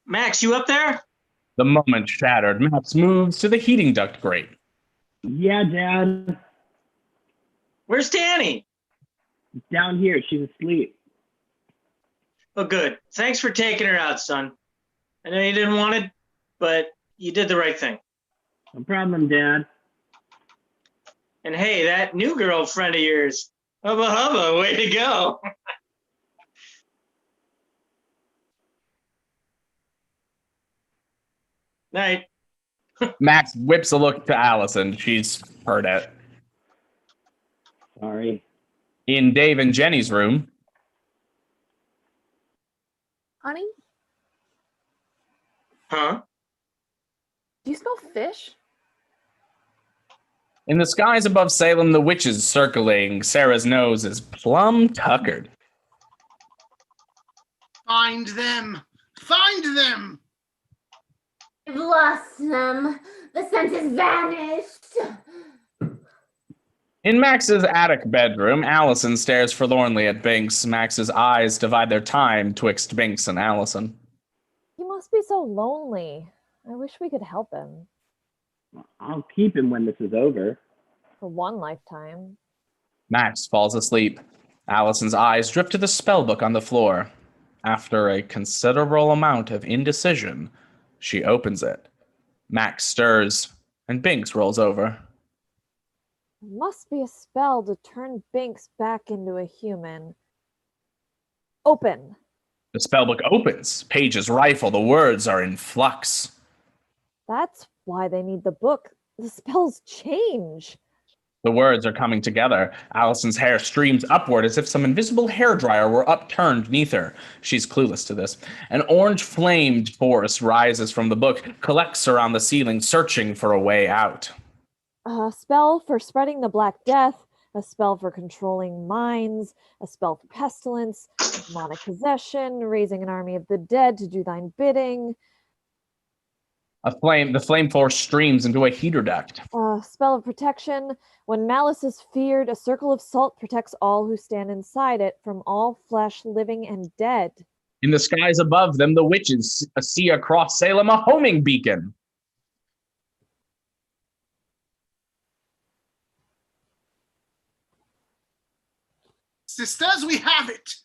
Speaker 6: Max, you up there?
Speaker 1: The moment shattered, Max moves to the heating duct grate.
Speaker 9: Yeah, Dad.
Speaker 6: Where's Danny?
Speaker 9: Down here. She's asleep.
Speaker 6: Oh, good. Thanks for taking her out, son. I know you didn't want it, but you did the right thing.
Speaker 9: No problem, Dad.
Speaker 6: And hey, that new girlfriend of yours, hubba hubba, way to go. Night.
Speaker 1: Max whips a look to Allison. She's heard it.
Speaker 9: Sorry.
Speaker 1: In Dave and Jenny's room.
Speaker 7: Honey,
Speaker 6: Huh?
Speaker 7: do you smell fish?
Speaker 1: In the skies above Salem, the witches circling Sarah's nose is plumb tuckered.
Speaker 4: Find them! Find them!
Speaker 12: I've lost them. The scent has vanished.
Speaker 1: In Max's attic bedroom, Allison stares forlornly at Binks. Max's eyes divide their time twixt Binks and Allison.
Speaker 10: He must be so lonely. I wish we could help him.
Speaker 9: I'll keep him when this is over.
Speaker 10: For one lifetime.
Speaker 1: Max falls asleep. Allison's eyes drift to the spellbook on the floor. After a considerable amount of indecision, she opens it. Max stirs, and Binks rolls over.
Speaker 10: It must be a spell to turn Binks back into a human. Open.
Speaker 1: The spellbook opens. Pages rifle. The words are in flux.
Speaker 10: That's why they need the book. The spells change.
Speaker 1: The words are coming together. Allison's hair streams upward as if some invisible hairdryer were upturned beneath her. She's clueless to this. An orange-flamed force rises from the book, collects around the ceiling, searching for a way out.
Speaker 10: A spell for spreading the Black Death, a spell for controlling minds, a spell for pestilence, demonic possession, raising an army of the dead to do thine bidding.
Speaker 1: The flame force streams into a heater duct.
Speaker 10: A spell of protection. When malice is feared, a circle of salt protects all who stand inside it from all flesh, living and dead.
Speaker 1: In the skies above them, the witches see across Salem a homing beacon.
Speaker 4: Sisters, we have it!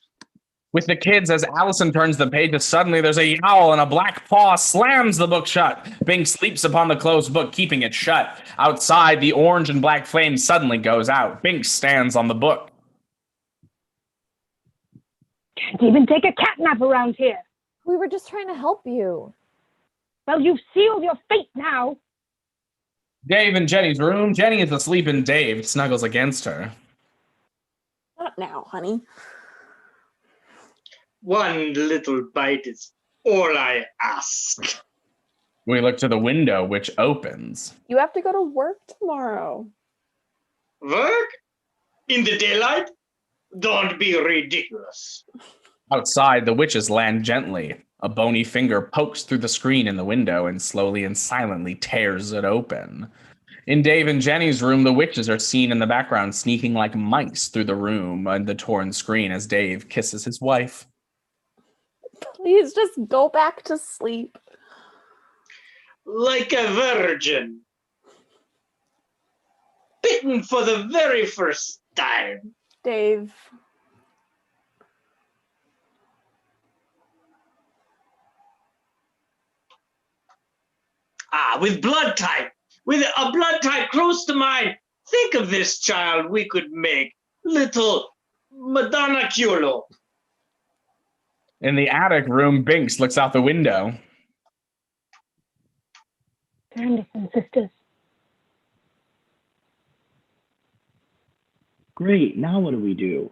Speaker 1: With the kids, as Allison turns the pages, suddenly there's a yowl and a black paw slams the book shut. Binks leaps upon the closed book, keeping it shut. Outside, the orange and black flame suddenly goes out. Binks stands on the book.
Speaker 2: Can't even take a cat nap around here.
Speaker 10: We were just trying to help you.
Speaker 2: Well, you've sealed your fate now.
Speaker 1: Dave in Jenny's room. Jenny is asleep and Dave snuggles against her.
Speaker 15: Not now, honey.
Speaker 6: One little bite is all I ask.
Speaker 1: We look to the window, which opens.
Speaker 7: You have to go to work tomorrow.
Speaker 6: Work? In the daylight? Don't be ridiculous.
Speaker 1: Outside, the witches land gently. A bony finger pokes through the screen in the window and slowly and silently tears it open. In Dave and Jenny's room, the witches are seen in the background sneaking like mice through the room and the torn screen as Dave kisses his wife.
Speaker 7: Please just go back to sleep.
Speaker 6: Like a virgin. Bitten for the very first time.
Speaker 7: Dave.
Speaker 6: With blood type. With a blood type close to mine. Think of this child we could make. Little Madonna Culo.
Speaker 1: In the attic room, Binks looks out the window.
Speaker 2: Sanderson sisters.
Speaker 9: Great, now what do we do?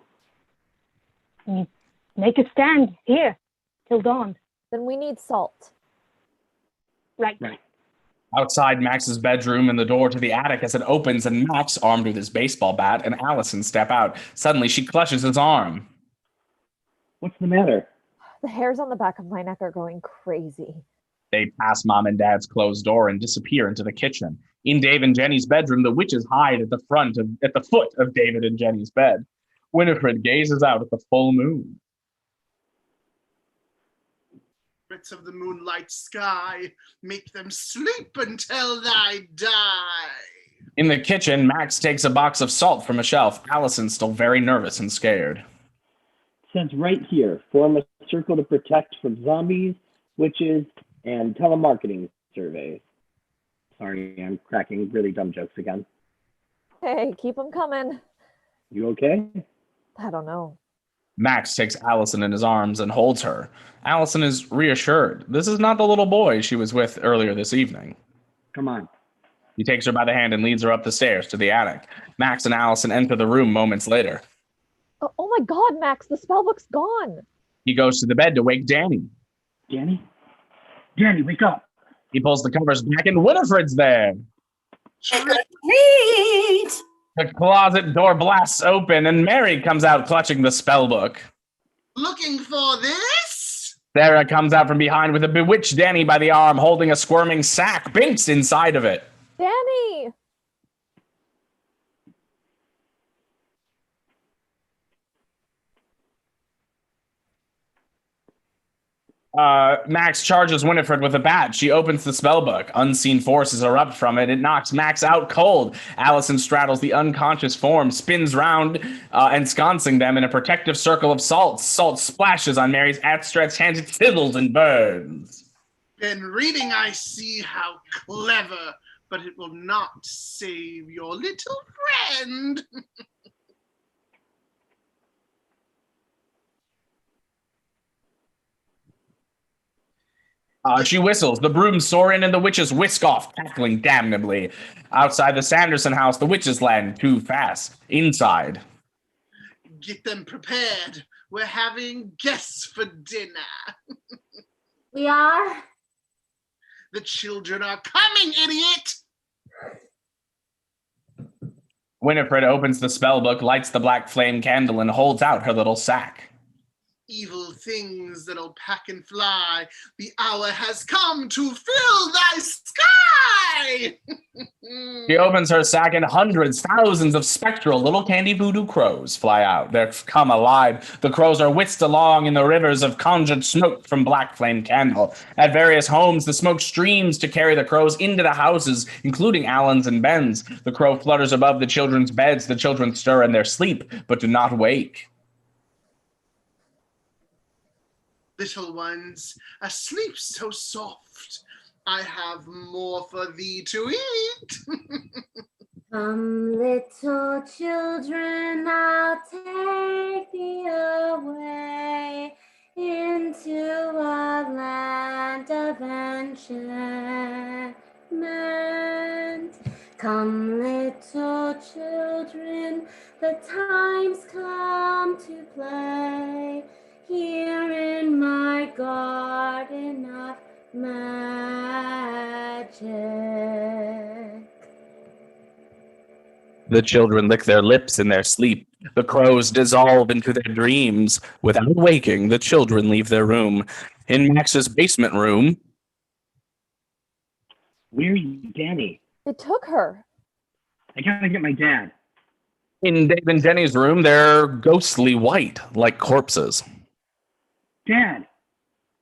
Speaker 2: We make a stand here till dawn.
Speaker 10: Then we need salt.
Speaker 2: Right.
Speaker 1: Outside Max's bedroom and the door to the attic as it opens and Max, armed with his baseball bat, and Allison step out. Suddenly, she clutches his arm.
Speaker 9: What's the matter?
Speaker 10: The hairs on the back of my neck are going crazy.
Speaker 1: They pass Mom and Dad's closed door and disappear into the kitchen. In Dave and Jenny's bedroom, the witches hide at the foot of David and Jenny's bed. Winifred gazes out at the full moon.
Speaker 4: Bits of the moonlight sky, make them sleep until they die.
Speaker 1: In the kitchen, Max takes a box of salt from a shelf. Allison's still very nervous and scared.
Speaker 9: It says right here, form a circle to protect from zombies, witches, and telemarketing surveys. Sorry, I'm cracking really dumb jokes again.
Speaker 10: Hey, keep them coming.
Speaker 9: You okay?
Speaker 10: I don't know.
Speaker 1: Max takes Allison in his arms and holds her. Allison is reassured. This is not the little boy she was with earlier this evening.
Speaker 9: Come on.
Speaker 1: He takes her by the hand and leads her up the stairs to the attic. Max and Allison enter the room moments later.
Speaker 10: Oh my God, Max, the spellbook's gone.
Speaker 1: He goes to the bed to wake Danny.
Speaker 9: Danny? Danny, wake up.
Speaker 1: He pulls the covers back and Winifred's there.
Speaker 3: Trick or treat!
Speaker 1: The closet door blasts open, and Mary comes out clutching the spell book.
Speaker 4: Looking for this?
Speaker 1: Sarah comes out from behind with a bewitched Danny by the arm, holding a squirming sack. Binks inside of it.
Speaker 10: Danny!
Speaker 1: Max charges Winifred with a bat. She opens the spellbook. Unseen forces erupt from it. It knocks Max out cold. Allison straddles the unconscious form, spins round, ensconcing them in a protective circle of salt. Salt splashes on Mary's outstretched hands. It sizzles and burns.
Speaker 4: In reading, I see how clever, but it will not save your little friend.
Speaker 1: She whistles. The brooms soar in and the witches whisk off, cackling damnably. Outside the Sanderson house, the witches land too fast. Inside.
Speaker 4: Get them prepared. We're having guests for dinner.
Speaker 12: We are?
Speaker 4: The children are coming, idiot!
Speaker 1: Winifred opens the spellbook, lights the black flame candle, and holds out her little sack.
Speaker 4: Evil things that'll pack and fly. The hour has come to fill thy sky!
Speaker 1: She opens her sack and hundreds, thousands of spectral little candy voodoo crows fly out. They're come alive. The crows are whisked along in the rivers of conjured smoke from black flame candle. At various homes, the smoke streams to carry the crows into the houses, including Allen's and Ben's. The crow flutters above the children's beds. The children stir in their sleep, but do not wake.
Speaker 4: Little ones, asleep so soft, I have more for thee to eat.
Speaker 12: Come, little children, I'll take thee away into a land of enchantment. Come, little children, the time's come to play here in my garden of magic.
Speaker 1: The children lick their lips in their sleep. The crows dissolve into their dreams. Without waking, the children leave their room. In Max's basement room...
Speaker 9: Where's Danny?
Speaker 10: It took her.
Speaker 9: I gotta get my dad.
Speaker 1: In Dave and Jenny's room, they're ghostly white, like corpses.
Speaker 9: Dad!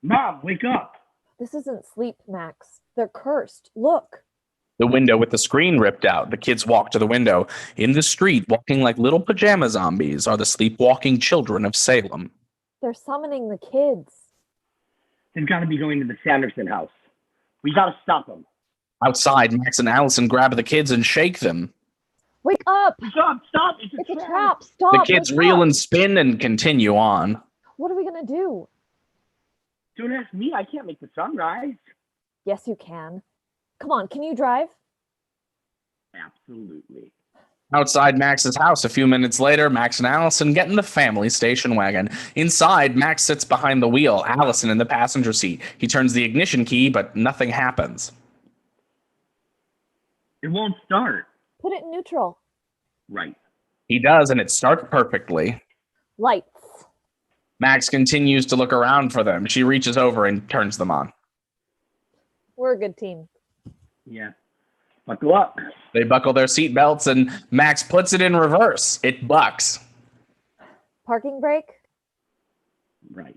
Speaker 9: Mom, wake up!
Speaker 10: This isn't sleep, Max. They're cursed. Look.
Speaker 1: The window with the screen ripped out. The kids walk to the window. In the street, walking like little pajama zombies, are the sleepwalking children of Salem.
Speaker 10: They're summoning the kids.
Speaker 9: They've got to be going to the Sanderson house. We gotta stop them.
Speaker 1: Outside, Max and Allison grab the kids and shake them.
Speaker 10: Wake up!
Speaker 9: Stop! It's
Speaker 10: a trap! Stop!
Speaker 1: The kids reel and spin and continue on.
Speaker 10: What are we gonna do?
Speaker 9: Don't ask me. I can't make the sun rise.
Speaker 10: Yes, you can. Come on, can you drive?
Speaker 9: Absolutely.
Speaker 1: Outside Max's house, a few minutes later, Max and Allison get in the family station wagon. Inside, Max sits behind the wheel, Allison in the passenger seat. He turns the ignition key, but nothing happens.
Speaker 9: It won't start.
Speaker 10: Put it in neutral.
Speaker 9: Right.
Speaker 1: He does, and it starts perfectly.
Speaker 10: Lights.
Speaker 1: Max continues to look around for them. She reaches over and turns them on.
Speaker 10: We're a good team.
Speaker 9: Yeah. Buckle up.
Speaker 1: They buckle their seatbelts, and Max puts it in reverse. It bucks.
Speaker 10: Parking brake?
Speaker 9: Right.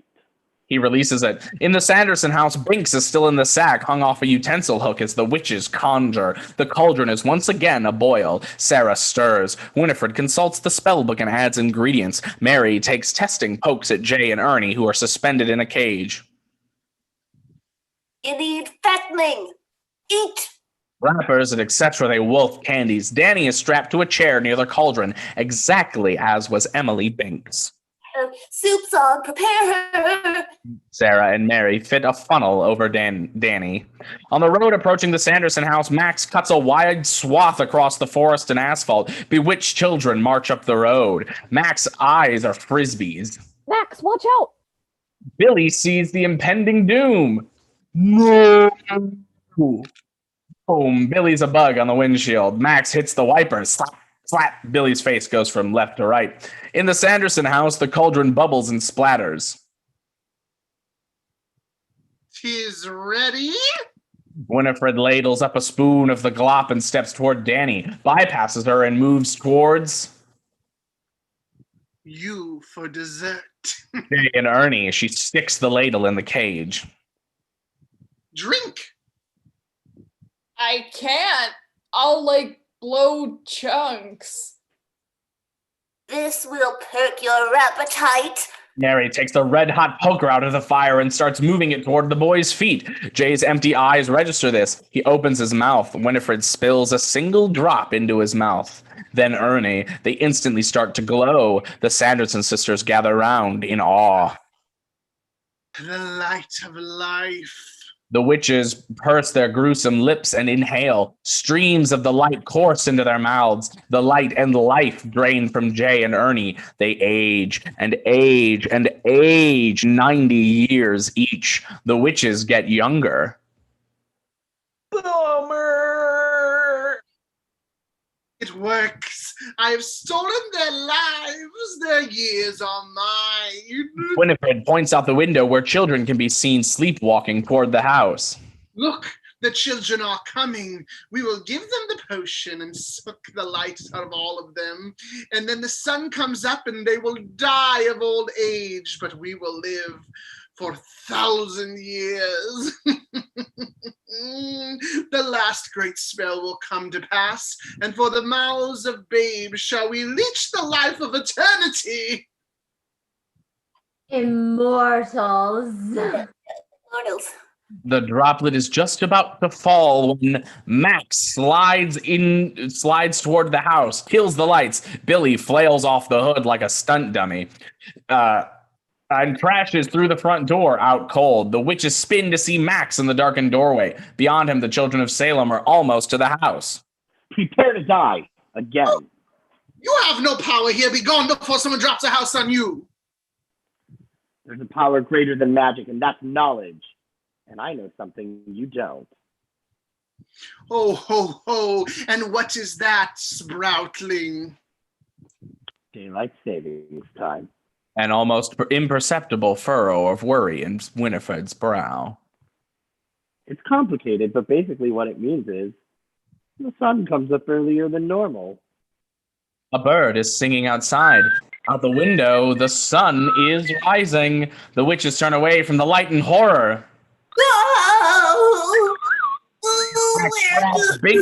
Speaker 1: He releases it. In the Sanderson house, Binks is still in the sack, hung off a utensil hook as the witches conjure. The cauldron is once again a-boil. Sarah stirs. Winifred consults the spellbook and adds ingredients. Mary takes testing pokes at Jay and Ernie, who are suspended in a cage.
Speaker 3: You need fattening. Eat.
Speaker 1: Wrappers and etc. They wolf candies. Danny is strapped to a chair near the cauldron, exactly as was Emily Binks.
Speaker 3: Soup's on. Prepare her.
Speaker 1: Sarah and Mary fit a funnel over Danny. On the road approaching the Sanderson house, Max cuts a wide swath across the forest and asphalt. Bewitched children march up the road. Max's eyes are frisbees.
Speaker 10: Max, watch out!
Speaker 1: Billy sees the impending doom. No! Boom. Billy's a bug on the windshield. Max hits the wipers. Slap. Slap! Billy's face goes from left to right. In the Sanderson house, the cauldron bubbles and splatters.
Speaker 4: "'Tis ready."
Speaker 1: Winifred ladles up a spoon of the glop and steps toward Danny, bypasses her and moves towards
Speaker 4: "You for dessert."
Speaker 1: Jay and Ernie. She sticks the ladle in the cage.
Speaker 4: "Drink."
Speaker 8: I can't. I'll, blow chunks.
Speaker 3: This will perk your appetite.
Speaker 1: Mary takes the red-hot poker out of the fire and starts moving it toward the boy's feet. Jay's empty eyes register this. He opens his mouth. Winifred spills a single drop into his mouth. Then Ernie. They instantly start to glow. The Sanderson sisters gather round in awe.
Speaker 4: "The light of life."
Speaker 1: The witches purse their gruesome lips and inhale. Streams of the light course into their mouths. The light and life drain from Jay and Ernie. They age and age and age 90 years each. The witches get younger.
Speaker 4: Bummer. It works. I have stolen their lives. Their years are mine.
Speaker 1: Winifred points out the window where children can be seen sleepwalking toward the house.
Speaker 4: "Look, the children are coming. We will give them the potion and suck the light out of all of them. And then the sun comes up and they will die of old age, but we will live for 1,000 years. The last great spell will come to pass, and for the mouths of babes shall we leech the life of eternity."
Speaker 12: Immortals.
Speaker 3: Immortals.
Speaker 1: The droplet is just about to fall when Max slides toward the house, kills the lights. Billy flails off the hood like a stunt dummy. And crashes through the front door, out cold. The witches spin to see Max in the darkened doorway. Beyond him, the children of Salem are almost to the house.
Speaker 9: Prepare to die again.
Speaker 4: "You have no power here. Be gone before someone drops a house on you."
Speaker 9: There's a power greater than magic, and that's knowledge. And I know something you don't.
Speaker 4: "Ho, ho, ho. And what is that, Sproutling?"
Speaker 9: Daylight savings time.
Speaker 1: An almost imperceptible furrow of worry in Winifred's brow.
Speaker 9: It's complicated, but basically what it means is the sun comes up earlier than normal.
Speaker 1: A bird is singing outside. Out the window, the sun is rising. The witches turn away from the light in horror. Big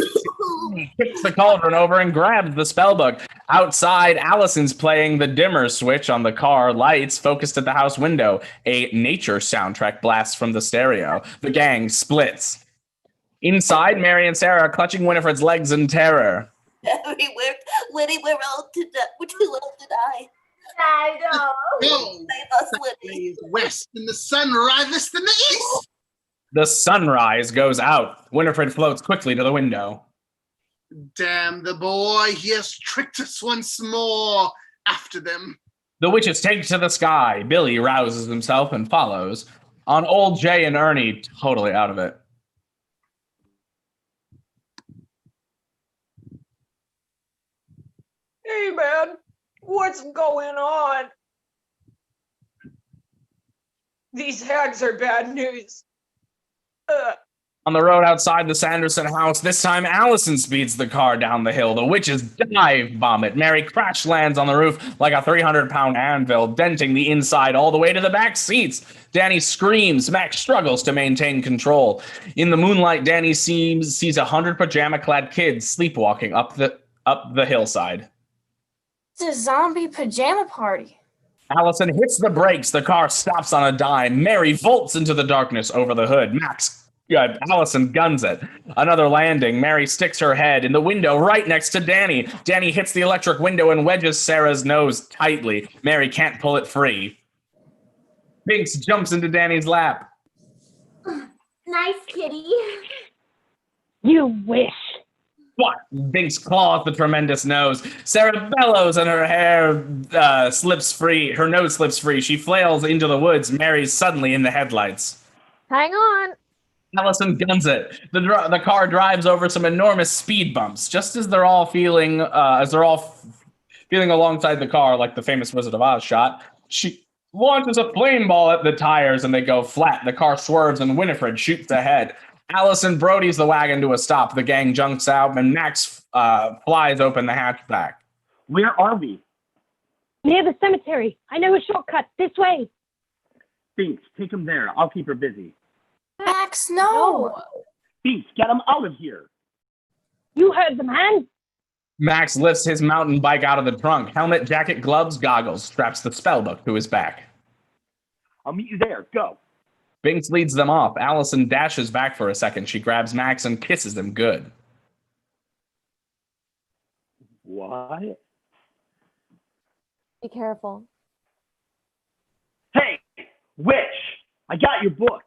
Speaker 1: kicks the cauldron over and grabs the spellbook. Outside, Allison's playing the dimmer switch on the car lights focused at the house window. A nature soundtrack blasts from the stereo. The gang splits. Inside, Mary and Sarah are clutching Winifred's legs in terror.
Speaker 3: Everywhere, Winnie, we're all too old to die.
Speaker 12: I know.
Speaker 4: "No,
Speaker 3: Save us,
Speaker 4: the
Speaker 3: Winnie.
Speaker 4: way is west, and the sun riseth in the east."
Speaker 1: The sunrise goes out. Winifred floats quickly to the window.
Speaker 4: "Damn the boy, he has tricked us once more. After them."
Speaker 1: The witches take to the sky. Billy rouses himself and follows. On old Jay and Ernie, totally out of it.
Speaker 13: Hey, man, what's going on? These hags are bad news.
Speaker 1: On the road outside the Sanderson house, this time Allison speeds the car down the hill. The witches dive bomb it. Mary crash lands on the roof like a 300-pound anvil, denting the inside all the way to the back seats. Danny screams. Max struggles to maintain control. In the moonlight, Danny sees 100 pajama-clad kids sleepwalking up the hillside.
Speaker 11: It's a zombie pajama party.
Speaker 1: Allison hits the brakes. The car stops on a dime. Mary vaults into the darkness over the hood. Allison guns it. Another landing. Mary sticks her head in the window right next to Danny. Danny hits the electric window and wedges Sarah's nose tightly. Mary can't pull it free. Binks jumps into Danny's lap.
Speaker 12: Nice kitty.
Speaker 2: You wish.
Speaker 1: What? Binks claws the tremendous nose. Sarah bellows and her hair slips free. Her nose slips free. She flails into the woods. Mary's suddenly in the headlights.
Speaker 10: Hang on.
Speaker 1: Allison guns it. The car drives over some enormous speed bumps. Just as they're all feeling alongside the car, like the famous Wizard of Oz shot, she launches a flame ball at the tires and they go flat. The car swerves and Winifred shoots ahead. Allison Brody's the wagon to a stop. The gang jumps out and Max flies open the hatchback.
Speaker 9: Where are we?
Speaker 2: Near the cemetery. I know a shortcut. This way.
Speaker 9: Binks, take him there. I'll keep her busy.
Speaker 11: Max, no.
Speaker 9: Binks, get him out of here.
Speaker 2: You heard the man.
Speaker 1: Max lifts his mountain bike out of the trunk. Helmet, jacket, gloves, goggles. Straps the spellbook to his back.
Speaker 9: I'll meet you there. Go.
Speaker 1: Binks leads them off. Allison dashes back for a second. She grabs Max and kisses him good.
Speaker 9: What?
Speaker 10: Be careful.
Speaker 9: Hey, witch! I got your book.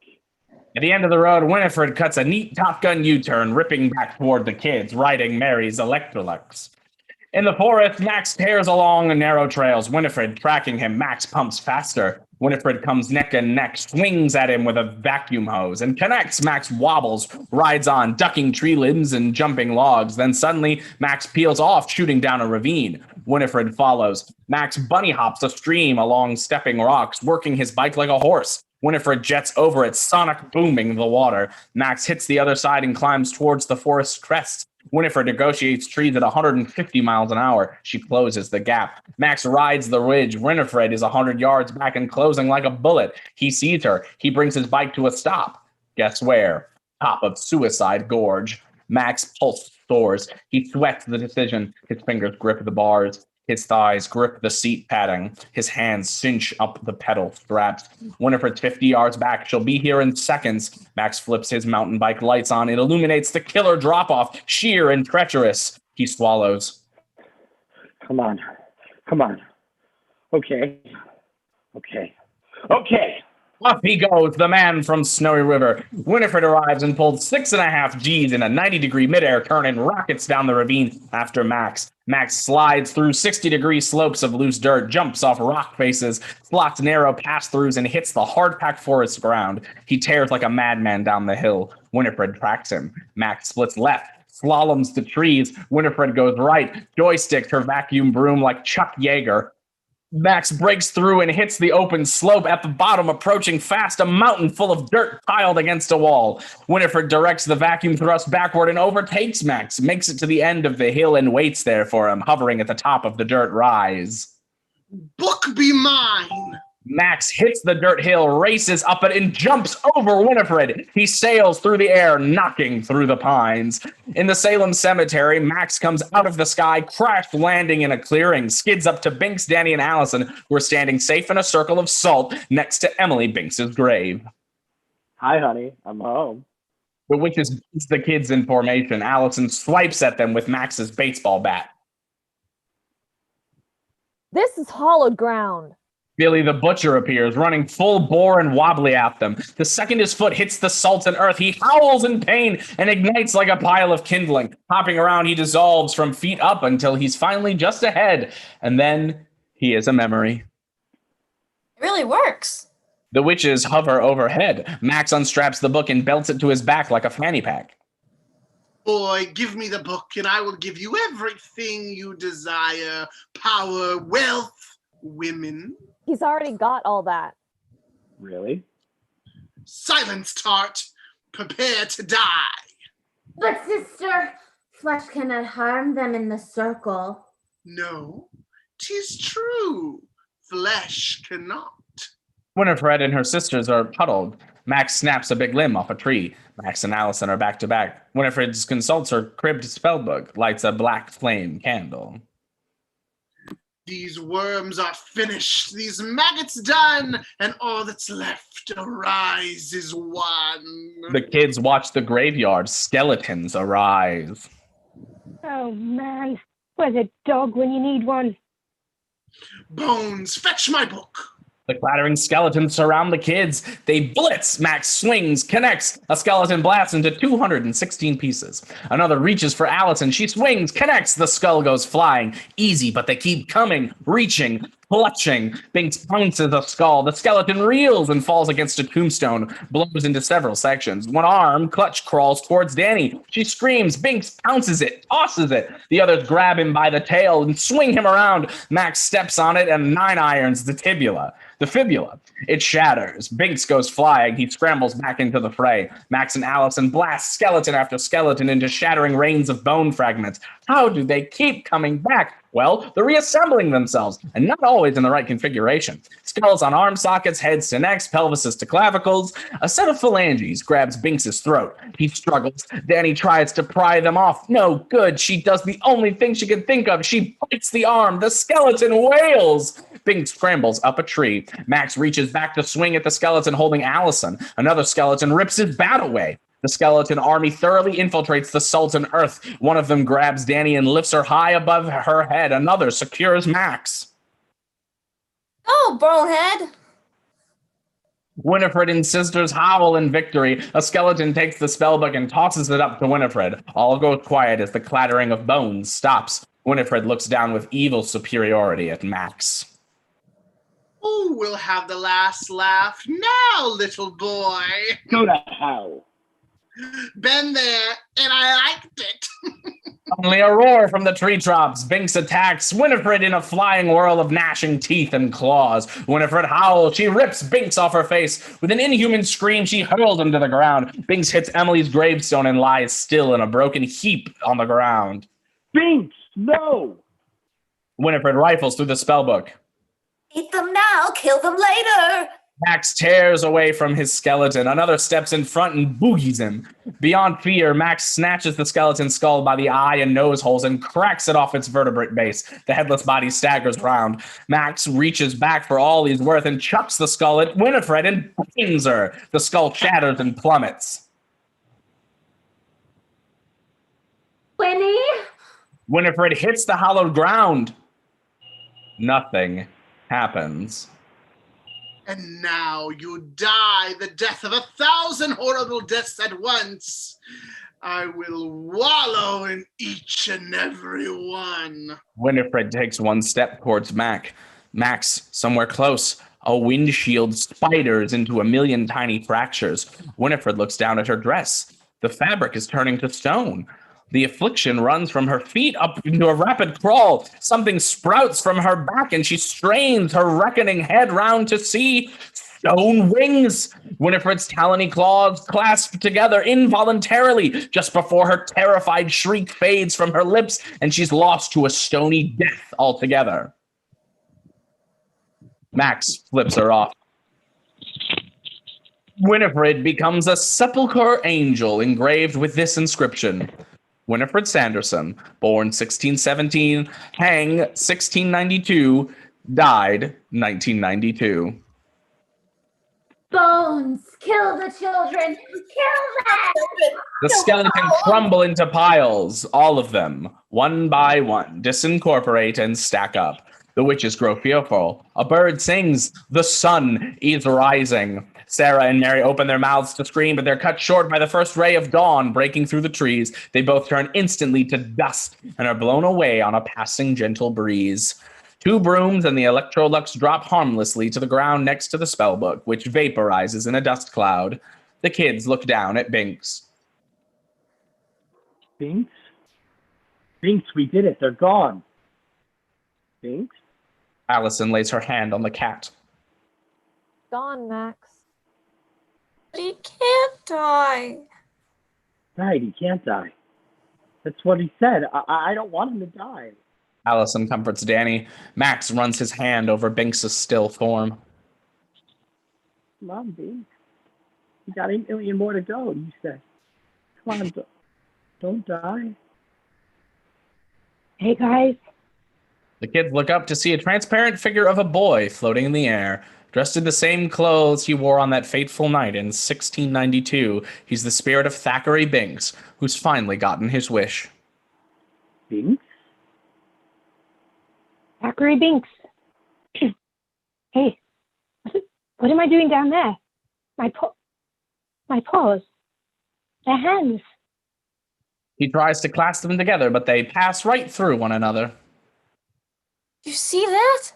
Speaker 1: At the end of the road, Winifred cuts a neat Top Gun U-turn, ripping back toward the kids, riding Mary's Electrolux. In the forest, Max tears along narrow trails, Winifred tracking him. Max pumps faster. Winifred comes neck and neck, swings at him with a vacuum hose, and connects. Max wobbles, rides on, ducking tree limbs and jumping logs. Then suddenly, Max peels off, shooting down a ravine. Winifred follows. Max bunny hops a stream along stepping rocks, working his bike like a horse. Winifred jets over it, sonic booming the water. Max hits the other side and climbs towards the forest crest. Winifred negotiates trees at 150 miles an hour. She closes the gap. Max rides the ridge. Winifred is 100 yards back and closing like a bullet. He sees her. He brings his bike to a stop. Guess where? Top of Suicide Gorge. Max pulse soars. He sweats the decision. His fingers grip the bars. His thighs grip the seat padding. His hands cinch up the pedal straps. Winifred's 50 yards back. She'll be here in seconds. Max flips his mountain bike lights on. It illuminates the killer drop-off, sheer and treacherous. He swallows.
Speaker 9: Come on. Okay.
Speaker 1: Off he goes, the man from Snowy River. Winifred arrives and pulls 6.5 Gs in a 90-degree midair turn and rockets down the ravine after Max. Max slides through 60-degree slopes of loose dirt, jumps off rock faces, slots narrow pass-throughs, and hits the hard-packed forest ground. He tears like a madman down the hill. Winifred tracks him. Max splits left, slaloms to trees. Winifred goes right, joysticks her vacuum broom like Chuck Yeager. Max breaks through and hits the open slope at the bottom, approaching fast, a mountain full of dirt piled against a wall. Winifred directs the vacuum thrust backward and overtakes Max, makes it to the end of the hill and waits there for him, hovering at the top of the dirt rise.
Speaker 4: Book be mine!
Speaker 1: Max hits the dirt hill, races up it, and jumps over Winifred. He sails through the air, knocking through the pines. In the Salem Cemetery, Max comes out of the sky, crash landing in a clearing, skids up to Binks, Danny, and Allison, who are standing safe in a circle of salt next to Emily Binks's grave.
Speaker 9: Hi, honey. I'm home.
Speaker 1: The witches beats the kids in formation. Allison swipes at them with Max's baseball bat.
Speaker 10: This is hallowed ground.
Speaker 1: Billy the Butcher appears, running full bore and wobbly at them. The second his foot hits the salt and earth, he howls in pain and ignites like a pile of kindling. Hopping around, he dissolves from feet up until he's finally just ahead, and then he is a memory.
Speaker 11: It really works.
Speaker 1: The witches hover overhead. Max unstraps the book and belts it to his back like a fanny pack.
Speaker 4: Boy, give me the book and I will give you everything you desire. Power, wealth, women.
Speaker 10: He's already got all that.
Speaker 9: Really?
Speaker 4: Silence, Tart. Prepare to die.
Speaker 12: But sister, flesh cannot harm them in the circle.
Speaker 4: No, 'tis true. Flesh cannot.
Speaker 1: Winifred and her sisters are huddled. Max snaps a big limb off a tree. Max and Allison are back to back. Winifred consults her cribbed spellbook, lights a black flame candle.
Speaker 4: These worms are finished, these maggots done, and all that's left arise is one.
Speaker 1: The kids watch the graveyard. Skeletons arise.
Speaker 2: Oh man, where's a dog when you need one?
Speaker 4: Bones, fetch my book.
Speaker 1: The clattering skeletons surround the kids. They blitz. Max swings, connects. A skeleton blasts into 216 pieces. Another reaches for Allison. She swings, connects. The skull goes flying. Easy, but they keep coming, reaching. Clutching, Binks pounces a skull. The skeleton reels and falls against a tombstone, blows into several sections. One arm, Clutch, crawls towards Danny. She screams. Binks pounces it, tosses it. The others grab him by the tail and swing him around. Max steps on it and 9-irons the fibula. It shatters. Binks goes flying. He scrambles back into the fray. Max and Allison blast skeleton after skeleton into shattering rains of bone fragments. How do they keep coming back? Well, they're reassembling themselves, and not always in the right configuration. Skulls on arm sockets, heads to necks, pelvises to clavicles. A set of phalanges grabs Binks's throat. He struggles. Danny tries to pry them off. No good. She does the only thing she can think of. She bites the arm. The skeleton wails. Binks scrambles up a tree. Max reaches back to swing at the skeleton holding Allison. Another skeleton rips his bat away. The skeleton army thoroughly infiltrates the Sultan Earth. One of them grabs Danny and lifts her high above her head. Another secures Max.
Speaker 11: Oh, bonehead.
Speaker 1: Winifred and sisters howl in victory. A skeleton takes the spellbook and tosses it up to Winifred. All goes quiet as the clattering of bones stops. Winifred looks down with evil superiority at Max.
Speaker 4: Who will have the last laugh now, little boy?
Speaker 9: Go to hell.
Speaker 4: Been there, and I liked it.
Speaker 1: Suddenly a roar from the tree tops. Binks attacks Winifred in a flying whirl of gnashing teeth and claws. Winifred howls. She rips Binks off her face. With an inhuman scream, she hurls him to the ground. Binks hits Emily's gravestone and lies still in a broken heap on the ground.
Speaker 9: Binks, no!
Speaker 1: Winifred rifles through the spellbook.
Speaker 3: Eat them now, kill them later.
Speaker 1: Max tears away from his skeleton. Another steps in front and boogies him. Beyond fear, Max snatches the skeleton's skull by the eye and nose holes and cracks it off its vertebrate base. The headless body staggers round. Max reaches back for all he's worth and chucks the skull at Winifred and pings her. The skull shatters and plummets.
Speaker 12: Winnie?
Speaker 1: Winifred hits the hallowed ground. Nothing happens.
Speaker 4: And now you die the death of 1,000 horrible deaths at once. I will wallow in each and every one.
Speaker 1: Winifred takes one step towards Max, somewhere close. A windshield spiders into a million tiny fractures. Winifred looks down at her dress. The fabric is turning to stone. The affliction runs from her feet up into a rapid crawl. Something sprouts from her back, and she strains her reckoning head round to see stone wings. Winifred's talony claws clasp together involuntarily just before her terrified shriek fades from her lips, and she's lost to a stony death altogether. Max flips her off. Winifred becomes a sepulchre angel engraved with this inscription. Winifred Sanderson, born 1617, hang 1692, died 1992.
Speaker 12: Bones! Kill the children! Kill them!
Speaker 1: The skeleton crumble into piles, all of them, one by one, disincorporate and stack up. The witches grow fearful. A bird sings, the sun is rising. Sarah and Mary open their mouths to scream, but they're cut short by the first ray of dawn breaking through the trees. They both turn instantly to dust and are blown away on a passing gentle breeze. 2 brooms and the Electrolux drop harmlessly to the ground next to the spellbook, which vaporizes in a dust cloud. The kids look down at Binks.
Speaker 9: Binks? Binks, we did it. They're gone. Binks?
Speaker 1: Allison lays her hand on the cat.
Speaker 10: Gone, Max.
Speaker 11: But he can't die.
Speaker 9: Right, he can't die. That's what he said. I don't want him to die.
Speaker 1: Allison comforts Danny. Max runs his hand over Binks' still form.
Speaker 9: Come on, Binks. You got 8 million more to go, you said. Come on, don't die.
Speaker 2: Hey, guys.
Speaker 1: The kids look up to see a transparent figure of a boy floating in the air. Dressed in the same clothes he wore on that fateful night in 1692, he's the spirit of Thackeray Binks, who's finally gotten his wish.
Speaker 9: Binks?
Speaker 2: Thackeray Binks. Hey, what am I doing down there? My paws. Their hands.
Speaker 1: He tries to clasp them together, but they pass right through one another.
Speaker 11: You see that?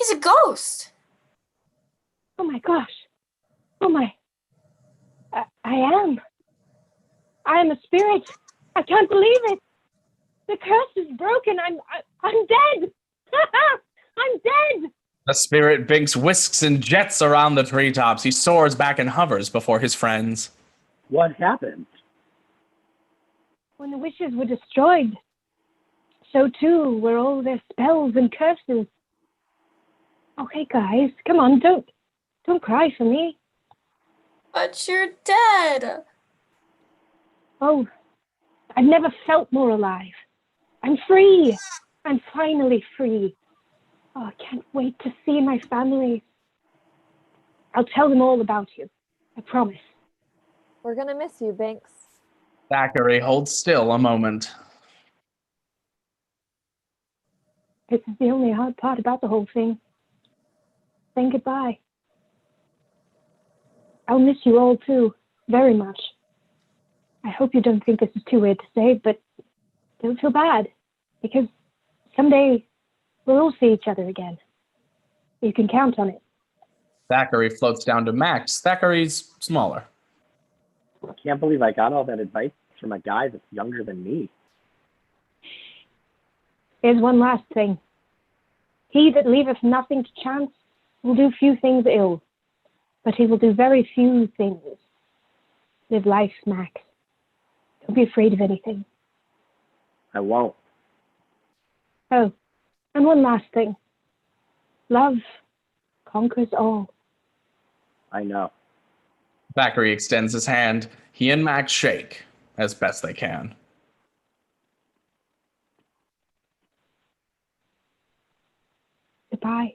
Speaker 11: He's a ghost.
Speaker 2: Oh my gosh. Oh my. I am. I am a spirit. I can't believe it. The curse is broken. I'm dead. I'm dead.
Speaker 1: The spirit Binks whisks and jets around the treetops. He soars back and hovers before his friends.
Speaker 9: What happened?
Speaker 2: When the wishes were destroyed, so too were all their spells and curses. Okay, guys, come on, don't cry for me.
Speaker 11: But you're dead.
Speaker 2: Oh, I've never felt more alive. I'm free. I'm finally free. Oh, I can't wait to see my family. I'll tell them all about you. I promise.
Speaker 10: We're gonna miss you, Binks.
Speaker 1: Thackeray holds still a moment.
Speaker 2: This is the only hard part about the whole thing. Saying goodbye. I'll miss you all too, very much. I hope you don't think this is too weird to say, but don't feel bad, because someday we'll all see each other again. You can count on it.
Speaker 1: Thackeray floats down to Max. Thackeray's smaller.
Speaker 9: I can't believe I got all that advice from a guy that's younger than me.
Speaker 2: Here's one last thing. He that leaveth nothing to chance will do few things ill, but he will do very few things. Live life, Max. Don't be afraid of anything.
Speaker 9: I won't.
Speaker 2: Oh, and one last thing. Love conquers all.
Speaker 9: I know.
Speaker 1: Thackeray extends his hand. He and Max shake as best they can.
Speaker 2: Goodbye.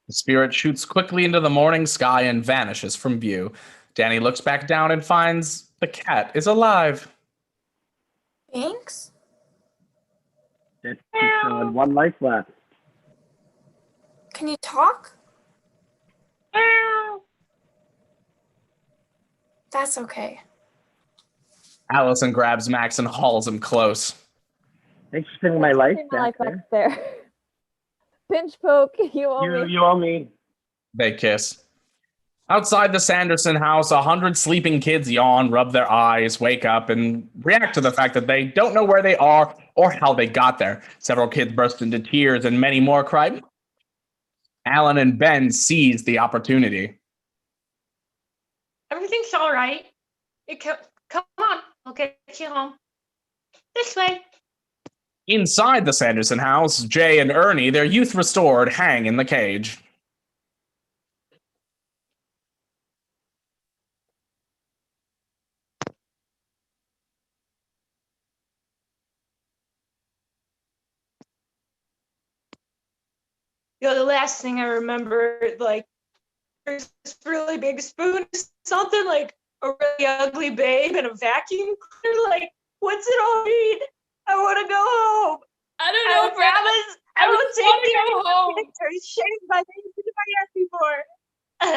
Speaker 1: The spirit shoots quickly into the morning sky and vanishes from view. Danny looks back down and finds the cat is alive.
Speaker 11: Binks?
Speaker 9: It's still one life left.
Speaker 11: Can you talk? That's okay.
Speaker 1: Allison grabs Max and hauls him close.
Speaker 9: Thanks for saving my life
Speaker 10: My
Speaker 9: back
Speaker 10: life
Speaker 9: there.
Speaker 10: back there. Pinch poke, you owe me.
Speaker 9: You owe me.
Speaker 1: They kiss. Outside the Sanderson house, 100 sleeping kids yawn, rub their eyes, wake up, and react to the fact that they don't know where they are or how they got there. Several kids burst into tears, and many more cried. Alan and Ben seize the opportunity.
Speaker 5: Everything's all right. Come on, I'll get you home. This way.
Speaker 1: Inside the Sanderson house, Jay and Ernie, their youth restored, hang in the cage.
Speaker 5: The last thing I remember, like, there's this really big spoon, something like a really ugly babe and a vacuum cleaner. Like, what's it all mean? I want to go home.
Speaker 8: I don't know, Fred.
Speaker 5: I won't
Speaker 8: want to
Speaker 5: take
Speaker 8: go home.
Speaker 5: pictures. Shame by anything I asked before.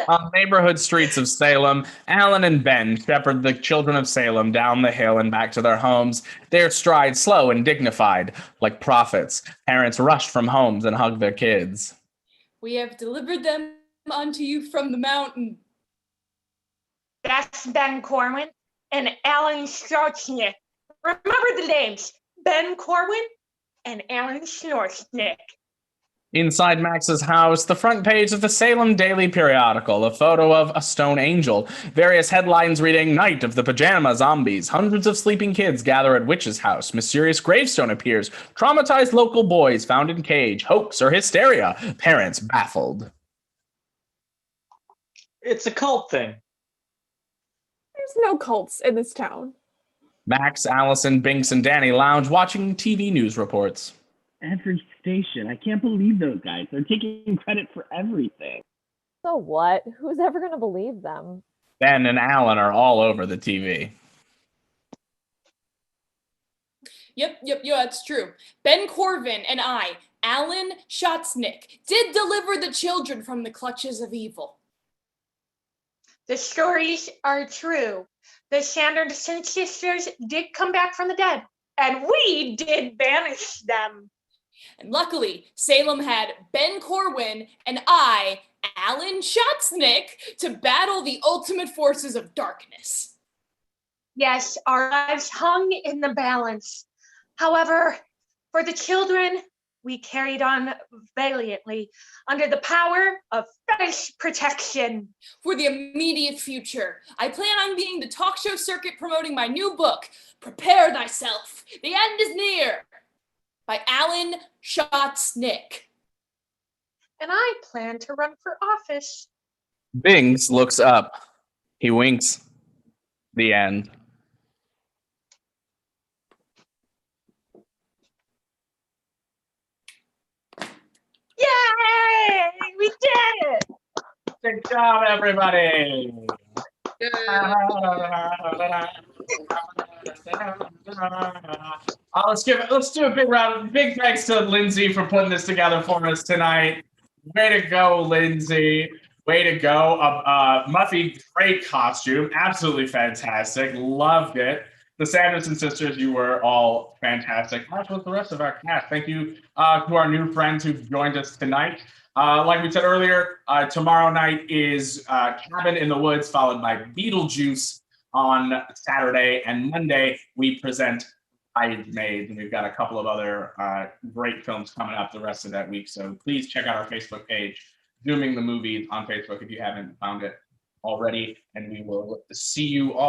Speaker 1: On neighborhood streets of Salem, Alan and Ben shepherd the children of Salem down the hill and back to their homes, their stride slow and dignified, like prophets. Parents rush from homes and hug their kids.
Speaker 8: We have delivered them unto you from the mountain.
Speaker 5: That's Ben Corwin and Alan Schwarznick. Remember the names, Ben Corwin and Alan Schwarznick.
Speaker 1: Inside Max's house, the front page of the Salem Daily Periodical, a photo of a stone angel. Various headlines reading, Night of the Pajama Zombies. Hundreds of sleeping kids gather at witch's house. Mysterious gravestone appears. Traumatized local boys found in cage. Hoax or hysteria. Parents baffled.
Speaker 6: It's a cult thing.
Speaker 7: There's no cults in this town.
Speaker 1: Max, Allison, Binks, and Danny lounge watching TV news reports.
Speaker 9: Every station. I can't believe those guys. They're taking credit for everything.
Speaker 10: So what? Who's ever going to believe them?
Speaker 1: Ben and Alan are all over the TV.
Speaker 8: Yep, that's true. Ben Corvin and I, Alan Schwarznick, did deliver the children from the clutches of evil.
Speaker 5: The stories are true. The Sanderson sisters did come back from the dead, and we did banish them.
Speaker 8: And luckily, Salem had Ben Corwin and I, Alan Schatznick, to battle the ultimate forces of darkness.
Speaker 5: Yes, our lives hung in the balance. However, for the children, we carried on valiantly under the power of face protection.
Speaker 8: For the immediate future, I plan on being the talk show circuit promoting my new book, Prepare Thyself, The End is Near, by Alan Schatznick.
Speaker 5: And I plan to run for office.
Speaker 1: Bings looks up. He winks. The end.
Speaker 5: Yay! We did it!
Speaker 1: Good job, everybody. Let's do a big round. Big thanks to Lindsay for putting this together for us tonight. Way to go, Lindsay. Way to go. Muffy, great costume. Absolutely fantastic. Loved it. The Sanderson sisters, you were all fantastic. As was the rest of our cast. Thank you to our new friends who've joined us tonight. Like we said earlier, tomorrow night is Cabin in the Woods, followed by Beetlejuice on Saturday. And Monday, we present Bridesmaids. And we've got a couple of other great films coming up the rest of that week. So please check out our Facebook page, Zooming the Movies on Facebook if you haven't found it already. And we will see you all.